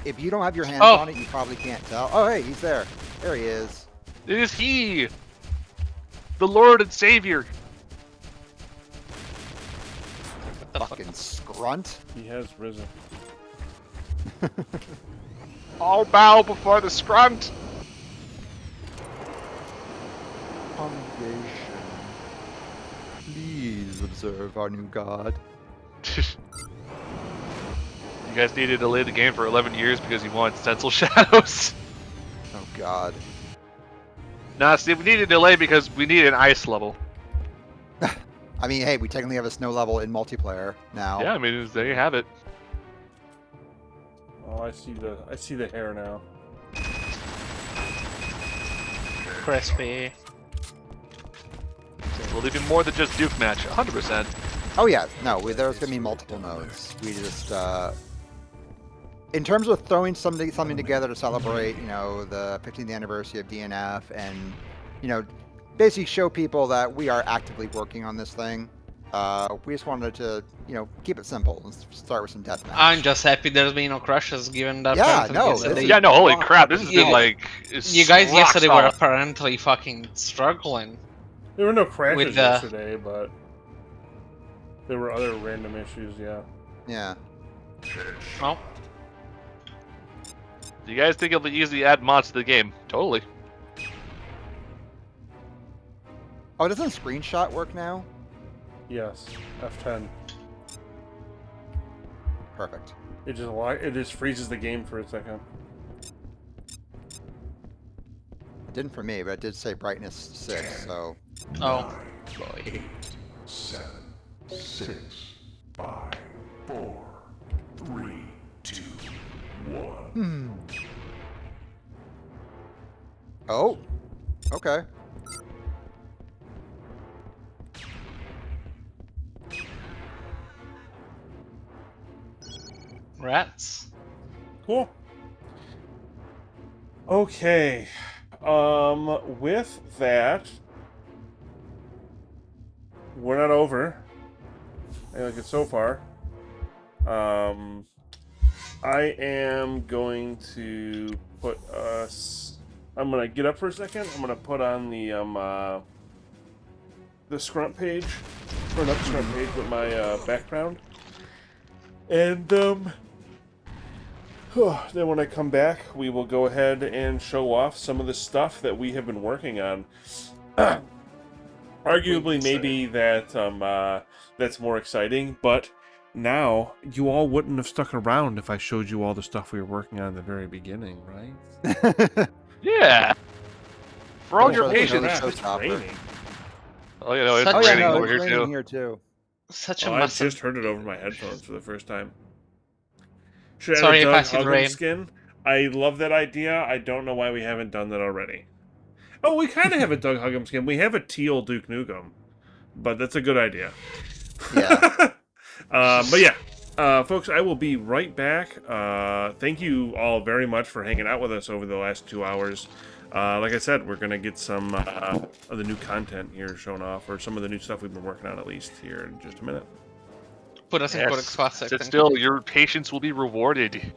if you don't have your hands Oh. on it, you probably can't tell. Oh hey, he's there. There he is. It is he, the Lord and Savior. The fuck? Fucking scrunt. He has risen. All bow before the scrunt. Congregation, please observe our new god. You guys needed to delay the game for 11 years because you wanted stencil shadows. Oh god. Nah, Steve, we needed to delay because we need an ice level. I mean, hey, we technically have a snow level in multiplayer now. Yeah, I mean, there you have it. Oh, I see the hair now. Crispy. We'll leave you more than just Duke match, 100%. Oh yeah, no, there's gonna be multiple modes. We just, in terms of throwing something together to celebrate, you know, the 15th anniversary of DNF, and you know, basically show people that we are actively working on this thing. We just wanted to, you know, keep it simple and start with some deathmatch. I'm just happy there's been no crashes given that. Yeah, apparently no, yesterday- this Yeah, no, holy rock. crap, this has been Yeah. like... You guys rock yesterday were solid. apparently fucking struggling. There were no crashes With, yesterday, but there were other random issues. Yeah. Yeah. Well, Do you guys think it'll be easy to add mods to the game? Totally. Oh, doesn't screenshot work now? Yes. F10. Perfect. It just freezes the game for a second. It didn't for me, but it did say brightness 6, so. oh boy. 8, 7, 6, 5, 4, 3, 2, 1. Oh. Okay. Rats. Cool. Okay. With that, we're not over. I like it so far. I am going to put us. I'm gonna get up for a second. I'm gonna put on the scrump page, or not the scrump page, but my background, and then when I come back, we will go ahead and show off some of the stuff that we have been working on. Arguably, maybe that's more exciting, but now you all wouldn't have stuck around if I showed you all the stuff we were working on at the very beginning, right? Yeah. For all your Oh, patience. really? It's showstopper. raining. Oh, you know, it's Such- Oh yeah, raining no, over it's here raining too. here too. Such a Oh, I massive. just heard it over my headphones for the first time. Should add a Sorry, I Doug passed you the Huggum rain. skin. I love that idea. I don't know why we haven't done that already. Oh, we kind of have a Doug Huggum skin. We have a teal Duke Nukem, but that's a good idea. Yeah. But yeah, folks, I will be right back. Thank you all very much for hanging out with us over the last 2 hours. Like I said, we're gonna get some of the new content here shown off, or some of the new stuff we've been working on at least here in just a minute. Put us in Codex Classic. Sit thank still. Your patience will be rewarded.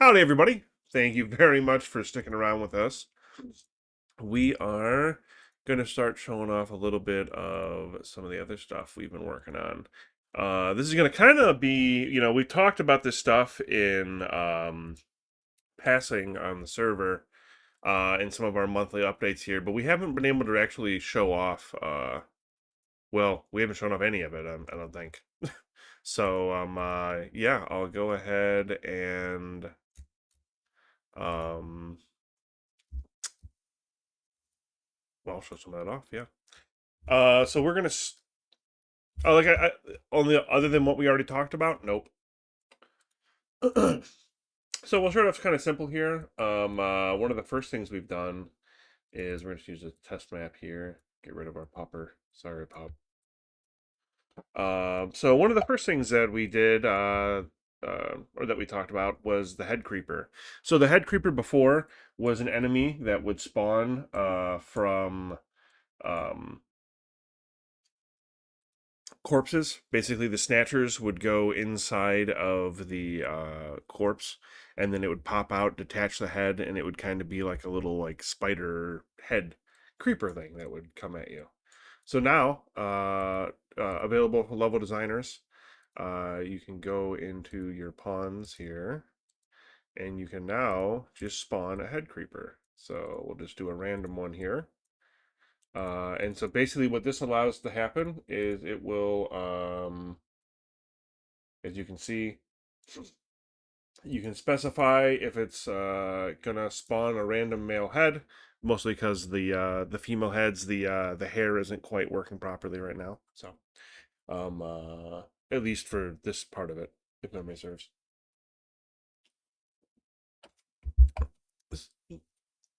Howdy, everybody. Thank you very much for sticking around with us. We are going to start showing off a little bit of some of the other stuff we've been working on. This is going to kind of be, we talked about this stuff in passing on the server in some of our monthly updates here, but we haven't been able to actually show off, well, we haven't shown off any of it, I don't think. So, yeah, I'll go ahead and well, I'll show some of that off. Yeah. So we're gonna. Oh, like only other than what we already talked about. Nope. So we'll start off kind of simple here. One of the first things we've done is we're gonna use a test map here. Get rid of our popper. Sorry, pop. So one of the first things that we did, or that we talked about, was the head creeper. So the head creeper before was an enemy that would spawn from corpses. Basically, the snatchers would go inside of the corpse, and then it would pop out, detach the head, and it would kind of be like a little like spider head creeper thing that would come at you. So now, available for level designers, you can go into your pawns here, and you can now just spawn a head creeper. So we'll just do a random one here. And so basically what this allows to happen is it will, as you can see, you can specify if it's gonna spawn a random male head, mostly because the female heads, the hair isn't quite working properly right now. So, at least for this part of it, if memory serves.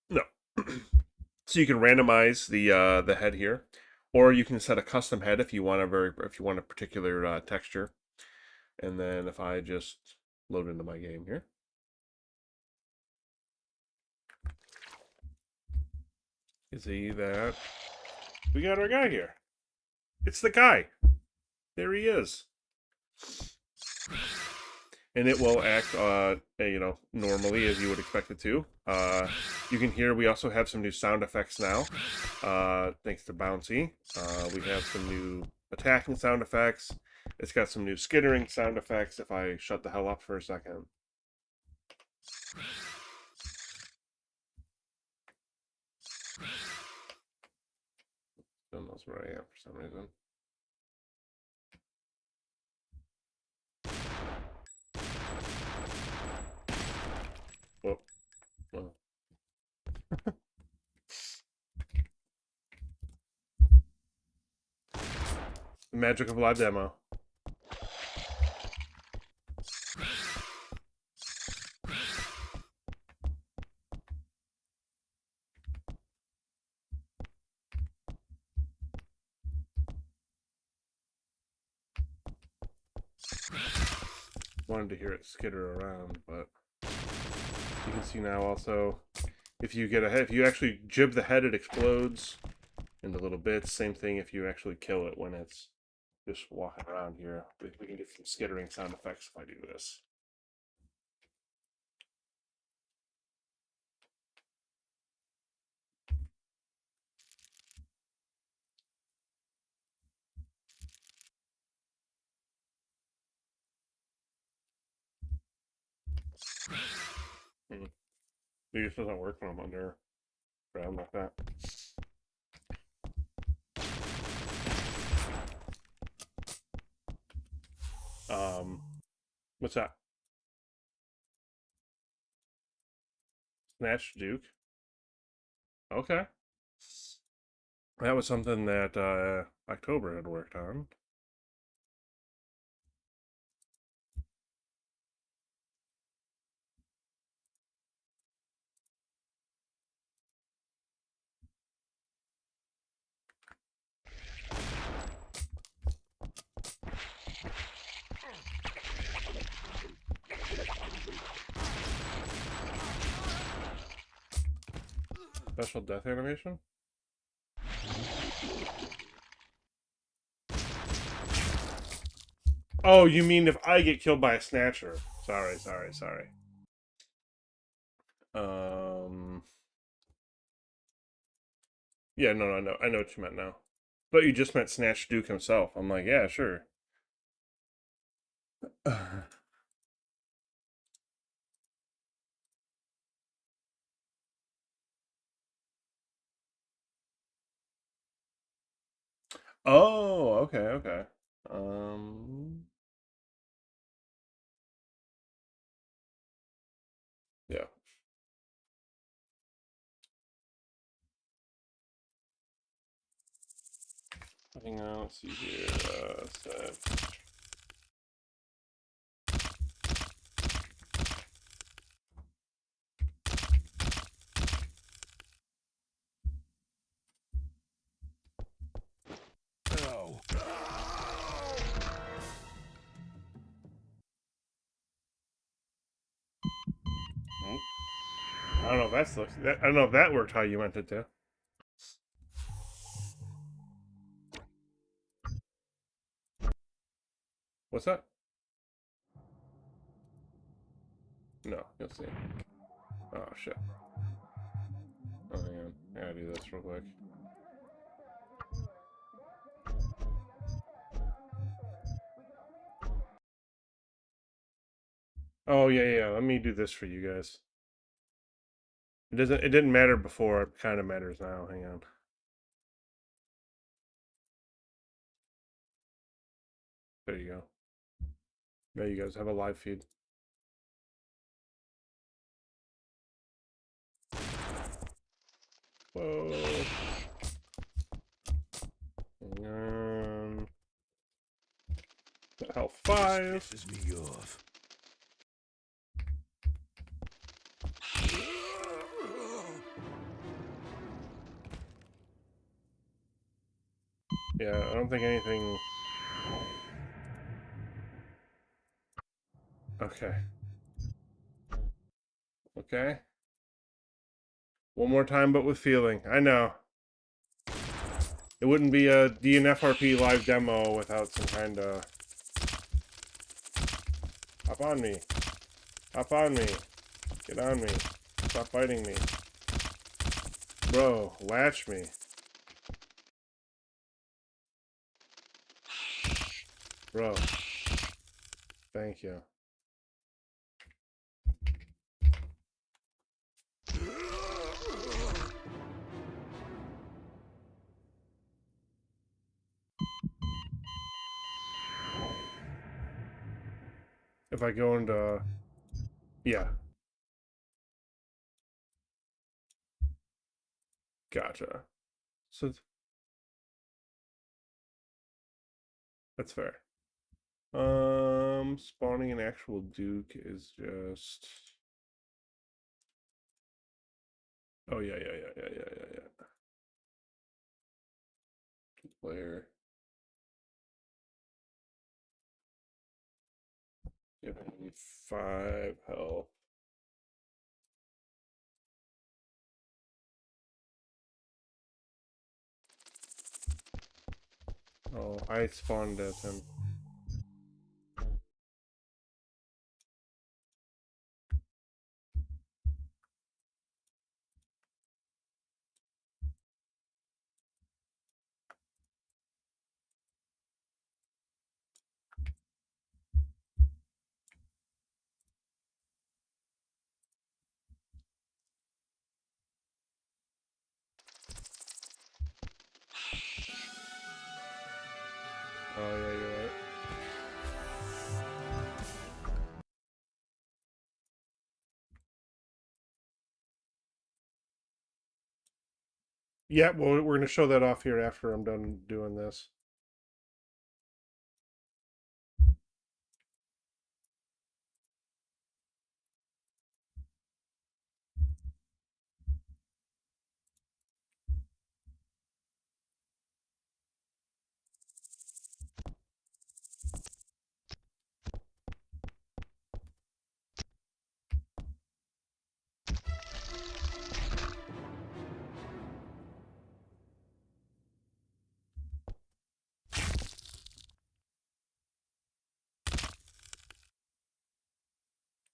No. So you can randomize the head here, or you can set a custom head if you want a particular texture. And then if I just load into my game here, you see that we got our guy here. It's the guy. There he is. And it will act, normally as you would expect it to. You can hear we also have some new sound effects now, thanks to Bouncy. We have some new attacking sound effects. It's got some new skittering sound effects. If I shut the hell up for a second. Don't know where I am for some reason. Whoa. Whoa. The magic of live demo. Wanted to hear it skitter around, but you can see now also if you get a head, if you actually jib the head, it explodes into little bits. Same thing if you actually kill it when it's just walking around here. We can get some skittering sound effects if I do this. Maybe this doesn't work when I'm under ground like that. What's that? Snatch Duke. Okay. That was something that October had worked on. Special death animation? Oh, you mean if I get killed by a snatcher? Sorry. Yeah, no, I know what you meant now. But you just meant Snatch Duke himself. I'm like, yeah, sure. Oh, okay, okay. Yeah. Hang on, let's see here. Set. No. I don't know if that's I don't know if that worked how you meant it to. What's that? No, you'll see. Oh shit. Oh man, I gotta do this real quick. Oh yeah, yeah. Let me do this for you guys. It doesn't. It didn't matter before. It kind of matters now. Hang on. There you go. Now you guys have a live feed. Whoa. Hang on. Health 5. Pisses me off. Yeah, I don't think anything. Okay. Okay. One more time, but with feeling. I know. It wouldn't be a DNFRP live demo without some kind of. Hop on me. Hop on me. Get on me. Stop biting me. Bro, latch me. Bro. Thank you. If I go into... Yeah. Gotcha. So... That's fair. Spawning an actual Duke is just... Oh, yeah. Player. Giving 5 health. Oh, I spawned at him. Oh, yeah, you're right. Yeah, well, we're going to show that off here after I'm done doing this.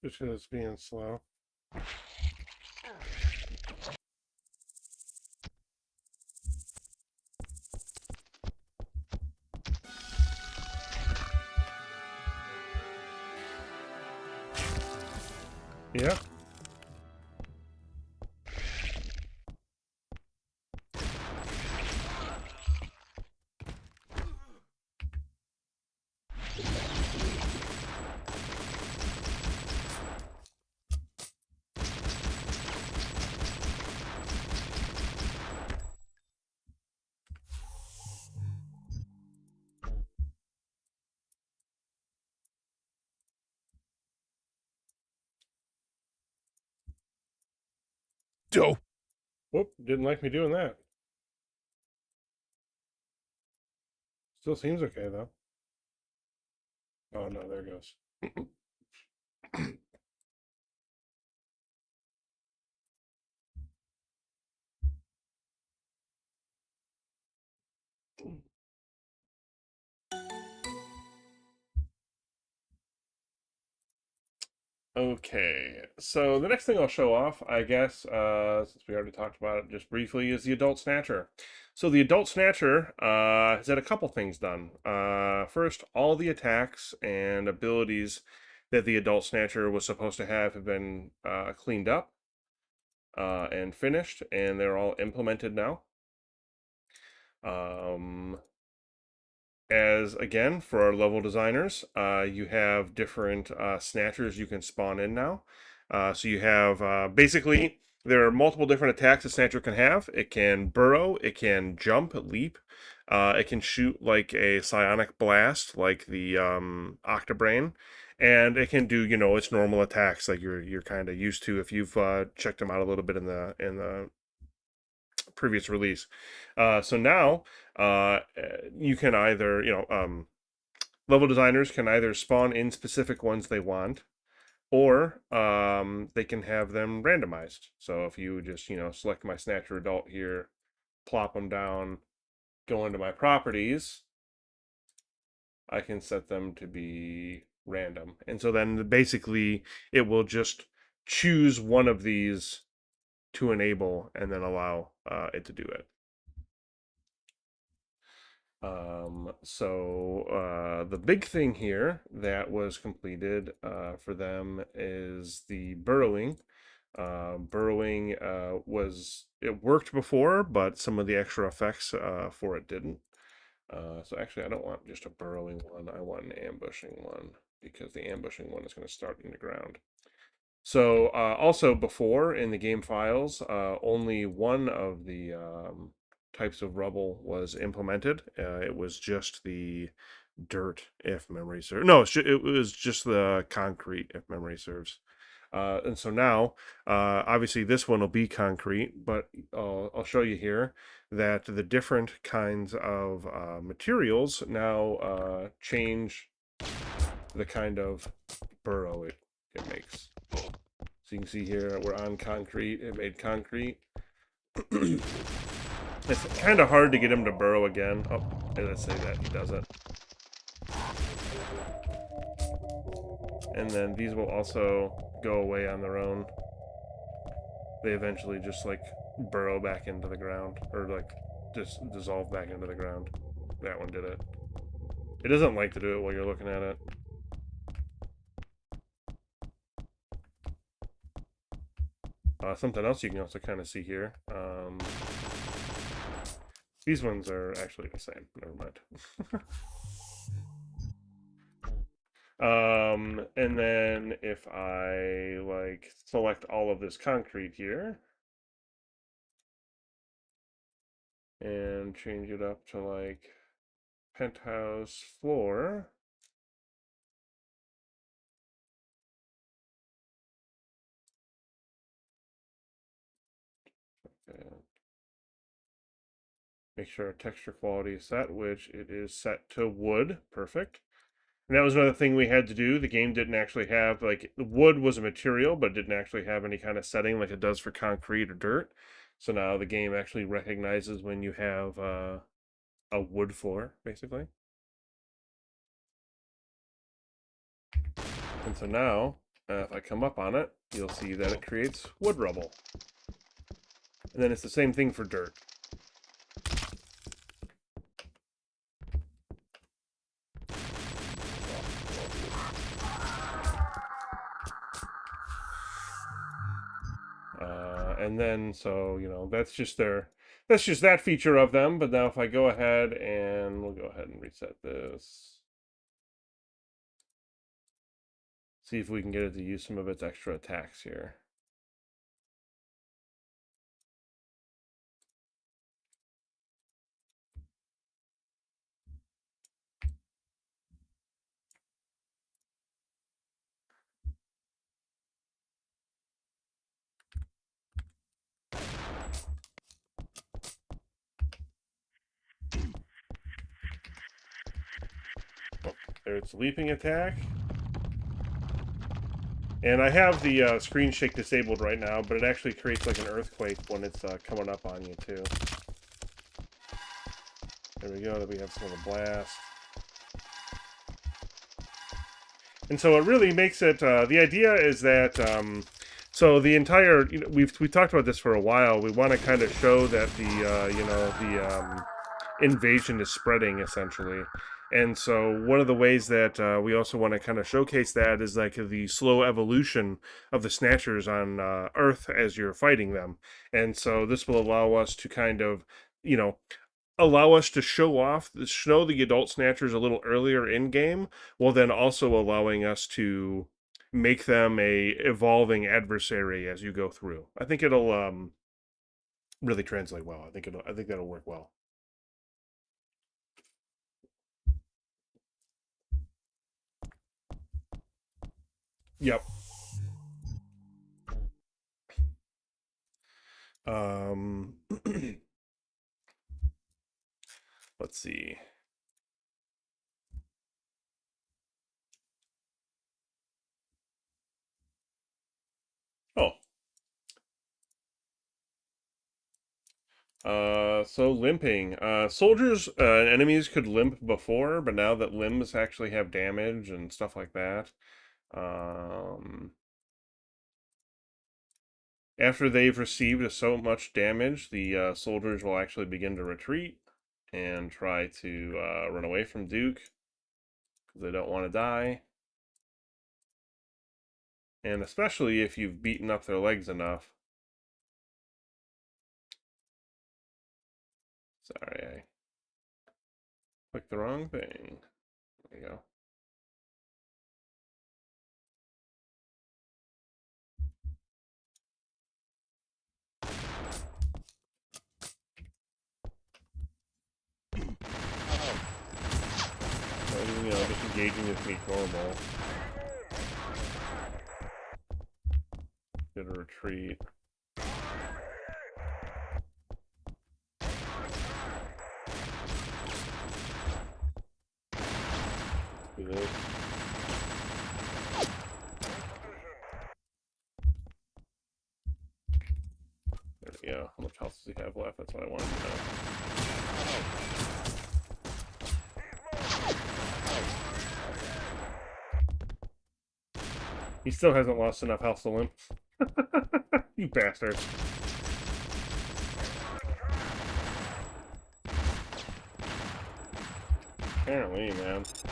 Just because it's being slow. Yeah. Doe. Whoop, didn't like me doing that. Still seems okay, though. Oh, no, there it goes. Okay, so the next thing I'll show off, I guess, since we already talked about it just briefly, is the Adult Snatcher. So the Adult Snatcher has had a couple things done. First, all the attacks and abilities that the Adult Snatcher was supposed to have been cleaned up and finished, and they're all implemented now. As again, for our level designers, you have different snatchers you can spawn in now. So you have basically there are multiple different attacks a snatcher can have. It can burrow, it can jump, leap, it can shoot like a psionic blast, like the Octobrain, and it can do its normal attacks like you're kind of used to if you've checked them out a little bit in the previous release. So now you can either, level designers can either spawn in specific ones they want, or they can have them randomized. So if you just, select my Snatcher Adult here, plop them down, go into my properties, I can set them to be random. And so then basically it will just choose one of these to enable and then allow it to do it. The big thing here that was completed for them is the burrowing. Burrowing it worked before, but some of the extra effects for it didn't. So actually, I don't want just a burrowing one. I want an ambushing one because the ambushing one is going to start in the ground. So also before in the game files, only one of the types of rubble was implemented. It was just the dirt, if memory serves. No, it was just the concrete, if memory serves. And so now, obviously, this one will be concrete, but I'll show you here that the different kinds of materials now change the kind of burrow it makes. So you can see here, we're on concrete. It made concrete. It's kind of hard to get him to burrow again. Oh, let's say that he doesn't. And then these will also go away on their own. They eventually just like burrow back into the ground, or like just dissolve back into the ground. That one did it. It doesn't like to do it while you're looking at it. Something else you can also kind of see here. These ones are actually the same. Never mind. And then if I like select all of this concrete here and change it up to like penthouse floor. And make sure our texture quality is set, which it is set to wood. Perfect. And that was another thing we had to do. The game didn't actually have, like, wood was a material, but didn't actually have any kind of setting like it does for concrete or dirt. So now the game actually recognizes when you have a wood floor, basically. And so now, if I come up on it, you'll see that it creates wood rubble. And then it's the same thing for dirt. And then, so, you know, that's just that feature of them. But now if I go ahead and we'll go ahead and reset this. See if we can get it to use some of its extra attacks here. Oh, there's its leaping attack. And I have the screen shake disabled right now, but it actually creates like an earthquake when it's coming up on you too. There we go, that we have some of the blast. And so it really makes it, the idea is that, so the entire, you know, we've talked about this for a while. We want to kind of show that the, you know, the invasion is spreading essentially. And so one of the ways that we also want to kind of showcase that is like the slow evolution of the Snatchers on Earth as you're fighting them. And so this will allow us to kind of, you know, allow us to show the adult Snatchers a little earlier in game, while then also allowing us to make them a evolving adversary as you go through. I think it'll really translate well. I think that'll work well. Yep. Let's see. Oh. So limping. Soldiers and enemies could limp before, but now that limbs actually have damage and stuff like that, after they've received so much damage, the soldiers will actually begin to retreat and try to run away from Duke because they don't want to die. And especially if you've beaten up their legs enough. Sorry, I clicked the wrong thing. There you go. You know, just engaging with me normal. Get a retreat. Do this. There we go. How much health does he have left? That's what I wanted to know. He still hasn't lost enough health to limp. You bastard. Apparently, man. It's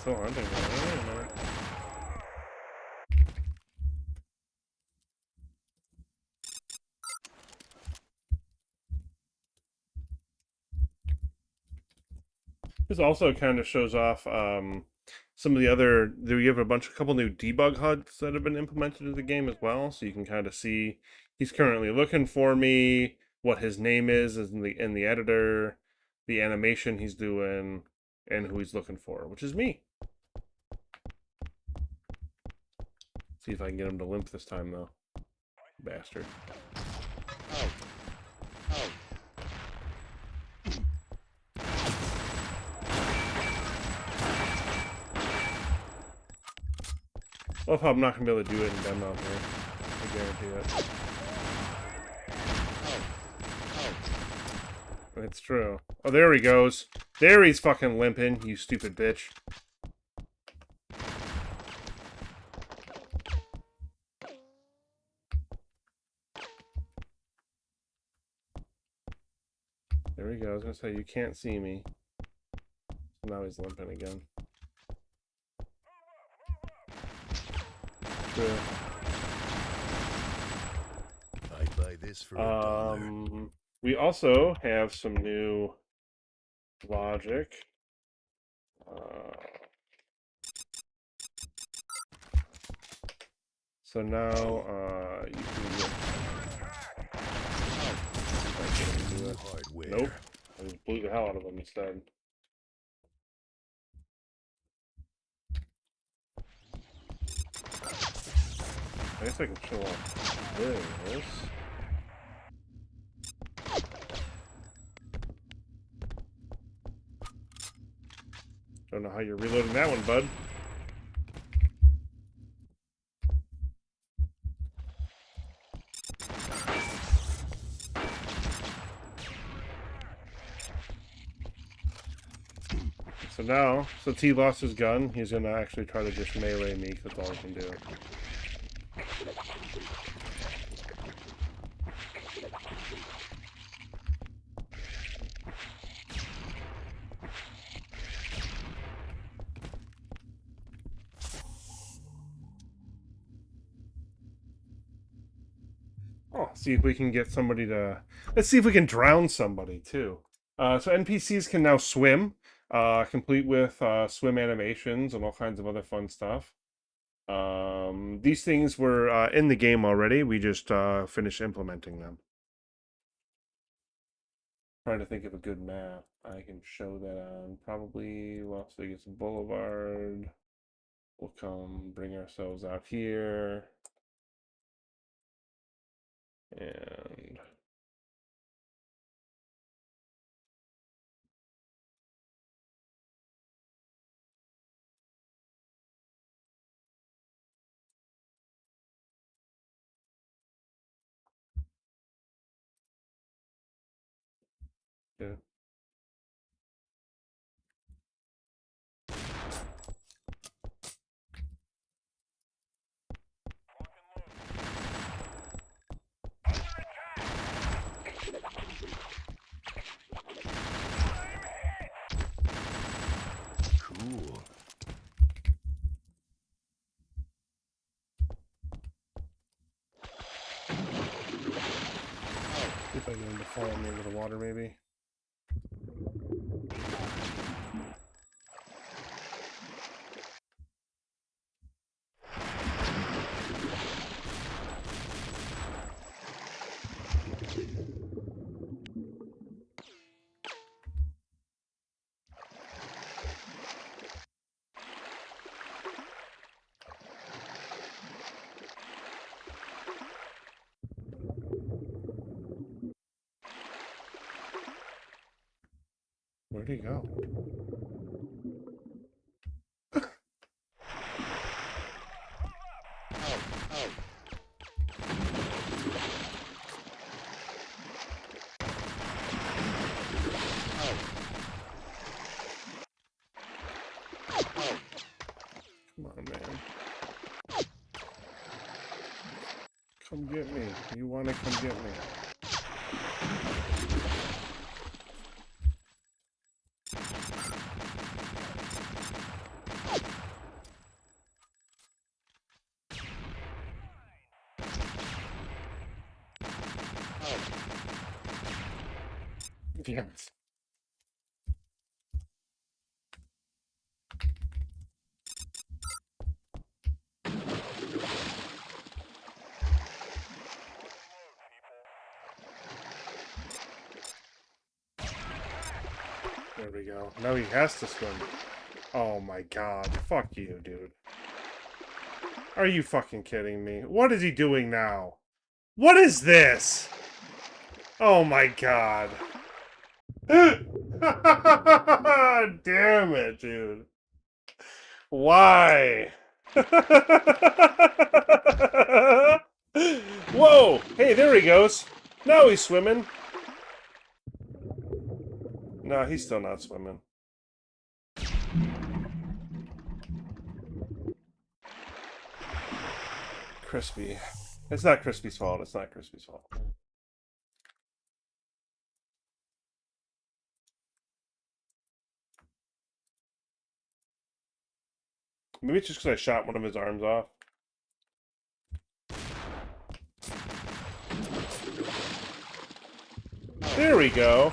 still hunting, man. This also kind of shows off some of the other. We have a couple new debug HUDs that have been implemented in the game as well, so you can kind of see he's currently looking for me, what his name is in the editor, the animation he's doing, and who he's looking for, which is me. See if I can get him to limp this time though, bastard. Love how I'm not gonna be able to do it in demo out here. I guarantee it. It's true. Oh, there he goes. There he's fucking limping, you stupid bitch. There we go. I was gonna say you can't see me. So now he's limping again. True. I'd buy this for $1. We also have some new logic. So now you can get. Hardware. Nope. I just blew the hell out of him instead. I guess I can show off this. Don't know how you're reloading that one, bud. So now, since he lost his gun, he's gonna actually try to just melee me, because that's all he can do. Oh, see if we can get somebody to... Let's see if we can drown somebody, too. So NPCs can now swim, complete with swim animations and all kinds of other fun stuff. These things were in the game already. We just finished implementing them. Trying to think of a good map I can show that on. Probably Las Vegas Boulevard. We'll come bring ourselves out here. And yeah. Cool. See if I can get him to fall me into the water, maybe. Where'd he go? Come on, man. Come get me. You want to come get me. Yes. There we go. Now he has to swim. Oh my god. Fuck you, dude. Are you fucking kidding me? What is he doing now? What is this? Oh my god. Damn it, dude. Why? Whoa! Hey, there he goes. Now he's swimming. No, he's still not swimming. Crispy. It's not Crispy's fault. It's not Crispy's fault. Maybe it's just because I shot one of his arms off. There we go.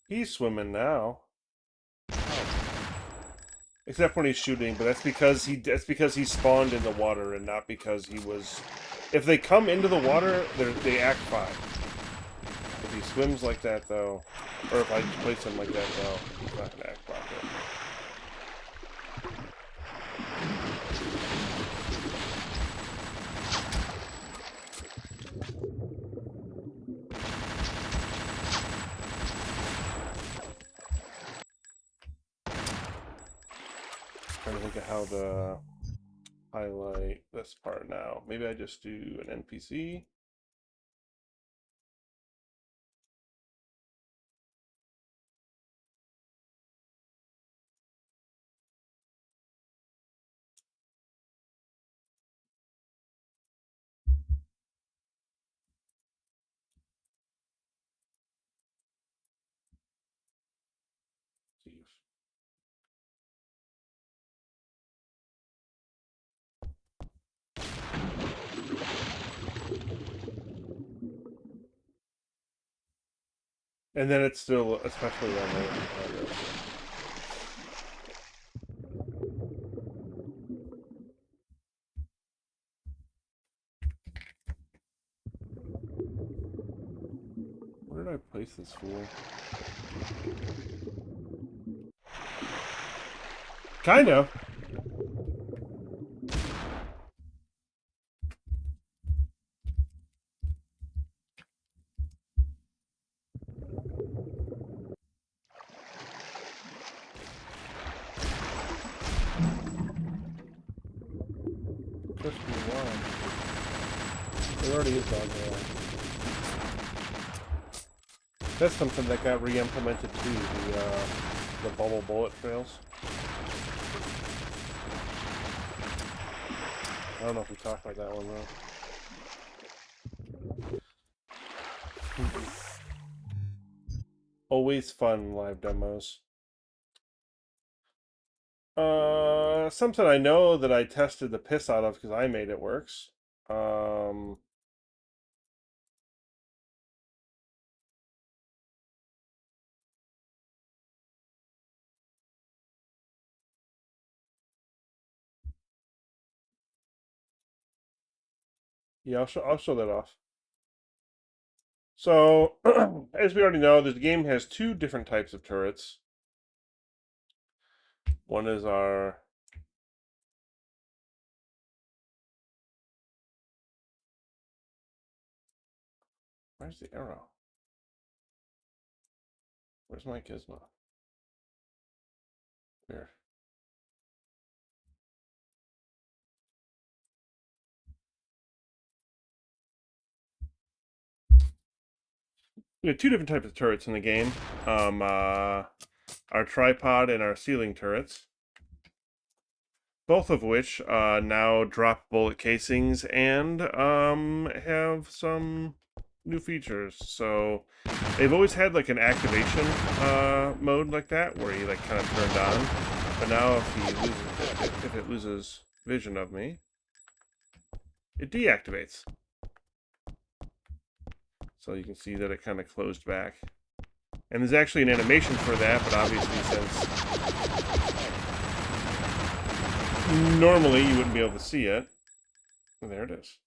He's swimming now. Except when he's shooting, but that's because he spawned in the water and not because he was. If they come into the water, they act fine. If he swims like that though, or if I place him like that though, he's not gonna act properly. Trying to think of how to highlight this part now. Maybe I just do an NPC. And then it's still, especially when they Where did I place this fool? Kind of. Crispy one. There already is dog hair. That's something that got re-implemented too. The bubble bullet trails. I don't know if we talked about that one though. Always fun live demos. Something I know that I tested the piss out of because I made it works. Yeah, I'll show that off. So, as we already know, this game has two different types of turrets. One is our Where's the arrow? Where's my gizmo? Here. We have two different types of turrets in the game. Our tripod and our ceiling turrets. Both of which now drop bullet casings and have some new features. So they've always had like an activation mode like that, where you like kind of turned on. But now if it loses vision of me, it deactivates. So you can see that it kind of closed back. And there's actually an animation for that, but obviously since normally you wouldn't be able to see it. And there it is.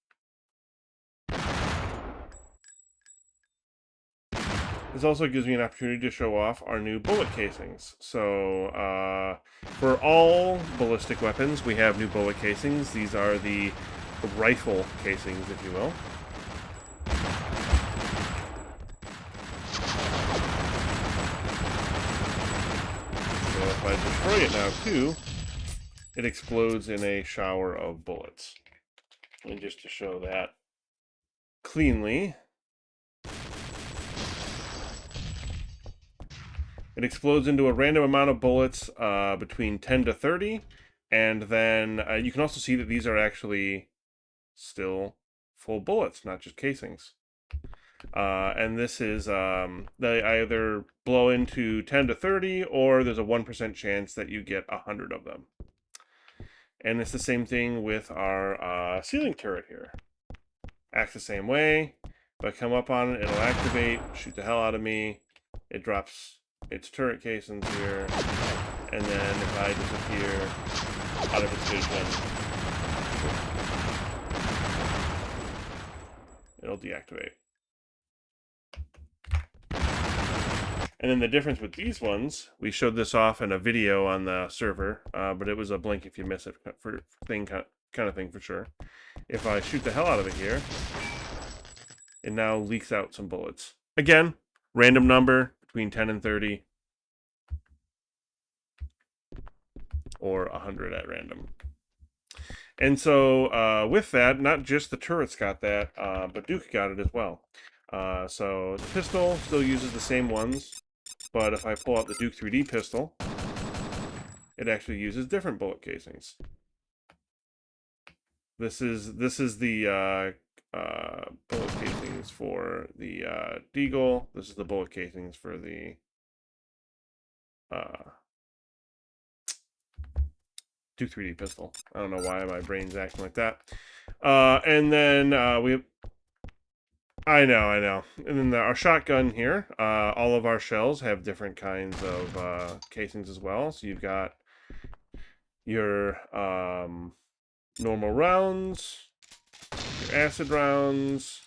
This also gives me an opportunity to show off our new bullet casings. So for all ballistic weapons, we have new bullet casings. These are the rifle casings, if you will. So if I destroy it now too, it explodes in a shower of bullets. And just to show that cleanly, it explodes into a random amount of bullets between 10 to 30, and then you can also see that these are actually still full bullets, not just casings. And this is, they either blow into 10 to 30, or there's a 1% chance that you get 100 of them. And it's the same thing with our ceiling turret here. Acts the same way. If I come up on it, it'll activate, shoot the hell out of me. It drops its turret casings here. And then if I disappear out of its vision, it'll deactivate. And then the difference with these ones, we showed this off in a video on the server, but it was a blink if you miss it for thing kind of thing for sure. If I shoot the hell out of it here, it now leaks out some bullets. Again, random number between 10 and 30, or 100 at random. And so with that, not just the turrets got that, but Duke got it as well. So the pistol still uses the same ones, but if I pull out the Duke 3D pistol, it actually uses different bullet casings. This is the bullet casings for the Deagle. This is the bullet casings for the Duke 3D pistol. I don't know why my brain's acting like that. And then I know. And then our shotgun here, all of our shells have different kinds of casings as well. So you've got your normal rounds, your acid rounds,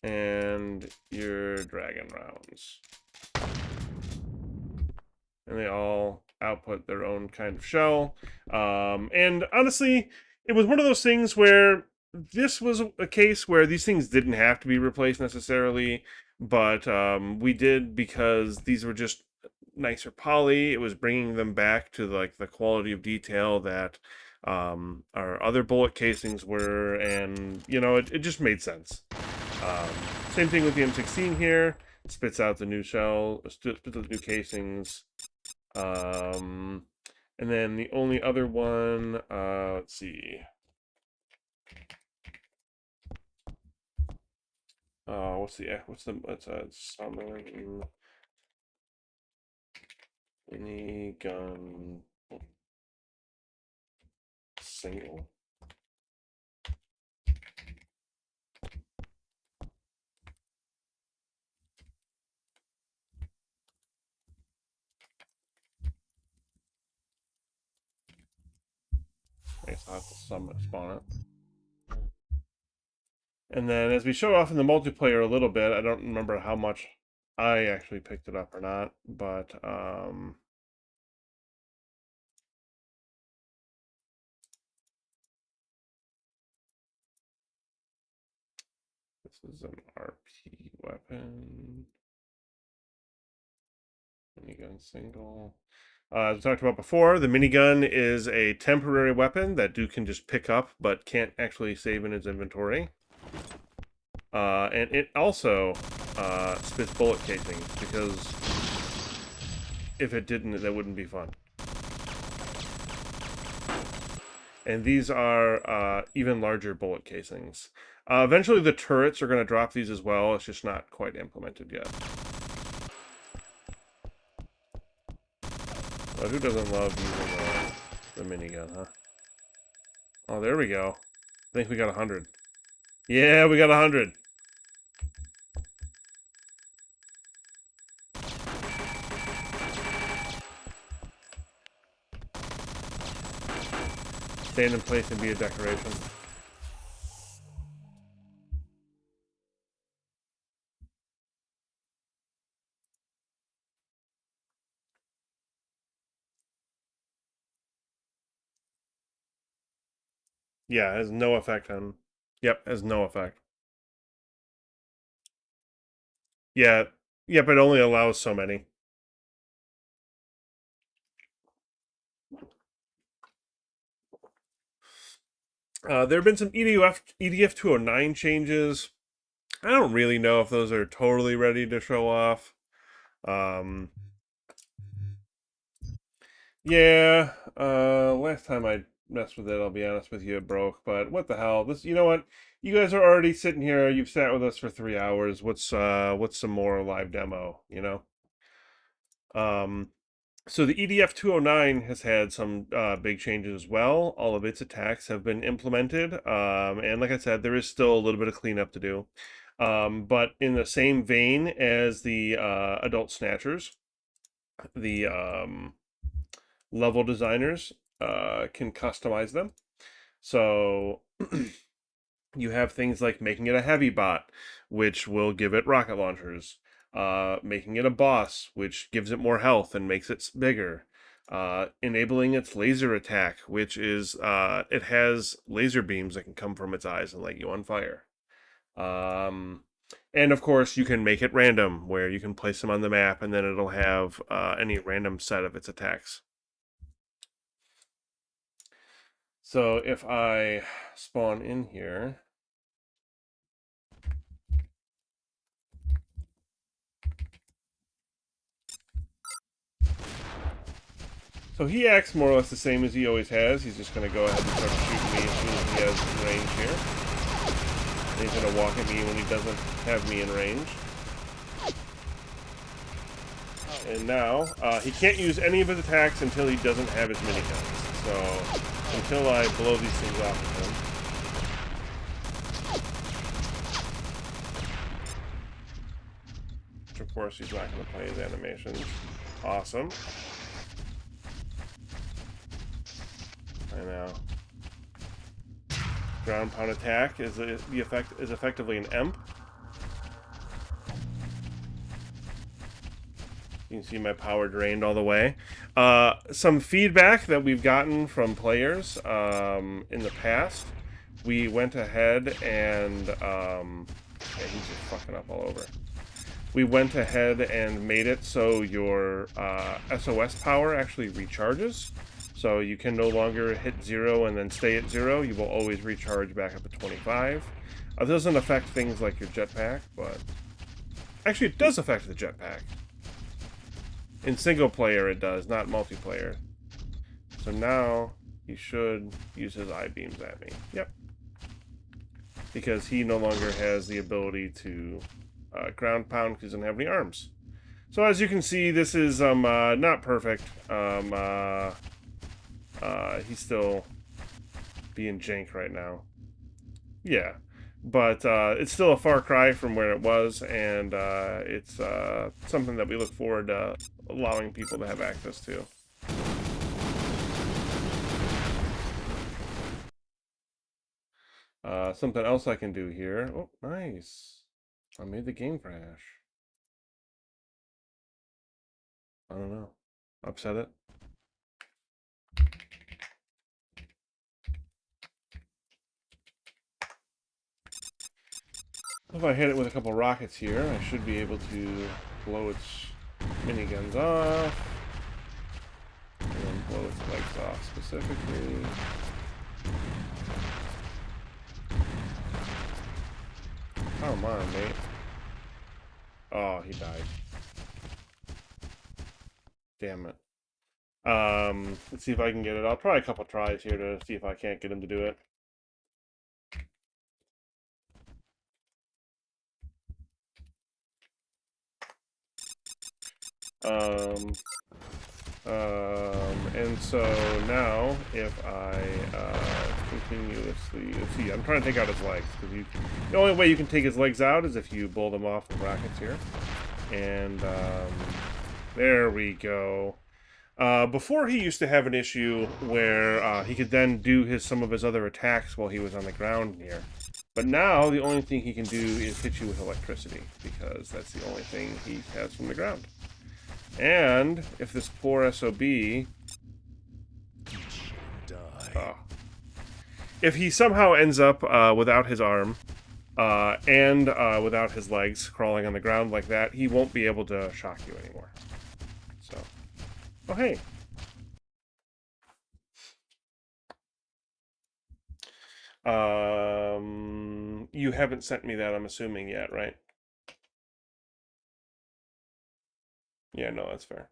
and your dragon rounds. And they all output their own kind of shell. And honestly, it was one of those things where this was a case where these things didn't have to be replaced necessarily, but we did because these were just nicer poly. It was bringing them back to like the quality of detail that our other bullet casings were, and you know, it just made sense. Same thing with the M16 here. Spits out the new shell, spits out the new casings. And then the only other one, let's see. What's summon mini gun single. I guess I'll have to spawn it. And then as we show off in the multiplayer a little bit, I don't remember how much I actually picked it up or not, but this is an RP weapon. Minigun single. As we talked about before, the minigun is a temporary weapon that Duke can just pick up, but can't actually save in his inventory. And it also spits bullet casings, because if it didn't, that wouldn't be fun. And these are even larger bullet casings. Eventually the turrets are going to drop these as well. It's just not quite implemented yet. Well, who doesn't love using the minigun, huh? Oh, there we go. I think we got 100. Yeah, we got 100. Stand in place and be a decoration. Yeah, it has no effect on... Yep, has no effect. Yeah, yep, it only allows so many. There have been some EDF 209 changes. I don't really know if those are totally ready to show off. Yeah, last time I messed with it, I'll be honest with you, it broke. But what the hell? You know what? You guys are already sitting here. You've sat with us for 3 hours. What's some more live demo? You know. So the EDF 209 has had some big changes as well. All of its attacks have been implemented, and like I said, there is still a little bit of cleanup to do. But in the same vein as the adult snatchers, the level designers can customize them. So you have things like making it a heavy bot, which will give it rocket launchers. Making it a boss, which gives it more health and makes it bigger. Enabling its laser attack, which is it has laser beams that can come from its eyes and light you on fire. And of course, you can make it random, where you can place them on the map, and then it'll have any random set of its attacks. So if I spawn in here, so he acts more or less the same as he always has. He's just going to go ahead and start shooting me as soon as he has range here. And he's going to walk at me when he doesn't have me in range. And now, he can't use any of his attacks until he doesn't have his miniguns. So, until I blow these things off of him. Which, of course, he's not going to play his animations. Awesome. I know. Ground pound attack is effectively an EMP. You can see my power drained all the way. Some feedback that we've gotten from players in the past. We went ahead and yeah, he's just fucking up all over. We went ahead and made it so your SOS power actually recharges. So you can no longer hit 0 and then stay at 0. You will always recharge back up to 25. It doesn't affect things like your jetpack, but... Actually, it does affect the jetpack. In single player it does, not multiplayer. So now he should use his eye beams at me. Yep. Because he no longer has the ability to ground pound because he doesn't have any arms. So as you can see, this is not perfect. He's still being janked right now. Yeah. But it's still a far cry from where it was, and it's something that we look forward to allowing people to have access to. Something else I can do here. Oh, nice. I made the game crash. I don't know. Upset it. If I hit it with a couple rockets here, I should be able to blow its miniguns off. And then blow its legs off specifically. Come on, mate. Oh, he died. Damn it. Let's see if I can get it. I'll try a couple tries here to see if I can't get him to do it. And so now, if I continuously, let's see, I'm trying to take out his legs, because the only way you can take his legs out is if you blow them off with rockets here. And there we go. Before he used to have an issue where he could then do some of his other attacks while he was on the ground here. But now the only thing he can do is hit you with electricity, because that's the only thing he has from the ground. And if this poor SOB... if he somehow ends up without his arm and without his legs crawling on the ground like that, he won't be able to shock you anymore. So, oh hey. You haven't sent me that, I'm assuming, yet, right? Yeah, no, that's fair.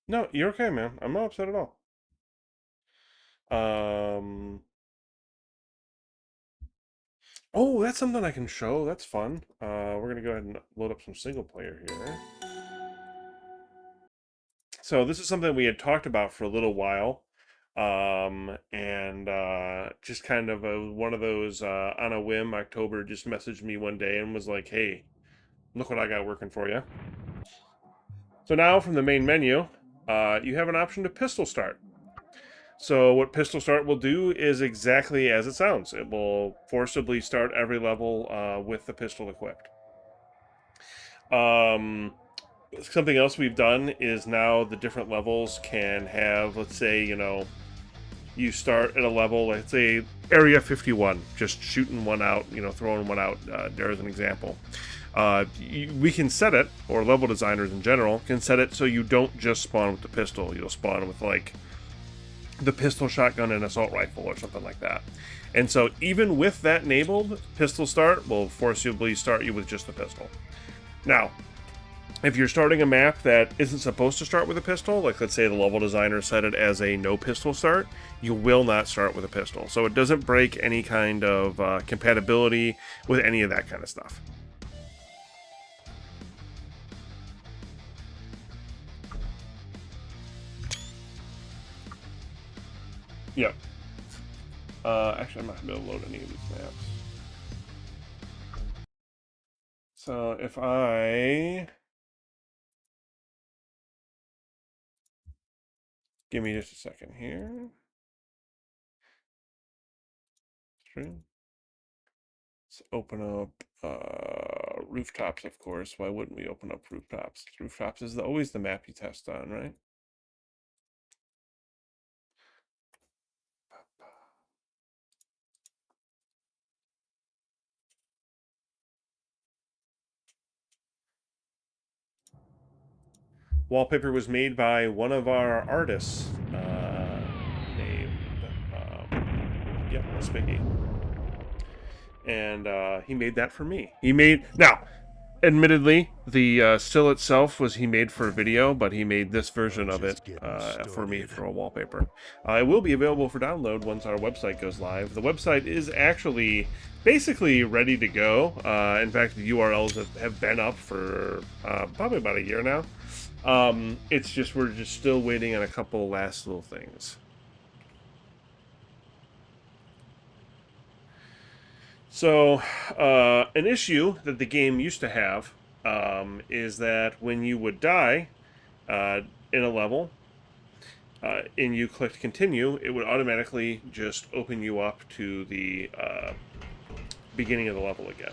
No, you're okay, man. I'm not upset at all. Oh, that's something I can show. That's fun. We're gonna go ahead and load up some single player here. So this is something we had talked about for a little while, and just kind of one of those on a whim. October just messaged me one day and was like, "Hey, look what I got working for you." So now from the main menu, you have an option to pistol start. So what pistol start will do is exactly as it sounds. It will forcibly start every level with the pistol equipped. Something else we've done is now the different levels can have, let's say, you start at a level, let's say Area 51, just shooting one out, throwing one out there as an example. We can set it, or level designers in general can set it so you don't just spawn with the pistol. You'll spawn with like the pistol, shotgun, and assault rifle or something like that. And so even with that enabled, pistol start will forcibly start you with just the pistol. Now, if you're starting a map that isn't supposed to start with a pistol, like let's say the level designer set it as a no pistol start, you will not start with a pistol. So it doesn't break any kind of compatibility with any of that kind of stuff. Yep. Actually, I'm not going to be able to load any of these maps. So if I... Give me just a second here. Stream. Let's open up rooftops, of course. Why wouldn't we open up rooftops? Rooftops is always the map you test on, right? Wallpaper was made by one of our artists named yep, Spiggy. And he made that for me. Now, admittedly, the still itself he made for a video, but he made this version of it for me for a wallpaper. It will be available for download once our website goes live. The website is actually basically ready to go. In fact, the URLs have been up for probably about a year now. It's just we're just still waiting on a couple last little things. So, an issue that the game used to have is that when you would die in a level and you clicked continue, it would automatically just open you up to the beginning of the level again.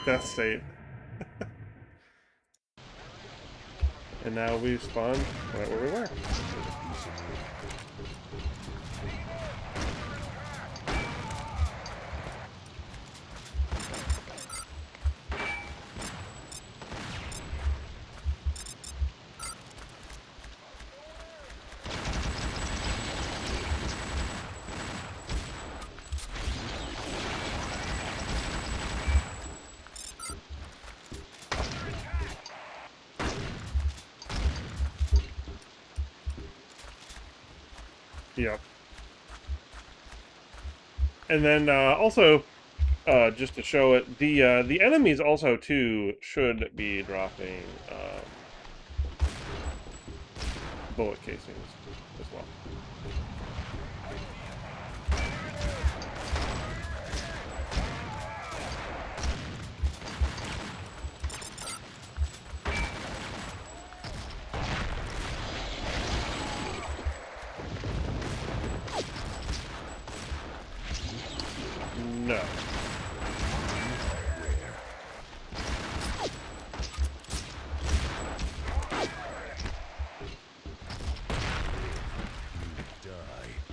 Death state. And now we spawned right where we were. Yep. And then also, just to show it, the enemies also too should be dropping bullet casings as well. No. Die.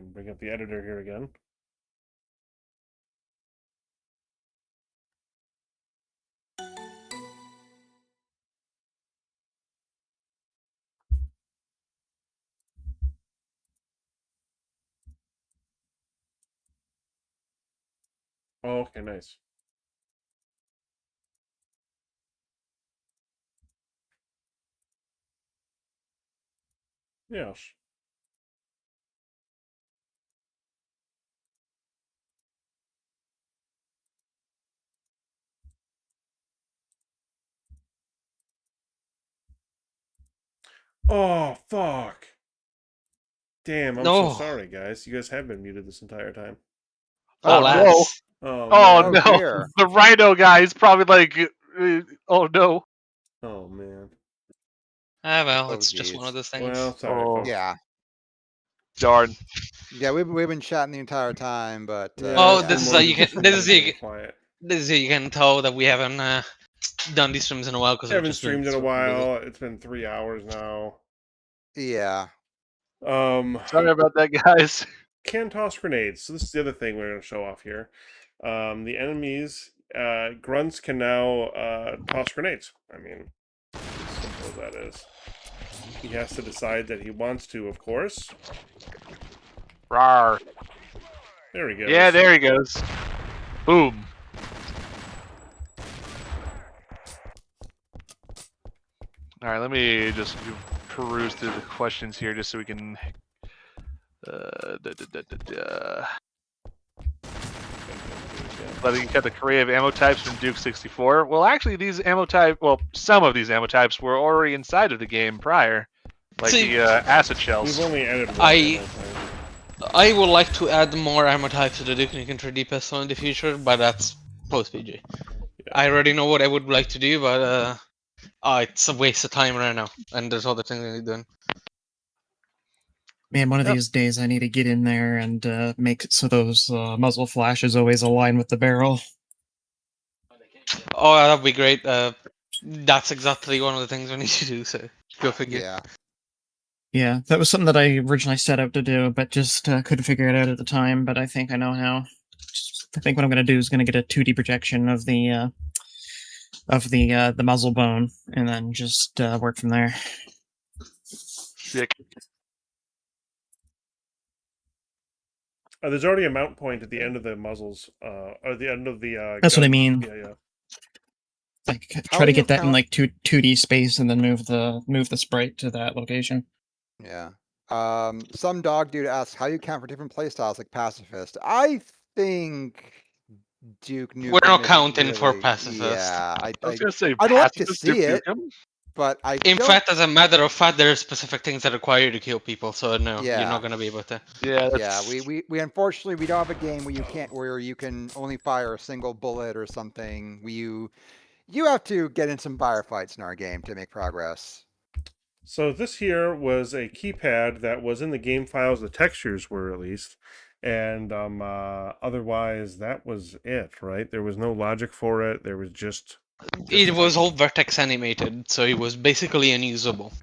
And bring up the editor here again. Oh, okay, nice. Yes. Oh, fuck. Damn, I'm so No. sorry, guys. You guys have been muted this entire time. Oh no! Alas. Oh, Oh man. Oh, no! dear. The Rhino guy is probably like, oh no! Oh, man. Ah, well, Oh, it's just one geez. of those things. Well, sorry, Oh. folks. Yeah. Darn. Yeah, we've been chatting the entire time, but Yeah, Oh, it's yeah. been this is more how than you just can. me This is being you. quiet. This is how you can tell that we haven't done these streams in a while because I we've haven't just been streamed in a so busy. while. It's been 3 hours now. Yeah. Sorry about that, guys. Can toss grenades. So this is the other thing we're going to show off here. The enemies, grunts can now toss grenades. I mean, as simple as that is. He has to decide that he wants to, of course. Rawr. There he goes. Yeah, there he goes. Boom. All right, let me just peruse through the questions here, just so we can. Whether you got the creative ammo types from Duke 64. Well, actually, these ammo type, well, some of these ammo types were already inside of the game prior, like See, the acid We've shells. only added one. I- ammo type. I would like to add more ammo types to the Duke Nukem 3D pistol in the future, but that's post PG. I already know what I would like to do, but it's a waste of time right now, and there's other things I need doing. Man, one of Yep. these days I need to get in there and make it so those muzzle flashes always align with the barrel. Oh, that'd be great. That's exactly one of the things we need to do. So go figure. Yeah. Yeah, that was something that I originally set out to do, but just couldn't figure it out at the time. But I think I know how. I think what I'm going to do is going to get a 2D projection of the muzzle bone, and then just work from there. Sick. There's already a mount point at the end of the muzzles, or the end of the. That's what I gun. mean. Yeah. Like How try do to you get that in count- like 2D space, and then move the sprite to that location. Yeah. Some dog dude asks how you count for different playstyles like pacifist. I think Duke Nukem We're not isn't counting for really- pacifist. Yeah, I was gonna say I'd like to pacifist see Duke it. Nukem. but I In don't. fact, as a matter of fact, there are specific things that require you to kill people. So no, you're Yeah. not gonna be able to. Yeah, Yeah, that's, we unfortunately we don't have a game where you can only fire a single bullet or something. You have to get in some firefights in our game to make progress. So this here was a keypad that was in the game files. The textures were released, and otherwise that was it. Right? There was no logic for it. There was just. It was all vertex animated, so it was basically unusable.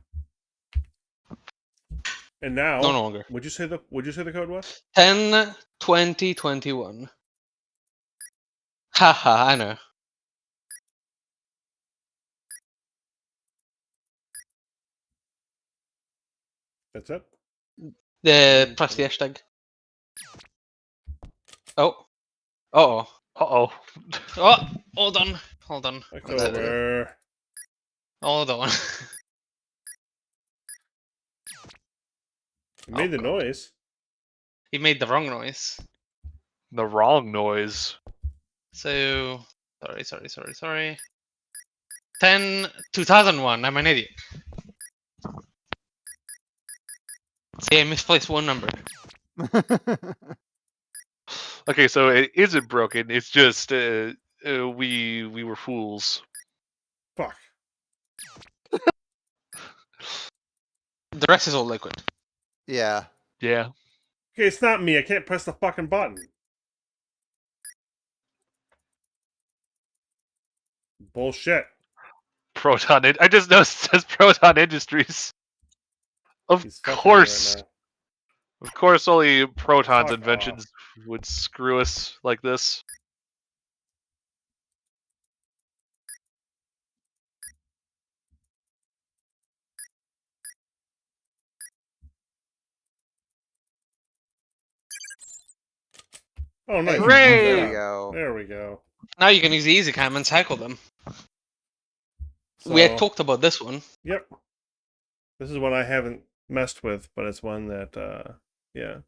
And now, No longer. Would you say the code was? 10, 20, 21. Haha, I know. That's it. Press the hashtag. Oh. Uh-oh. uh-oh. Oh, hold on. Hold on. October. Hold on. You made the God. noise. He made the wrong noise. The wrong noise. So, sorry. 10, 2001. I'm an idiot. See, I misplaced one number. Okay, so it isn't broken. It's just we were fools. Fuck. The rest is all liquid. Yeah. Yeah. Okay, it's not me. I can't press the fucking button. Bullshit. Proton. I just noticed it says Proton Industries. Of He's fucking me course. right Of course, only Proton's Fuck inventions would screw us like this. Oh, nice. Hooray! There Yeah, we go. There we go. Now you can use the easy cam and cycle them. So, We had talked about this one. Yep. This is one I haven't messed with, but it's one that, yeah.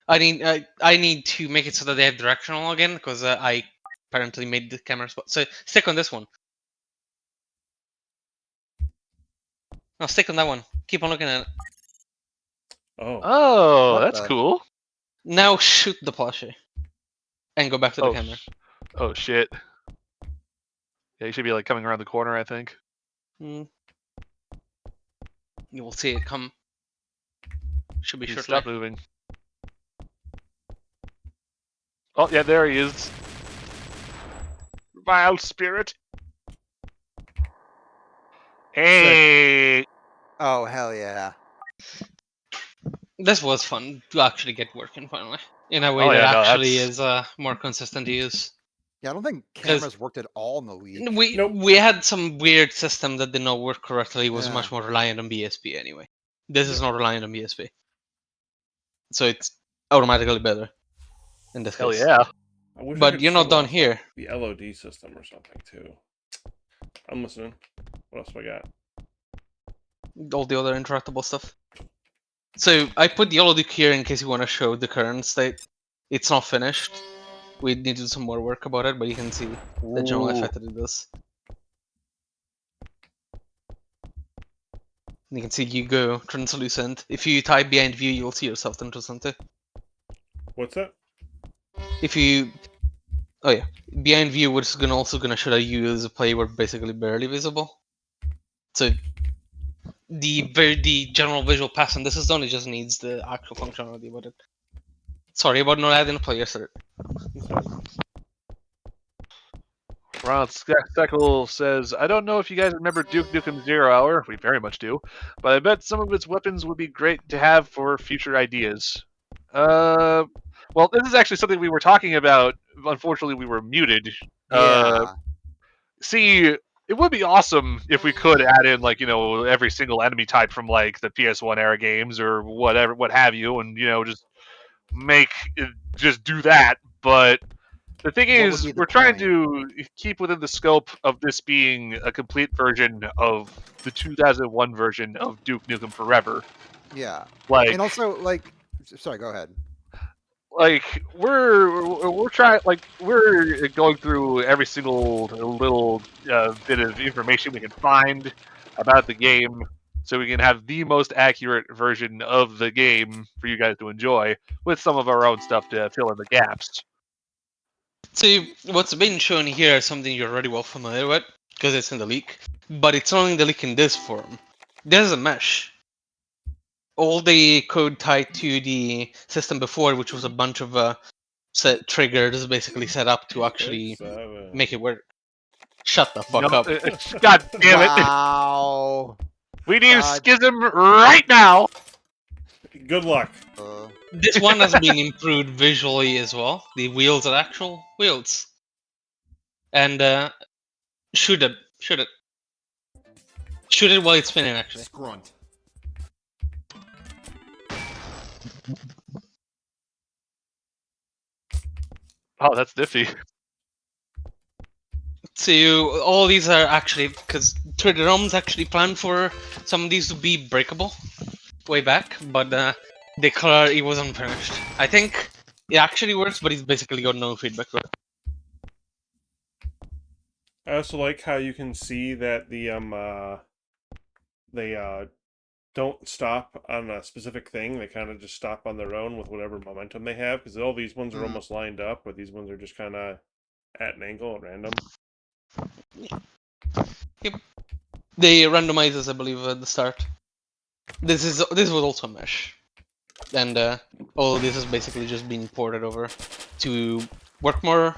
I need to make it so that they have directional again because I apparently made the camera spot. So stick on this one. No, stick on that one. Keep on looking at it. Oh. Oh, What that's the- cool. Now shoot the plushie. And go back to the Oh, camera. oh shit. Yeah, you should be like coming around the corner, I think. Hmm. You will see it come. Should be Please shortly. stop moving. Oh, yeah, there he is. Vile spirit. Hey! Oh, hell yeah. This was fun to actually get working finally. In a way Oh, that yeah, no, actually that's- is more consistent to use. Yeah, I don't think 'Cause- cameras worked at all in the league. We had some weird system that did not work correctly. It was Yeah. much more reliant on BSP anyway. This is not reliant on BSP. So it's automatically better in this Hell case. yeah. I wish I But could you're not show done off here. The LOD system or something, too. I'm listening. What else we got? All the other interactable stuff. So I put the LOD here in case you want to show the current state. It's not finished. We need to do some more work about it, but you can see the general Ooh. effect that it does. You can see you go translucent. If you type behind view, you'll see yourself translucent too. What's that? If you, oh yeah, behind view was also gonna show that you as a player were basically barely visible. So the general visual pass on this is done. It just needs the actual functionality about it. Sorry about not adding a player cert. Ronald Steckle says, I don't know if you guys remember Duke Nukem Zero Hour. We very much do. But I bet some of its weapons would be great to have for future ideas. Well, this is actually something we were talking about. Unfortunately, we were muted. Yeah. See, it would be awesome if we could add in, like, you know, every single enemy type from, like, the PS1 era games or whatever, what have you, and, you know, just make it, just do that. But the thing What would is, be the we're trying point? to keep within the scope of this being a complete version of the 2001 version of Duke Nukem Forever. Yeah. Like, And also, like, sorry, go ahead. like we're trying, like, we're going through every single little bit of information we can find about the game, so we can have the most accurate version of the game for you guys to enjoy, with some of our own stuff to fill in the gaps. See, what's been shown here is something you're already well familiar with, because it's in the leak. But it's not in the leak in this form. There's a mesh. All the code tied to the system before, which was a bunch of set triggers basically set up to actually make it work. Shut the fuck No, up. God damn it! Wow. We need a God. schism right now. Good luck. This one has been improved visually as well. The wheels are actual wheels. And shoot it. Shoot it. Shoot it while it's spinning, actually. Scrunt. Oh, that's nifty. So all these are actually, because 3D ROMs actually planned for some of these to be breakable way back, but the color, it was unfinished. I think it actually works, but it's basically got no feedback for it. I also like how you can see that they don't stop on a specific thing. They kind of just stop on their own with whatever momentum they have, because all these ones are almost lined up, but these ones are just kind of at an angle at random. Yep. They randomize us, I believe, at the start. This was also a mesh, and all of this is basically just being ported over to work more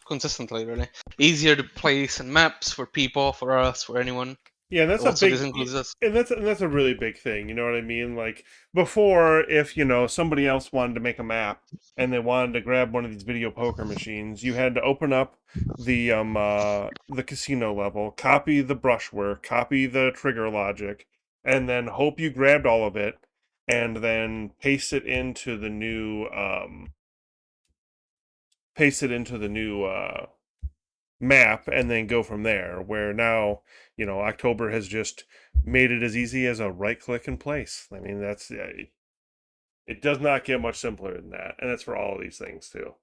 consistently. Really easier to place in maps for people, for us, for anyone. Yeah, and that's a Also, this big, includes this. and that's a really big thing. You know what I mean? Like before, if somebody else wanted to make a map and they wanted to grab one of these video poker machines, you had to open up the casino level, copy the brushwork, copy the trigger logic, and then hope you grabbed all of it, and then paste it into the new map and then go from there. Where now, October has just made it as easy as a right click and place. I mean, it does not get much simpler than that, and that's for all of these things too.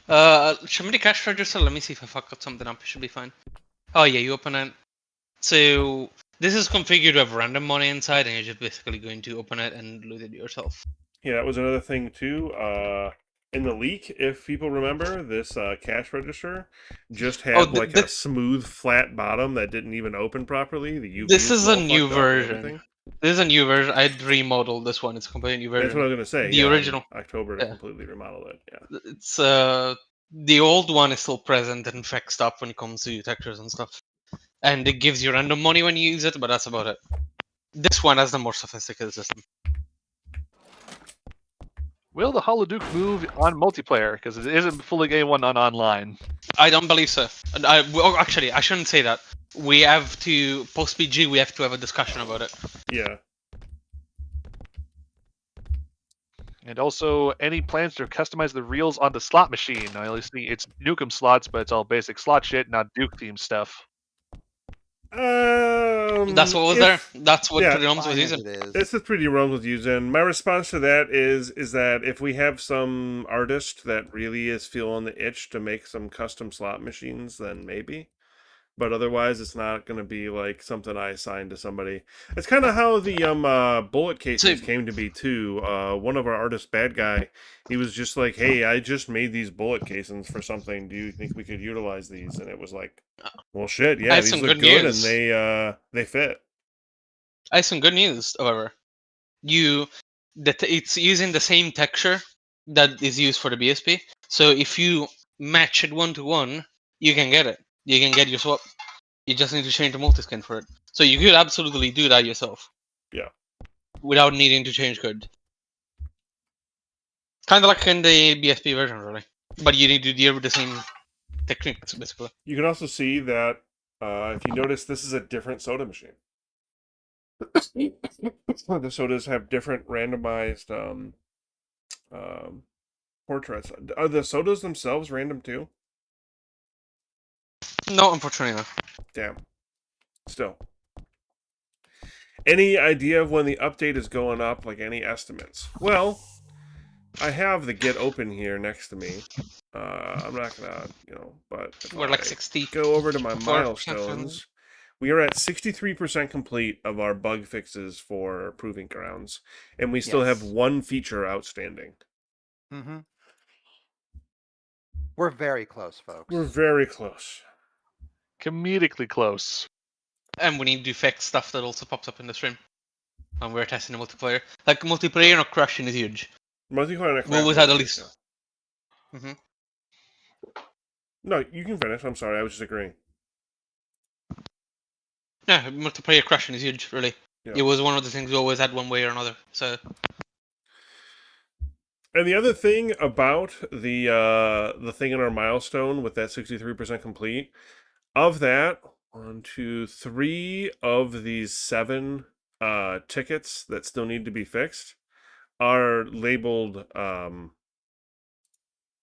Show me the cash register. Let me see if I fuck up something up. It should be fine. Oh yeah, you open it. So this is configured to have random money inside, and you're just basically going to open it and loot it yourself. Yeah, that was another thing too. In the leak, if people remember, this cash register just had like a smooth, flat bottom that didn't even open properly. The UV This is a all new fucked up and version. everything. This is a new version. I remodeled this one. It's a completely new version. That's what I was gonna say. The original. October to completely remodel it. Yeah. It's the old one is still present and fixed up when it comes to textures and stuff, and it gives you random money when you use it, but that's about it. This one has the more sophisticated system. Will the Holoduke move on multiplayer? Because it isn't fully A1 on online. I don't believe so. And actually, I shouldn't say that. We have to post PG. We have to have a discussion about it. Yeah. And also, any plans to customize the reels on the slot machine? I only see it's Nukem slots, but it's all basic slot shit, not Duke themed stuff. That's what was there. That's what Pretty Realms was Fine as using. it is. This is Pretty Realms was using. My response to that is that if we have some artist that really is feeling the itch to make some custom slot machines, then maybe. But otherwise, it's not going to be like something I assign to somebody. It's kind of how the bullet cases came to be too. One of our artists, Bad Guy, he was just like, "Hey, I just made these bullet casings for something. Do you think we could utilize these?" And it was like, "Well, shit, yeah, these look good, and they fit." I have some good news, however. It's using the same texture that is used for the BSP. So if you match it 1-to-1, you can get it. You can get your swap. You just need to change the multiskin for it. So you could absolutely do that yourself. Yeah. Without needing to change code. Kind of like in the BSP version, really. But you need to deal with the same techniques, basically. You can also see that if you notice, this is a different soda machine. The sodas have different randomized portraits. Are the sodas themselves random too? No, unfortunately not. Damn. Still. Any idea of when the update is going up? Like any estimates? Well, I have the Get Open here next to me. I'm not gonna, but if We're like 60. Go over to my 4% milestones. We are at 63% complete of our bug fixes for Proving Grounds, and we still have one feature outstanding. Mm-hmm. We're very close, folks. We're very close. Comedically close. And we need to fix stuff that also pops up in the stream. And we're testing the multiplayer. Like, multiplayer not crashing is huge. Multiplayer not crashing. We always had at least. Mm-hmm. No, you can finish. I'm sorry, I was just agreeing. Yeah, multiplayer crashing is huge, really. Yeah. It was one of the things we always had one way or another. So. And the other thing about the thing in our milestone with that 63% complete, of that, 1, 2, 3 of these 7 tickets that still need to be fixed are labeled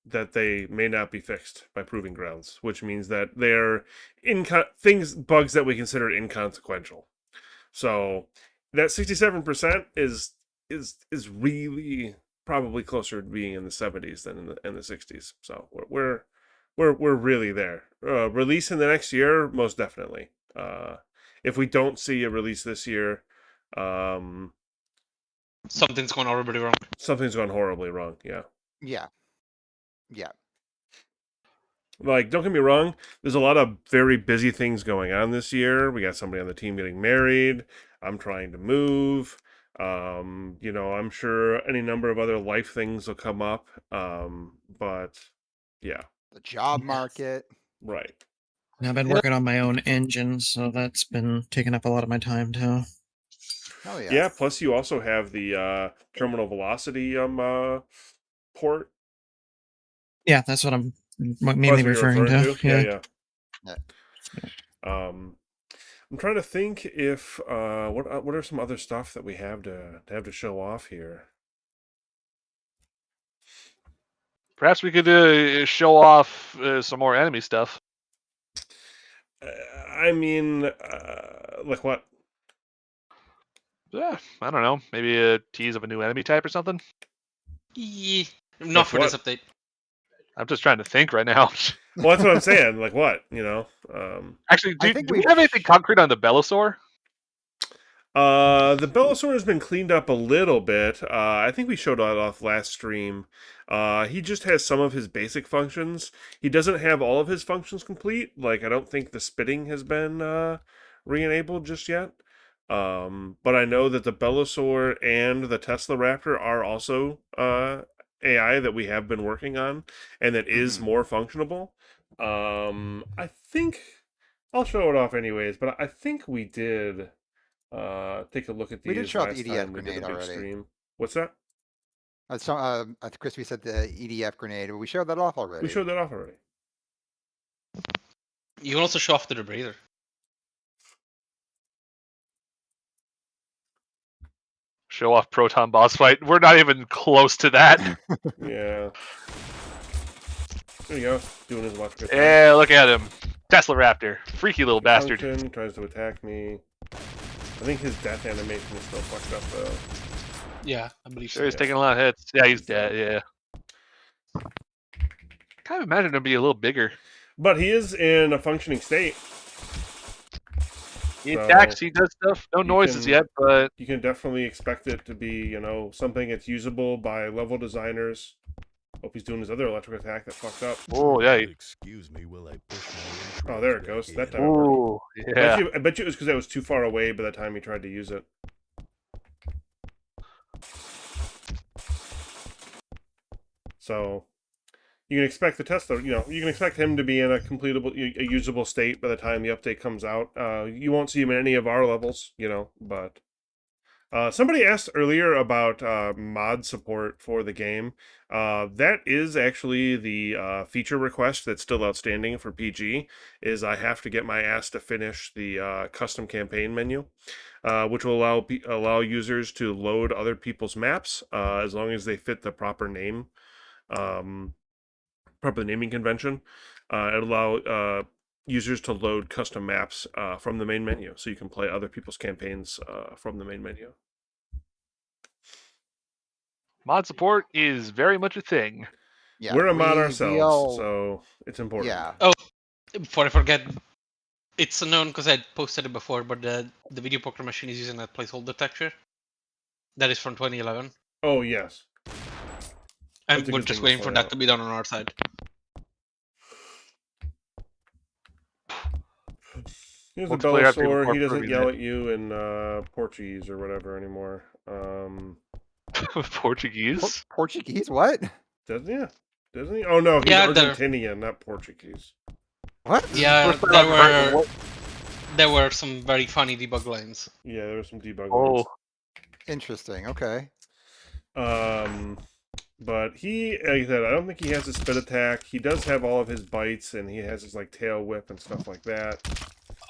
that they may not be fixed by Proving Grounds, which means that they're bugs that we consider inconsequential. So that 67% is really probably closer to being in the 70s than in the 60s. So we're really there. Release in the next year, most definitely. If we don't see a release this year, something's gone horribly wrong. Something's gone horribly wrong. Yeah. Yeah. Yeah. Like, don't get me wrong, there's a lot of very busy things going on this year. We got somebody on the team getting married. I'm trying to move. I'm sure any number of other life things will come up. But yeah. The job market. Right. And I've been working on my own engine, so that's been taking up a lot of my time too. Oh yeah. Yeah. Plus, you also have the terminal velocity port. Yeah, that's what I'm That's mainly what you're referring referring to. to. Yeah. Yeah. I'm trying to think if what are some other stuff that we have to show off here. Perhaps we could show off some more enemy stuff. I mean, like what? Yeah, I don't know. Maybe a tease of a new enemy type or something. Yeah, not Like for this what? update. I'm just trying to think right now. Well, that's what I'm saying. Like what? Actually, I do, think do we we've have anything concrete on the Belisor? The Belisor has been cleaned up a little bit. I think we showed that off last stream. He just has some of his basic functions. He doesn't have all of his functions complete. Like, I don't think the spitting has been re-enabled just yet. But I know that the Belisor and the Tesla Raptor are also AI that we have been working on, and that is more functionable. I think I'll show it off anyways, but I think we did take a look at we did these show off the last EDF time we did grenade a big already. stream. What's that? I think Crispy said the EDF grenade. We showed that off already. We showed that off already. You can also show off the debrader. Show off proton boss fight. We're not even close to that. Yeah. There you go. Doing his electric attack. Yeah, look at him. Tesla Raptor. Freaky little bastard. Function, tries to attack me. I think his death animation is still fucked up though. Yeah, I believe so. Sure, he's taking a lot of hits. Yeah, he's dead, yeah. Kind of imagine him be a little bigger. But he is in a functioning state. He So, attacks, he does stuff. No you noises can- yet, but You can definitely expect it to be, something that's usable by level designers. Hope he's doing his other electric attack that fucked up. oh yeah. Excuse me while I push my Oh, there it intros goes. back That in. time it worked. Ooh, yeah. I bet you it was because I was too far away by the time he tried to use it. So you can expect the Tesla, you can expect him to be in a a usable state by the time the update comes out. You won't see him in any of our levels, but somebody asked earlier about mod support for the game. That is actually the feature request that's still outstanding for PG. Is I have to get my ass to finish the custom campaign menu, which will allow users to load other people's maps as long as they fit the proper name, proper naming convention. It'll allow users to load custom maps from the main menu, so you can play other people's campaigns from the main menu. Mod support is very much a thing. Yeah, We're a mod we ourselves, all- so it's important. Yeah. Before I forget, it's unknown because I posted it before, but the video poker machine is using a placeholder texture. That is from 2011. Oh yes. And That's a we're good just thing to waiting for point that out. to be done on our side. Here's a Multiplayer update Belisor. before He doesn't proving yell it. at you in Portuguese or whatever anymore. Portuguese? Portuguese? What? Doesn't he? Doesn't he? Oh no, he's Yeah, they're- Argentinian, not Portuguese. What? Yeah, First time I've heard what- there were some very funny debug lines. Yeah, there was some debug Oh, words. Interesting. Okay. But he, like I said, I don't think he has a spit attack. He does have all of his bites, and he has his like tail whip and stuff like that.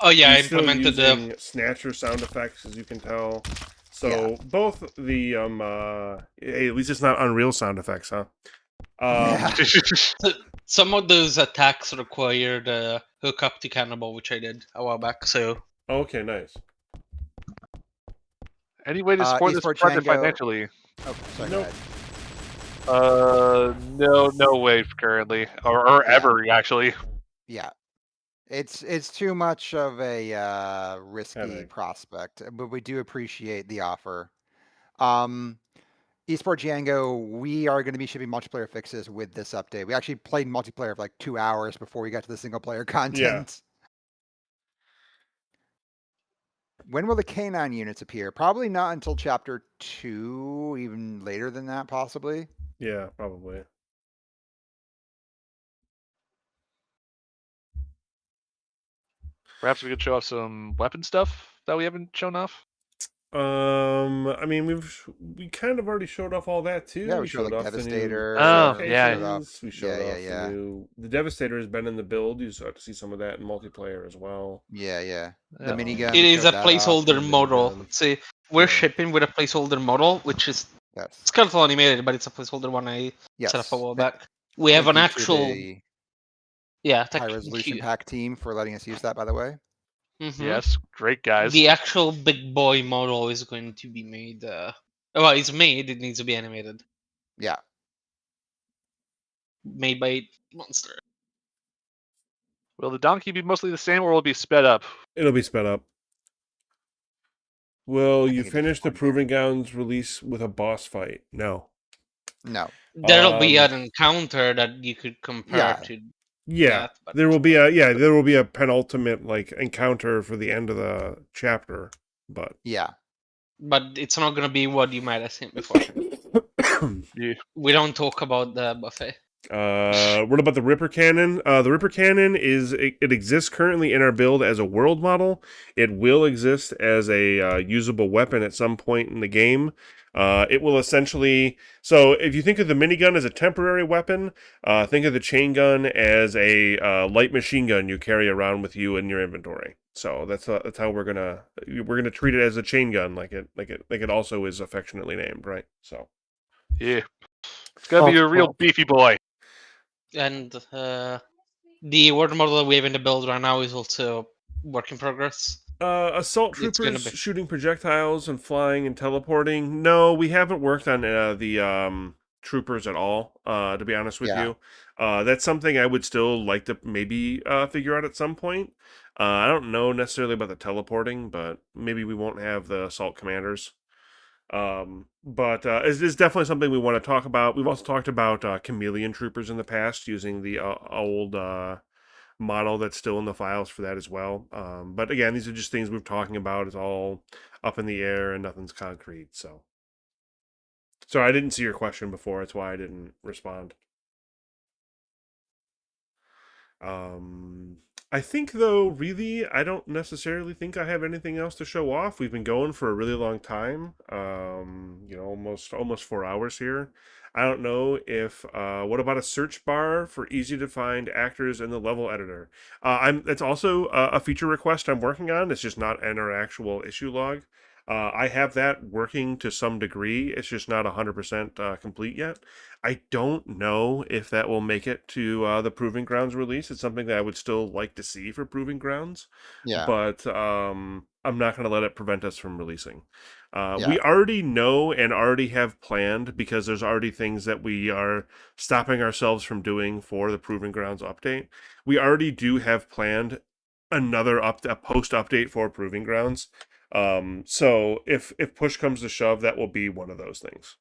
Oh yeah, I He's still implemented the using snatcher sound effects, as you can tell. So both the hey, at least it's not Unreal sound effects, huh? Yeah. some of those attacks required hook up to cannibal, which I did a while back. So Okay, nice. any way to support this Esport project Django- financially? Oh, sorry. Nope. Go ahead. No way currently, or ever actually. Yeah. It's too much of a risky Headache. prospect, but we do appreciate the offer. Esport Django, we are going to be shipping multiplayer fixes with this update. We actually played multiplayer for like 2 hours before we got to the single player content. When will the canine units appear? Probably not until chapter 2, even later than that, possibly. Yeah, probably. Perhaps we could show off some weapon stuff that we haven't shown off. I mean, we kind of already showed off all that too. Yeah, we We showed showed like off the new Devastator. Oh, We yeah. showed off. showcases. We showed Yeah, off the yeah. new. The Devastator has been in the build. You start to see some of that in multiplayer as well. Yeah, yeah. The Yeah. minigun. It we is showed a that off, placeholder new model. minigun. See, we're Yeah. shipping with a placeholder model, which is Yes. skeletal animated, but it's a placeholder one I set up Yes. a while back. We have an Thank you to actual, the yeah, high resolution pack team for letting us use that, by the way. Yes, great guys. The actual big boy model is going to be made. Well, it's made. It needs to be animated. Yeah. Made by Monster. Will the donkey be mostly the same, or will it be sped up? It'll be sped up. Will I you think it finish the depends. Proving Grounds release with a boss fight? No. No. There'll be Um, an encounter that you could compare Yeah. to Yeah, that, but there will be a penultimate like encounter for the end of the chapter, but Yeah. it's not gonna be what you might have seen before. Yeah. We don't talk about the buffet. What about the Ripper Cannon? The Ripper Cannon it exists currently in our build as a world model. It will exist as a usable weapon at some point in the game. It will essentially. So if you think of the minigun as a temporary weapon, think of the chain gun as a light machine gun you carry around with you in your inventory. So that's how we're gonna treat it as a chain gun, like it also is affectionately named, right? So. Yeah. It's gonna be a real beefy boy. And the word model that we have in the build right now is also work in progress. Assault It's gonna troopers be- shooting projectiles and flying and teleporting. No, we haven't worked on the troopers at all. To be honest with Yeah. you, that's something I would still like to maybe figure out at some point. I don't know necessarily about the teleporting, but maybe we won't have the assault commanders. But it's definitely something we want to talk about. We've also talked about chameleon troopers in the past using the old model that's still in the files for that as well. But again, these are just things we're talking about. It's all up in the air and nothing's concrete. So, sorry, I didn't see your question before. That's why I didn't respond. I think though, really, I don't necessarily think I have anything else to show off. We've been going for a really long time. Almost 4 hours here. I don't know if what about a search bar for easy to find actors in the level editor? That's also a feature request I'm working on. It's just not in our actual issue log. I have that working to some degree. It's just not 100% complete yet. I don't know if that will make it to the Proving Grounds release. It's something that I would still like to see for Proving Grounds, Yeah. but I'm not going to let it prevent us from releasing. Yeah. We already know and already have planned, because there's already things that we are stopping ourselves from doing for the Proving Grounds update. We already do have planned another a post update for Proving Grounds. So if push comes to shove, that will be one of those things.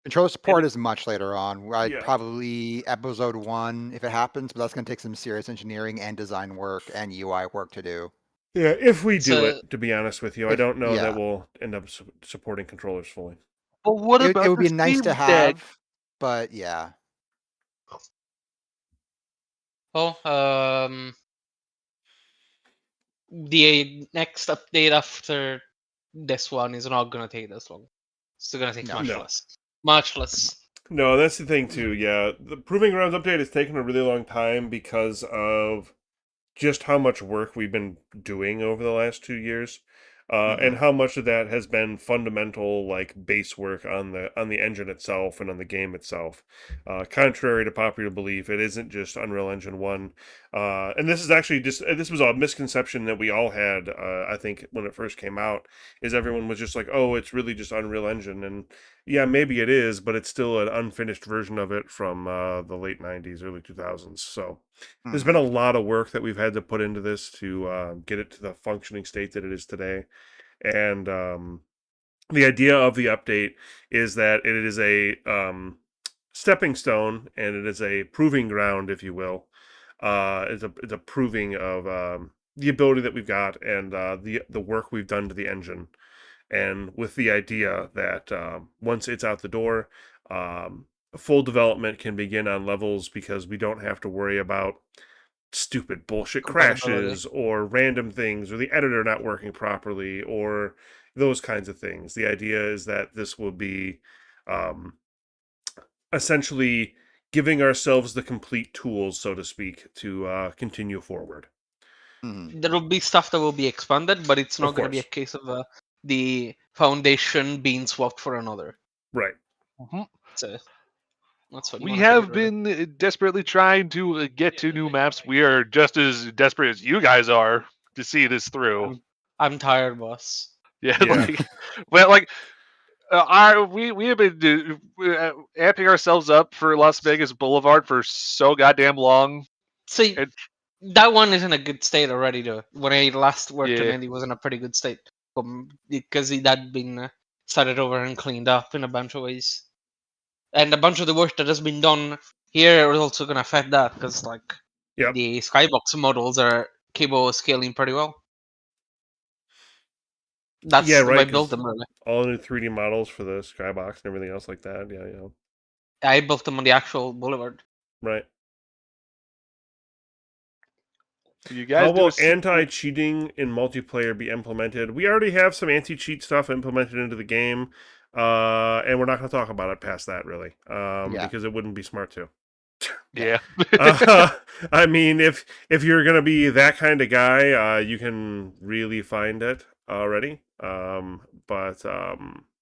Controller support is much later on. I'd Yeah. probably episode 1 if it happens, but that's going to take some serious engineering and design work and UI work to do. Yeah, if we do So- it, to be honest with you, I don't know yeah. that we'll end up supporting controllers fully. But what It about would be the nice to Steam Deck? have, but yeah. Oh, the next update after this one is not gonna take this long. It's still gonna take No. much No. less. Much less. No, that's the thing too. Yeah, the Proving Grounds update has taken a really long time because of just how much work we've been doing over the last 2 years, and how much of that has been fundamental, like base work on the engine itself and on the game itself. Contrary to popular belief, it isn't just Unreal Engine 1. And this is actually this was a misconception that we all had. I think when it first came out, is everyone was just like, "Oh, it's really just Unreal Engine," and yeah, maybe it is, but it's still an unfinished version of it from the late '90s, early 2000s. So. There's been a lot of work that we've had to put into this to get it to the functioning state that it is today. And the idea of the update is that it is a stepping stone, and it is a proving ground, if you will. It's a proving of the ability that we've got and the work we've done to the engine. And with the idea that once it's out the door, full development can begin on levels, because we don't have to worry about stupid bullshit Compatibility. crashes or random things or the editor not working properly or those kinds of things. The idea is that this will be um, essentially giving ourselves the complete tools, so to speak, to continue forward. Mhm. There will be stuff that will be expanded, but it's not Of going to be a course. case of the foundation being swapped for another. Right. So that's what you We want to figure. have been desperately trying to get to new maps. We are just as desperate as you guys are to see this through. I'm tired, boss. Yeah, Yeah. like, well, like we have been amping ourselves up for Las Vegas Boulevard for so goddamn long. See, And that one is in a good state already, though. When I last worked on yeah, it, it was in a pretty good state. Because it had been started over and cleaned up in a bunch of ways. And a bunch of the work that has been done here is also going to affect that, because like Yep. the skybox models are capable of scaling pretty well. That's Yeah, why right. I built 'Cause them really. all new 3D models for the skybox and everything else like that. Yeah, yeah. I built them on the actual boulevard. Right. you How guys do a will sequel. anti-cheating in multiplayer be implemented? We already have some anti-cheat stuff implemented into the game, and we're not going to talk about it past that, really, Yeah. because it wouldn't be smart to. Yeah. I mean, if you're going to be that kind of guy, you can really find it already. But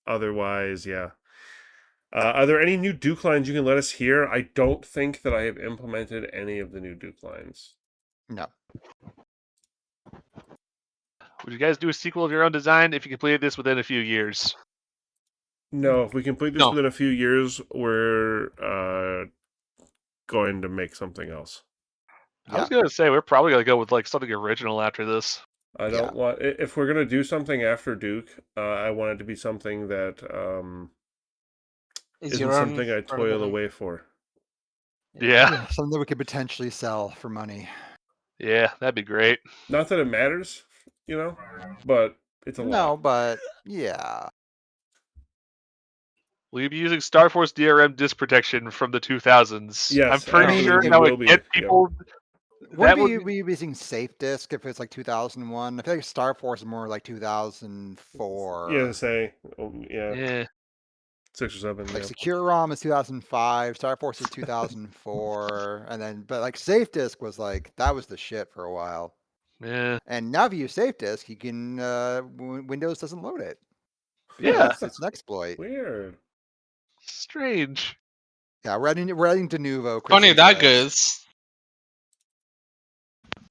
otherwise, yeah. Are there any new Duke lines you can let us hear? I don't think that I have implemented any of the new Duke lines. No. Would you guys do a sequel of your own design if you completed this within a few years? No, if we complete this No. within a few years, we're going to make something else. I was gonna say we're probably gonna go with like something original after this. I Yeah. don't want if we're gonna do something after Duke. I want it to be something that Is isn't your own something I part of toil it. away for. Yeah. Something that we could potentially sell for money. Yeah, that'd be great. Not that it matters, but it's a No, lot. but yeah. Will you be using Star Force DRM disk protection from the 2000s? I'm Yes, pretty mean, sure it that will would be. get Yep. people. Wouldn't would be using safe disk if it's like 2001. I feel like Star Force is more like 2004. Yeah, say, yeah, Yeah. 6 or 7. Like Yeah, Secure ROM is 2005, Star Force is 2004, and then but like Safe Disk was like that was the shit for a while. Yeah. And now if you use Safe Disk, you can Windows doesn't load it. Yeah. It's an exploit. weird. Strange. Yeah, we're adding Denuvo. Funny Christian that says. goes.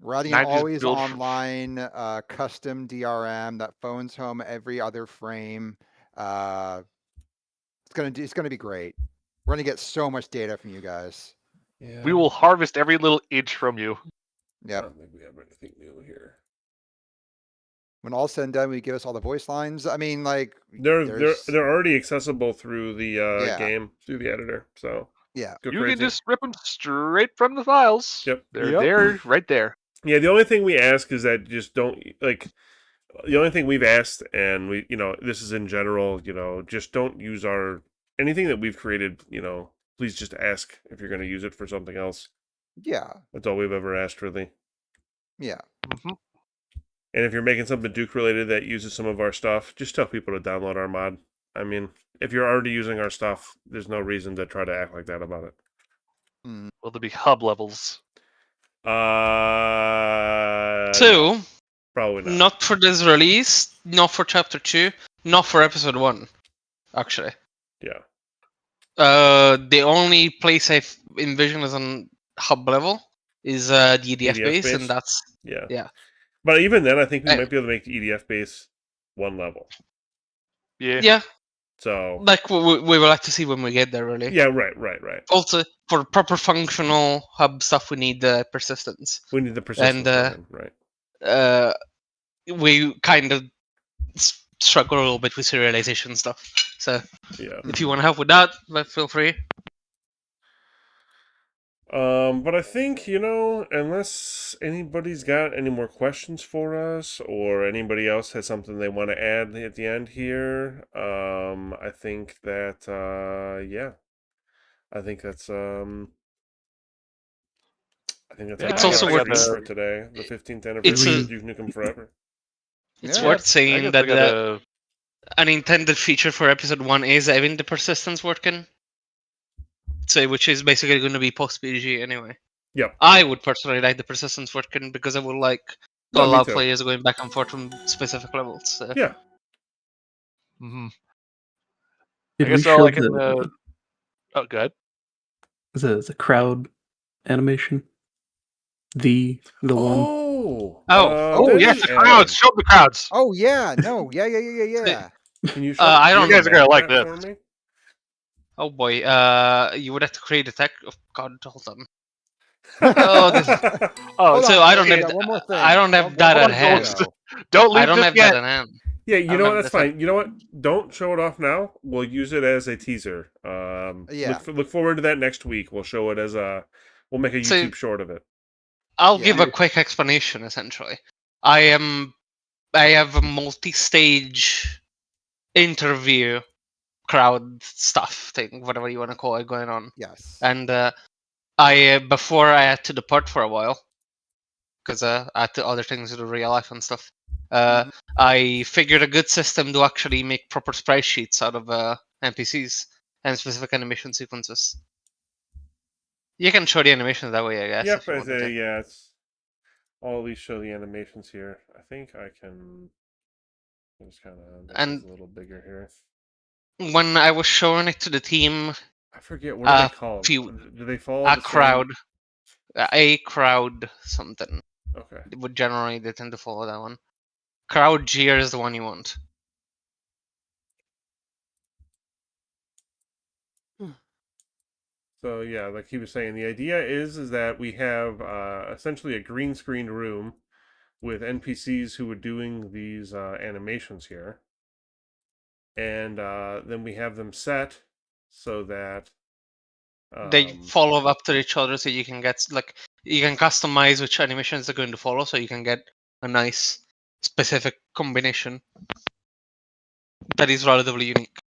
We're adding an 90s always build. online custom DRM that phones home every other frame. It's gonna be great. We're gonna get so much data from you guys. Yeah, We will harvest every little inch from you. I Yep. don't think we have anything new here. When all's said and done, we give us all the voice lines. I mean, like They're there's they're already accessible through the Yeah. game through the editor. So yeah. go You crazy. can just rip them straight from the files. Yep. They're Yep. there, right there. Yeah, the only thing we ask is that just don't like. The only thing we've asked, and we, this is in general, just don't use anything that we've created. Please just ask if you're going to use it for something else. Yeah. That's all we've ever asked, really. Yeah. Mhm. And if you're making something Duke related that uses some of our stuff, just tell people to download our mod. I mean, if you're already using our stuff, there's no reason to try to act like that about it. Mm. Will there be hub levels? No, Two, probably not. not for this release, not for Chapter 2, not for Episode 1, actually. Yeah. The only place I envision as on hub level is the EDF base, base? and that's Yeah. Yeah. But even then, I think we I- might be able to make the EDF base one level. Yeah. yeah. So Like we will have to see when we get there, really. yeah, right. Also, for proper functional hub stuff, we need persistence. We need the persistence And, right. We kind of struggle a little bit with serialization stuff. So Yeah. if you want to help with that, feel free. But I think, unless anybody's got any more questions for us or anybody else has something they want to add at the end here, I think that, yeah, I think that's think that's Yeah, It's I also got the worth- screen for today. The 15th It's anniversary a- of Duke Nukem Forever. It's Yeah. worth I saying guess that I gotta. an intended feature for episode 1 is having the persistence working. So, which is basically going to be post BG anyway. Yep. I would personally like the persistence working because I would like to No, me allow too. players going back and forth from specific levels. So. Yeah. Mhm. Did I we guess all show I can. Oh, good. the crowd animation? The one. Oh. Oh, Yes, didn't the crowds. Adam. Show the crowds. Oh yeah, no, yeah. Can you I can don't- you You guys are gonna map like that this. for me? Oh boy, you would have to create a tech. Oh God, hold on. Oh, this- Oh, Hold so on, I don't we have got one more thing. I don't have One- that one at more hand. thing. don't I leave don't this have yet. that at hand. Yeah, I you don't know what? have That's the tech. fine. You know what? Don't show it off now. We'll use it as a teaser. Yeah. Look forward to that next week. We'll show it as a. We'll make a So- YouTube short of it. I'll Yeah. give a quick explanation. Essentially, I have a multi-stage interview crowd stuff thing, whatever you want to call it, going on. Yes. And I before I had to depart for a while because I had to other things to do, real life and stuff. Mhm. I figured a good system to actually make proper sprite sheets out of NPCs and specific animation sequences. You can show the animations that way, I guess. Yep, if you as wanted a to. yeah. I'll at least show the animations here. I think I can. I'll just kind of make And- this a little bigger here. When I was showing it to the team, I forget what do they call few- them? Do they follow a the same- crowd, something. Okay. Would generally they tend to follow that one. Crowd Gear is the one you want. So yeah, like he was saying, the idea is that we have essentially a green screened room with NPCs who are doing these animations here, and then we have them set so that They follow up to each other, so you can get you can customize which animations they're going to follow, so you can get a nice specific combination that is relatively unique.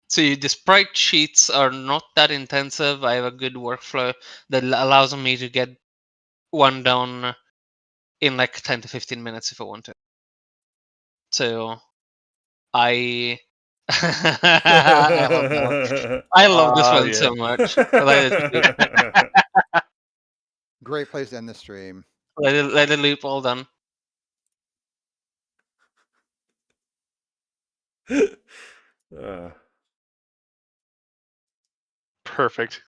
So the sprite sheets are not that intensive. I have a good workflow that allows me to get one done in like 10 to 15 minutes if I want to. So I I love that one. I love this one so much. Great place to end the stream. Let it loop all done. Perfect.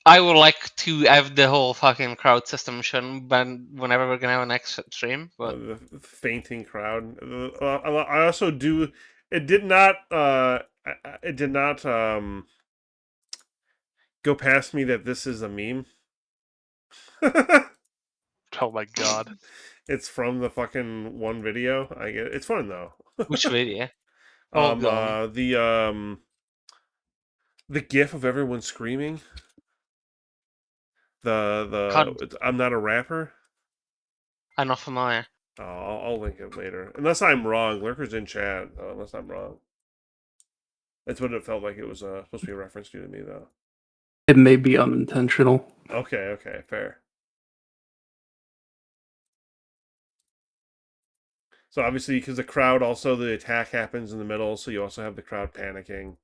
I would like to have the whole fucking crowd system shown, but whenever we're gonna have a next stream. But the fainting crowd. I also do. It did not. It did not go past me that this is a meme. Oh my god. It's from the fucking one video. I get it's fun though. which video? Oh, God. The gif of everyone screaming. God. I'm not a rapper. I'm not familiar. Oh, I'll link it later. Unless I'm wrong. Lurker's in chat. Unless I'm wrong. That's what it felt like it was supposed to be a reference to me, though. It may be unintentional. Okay, fair. So obviously, because the crowd also, the attack happens in the middle, so you also have the crowd panicking.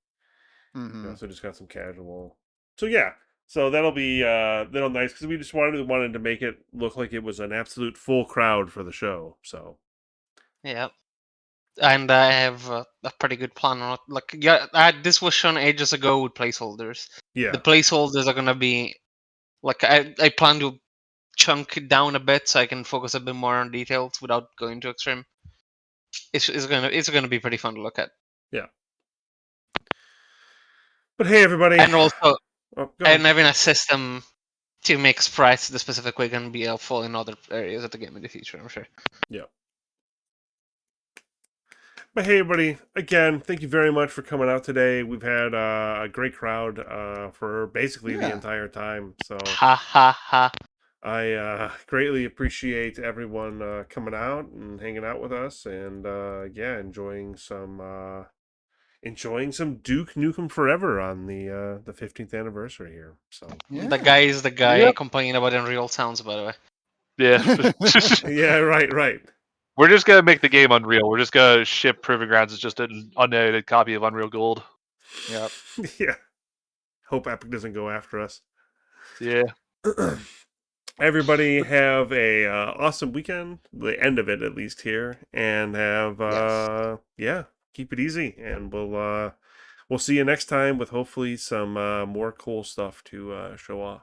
Mhm. You also just got some casual. So yeah, so that'll be nice because we just wanted to make it look like it was an absolute full crowd for the show. So Yeah. And I have a pretty good plan on it. Like, yeah, this was shown ages ago with placeholders. yeah, The placeholders are gonna be like I plan to chunk it down a bit so I can focus a bit more on details without going too extreme. It's gonna be pretty fun to look at. but hey, everybody, And also, oh, go and ahead. having a system to make sprites the specific way can be helpful in other areas of the game in the future, I'm sure. But hey, everybody, again, thank you very much for coming out today. We've had a great crowd for basically the Yeah. entire time. So Ha ha ha. I greatly appreciate everyone coming out and hanging out with us, and enjoying some enjoying some Duke Nukem Forever on the 15th anniversary here. So Yeah. The guy is the guy Yep. complaining about Unreal Sounds, by the way. Yeah. yeah, right. We're just gonna make the game Unreal. We're just gonna ship Proving Grounds as just an unedited copy of Unreal Gold. Yep. yeah. Hope Epic doesn't go after us. Yeah. Everybody have a awesome weekend, the end of it at least here, and have yeah, keep it easy, and we'll see you next time with hopefully some more cool stuff to show off.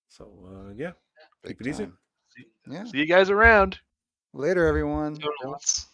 So yeah, Big keep it easy. time. Yeah. See you guys around. Later, everyone. Toodles.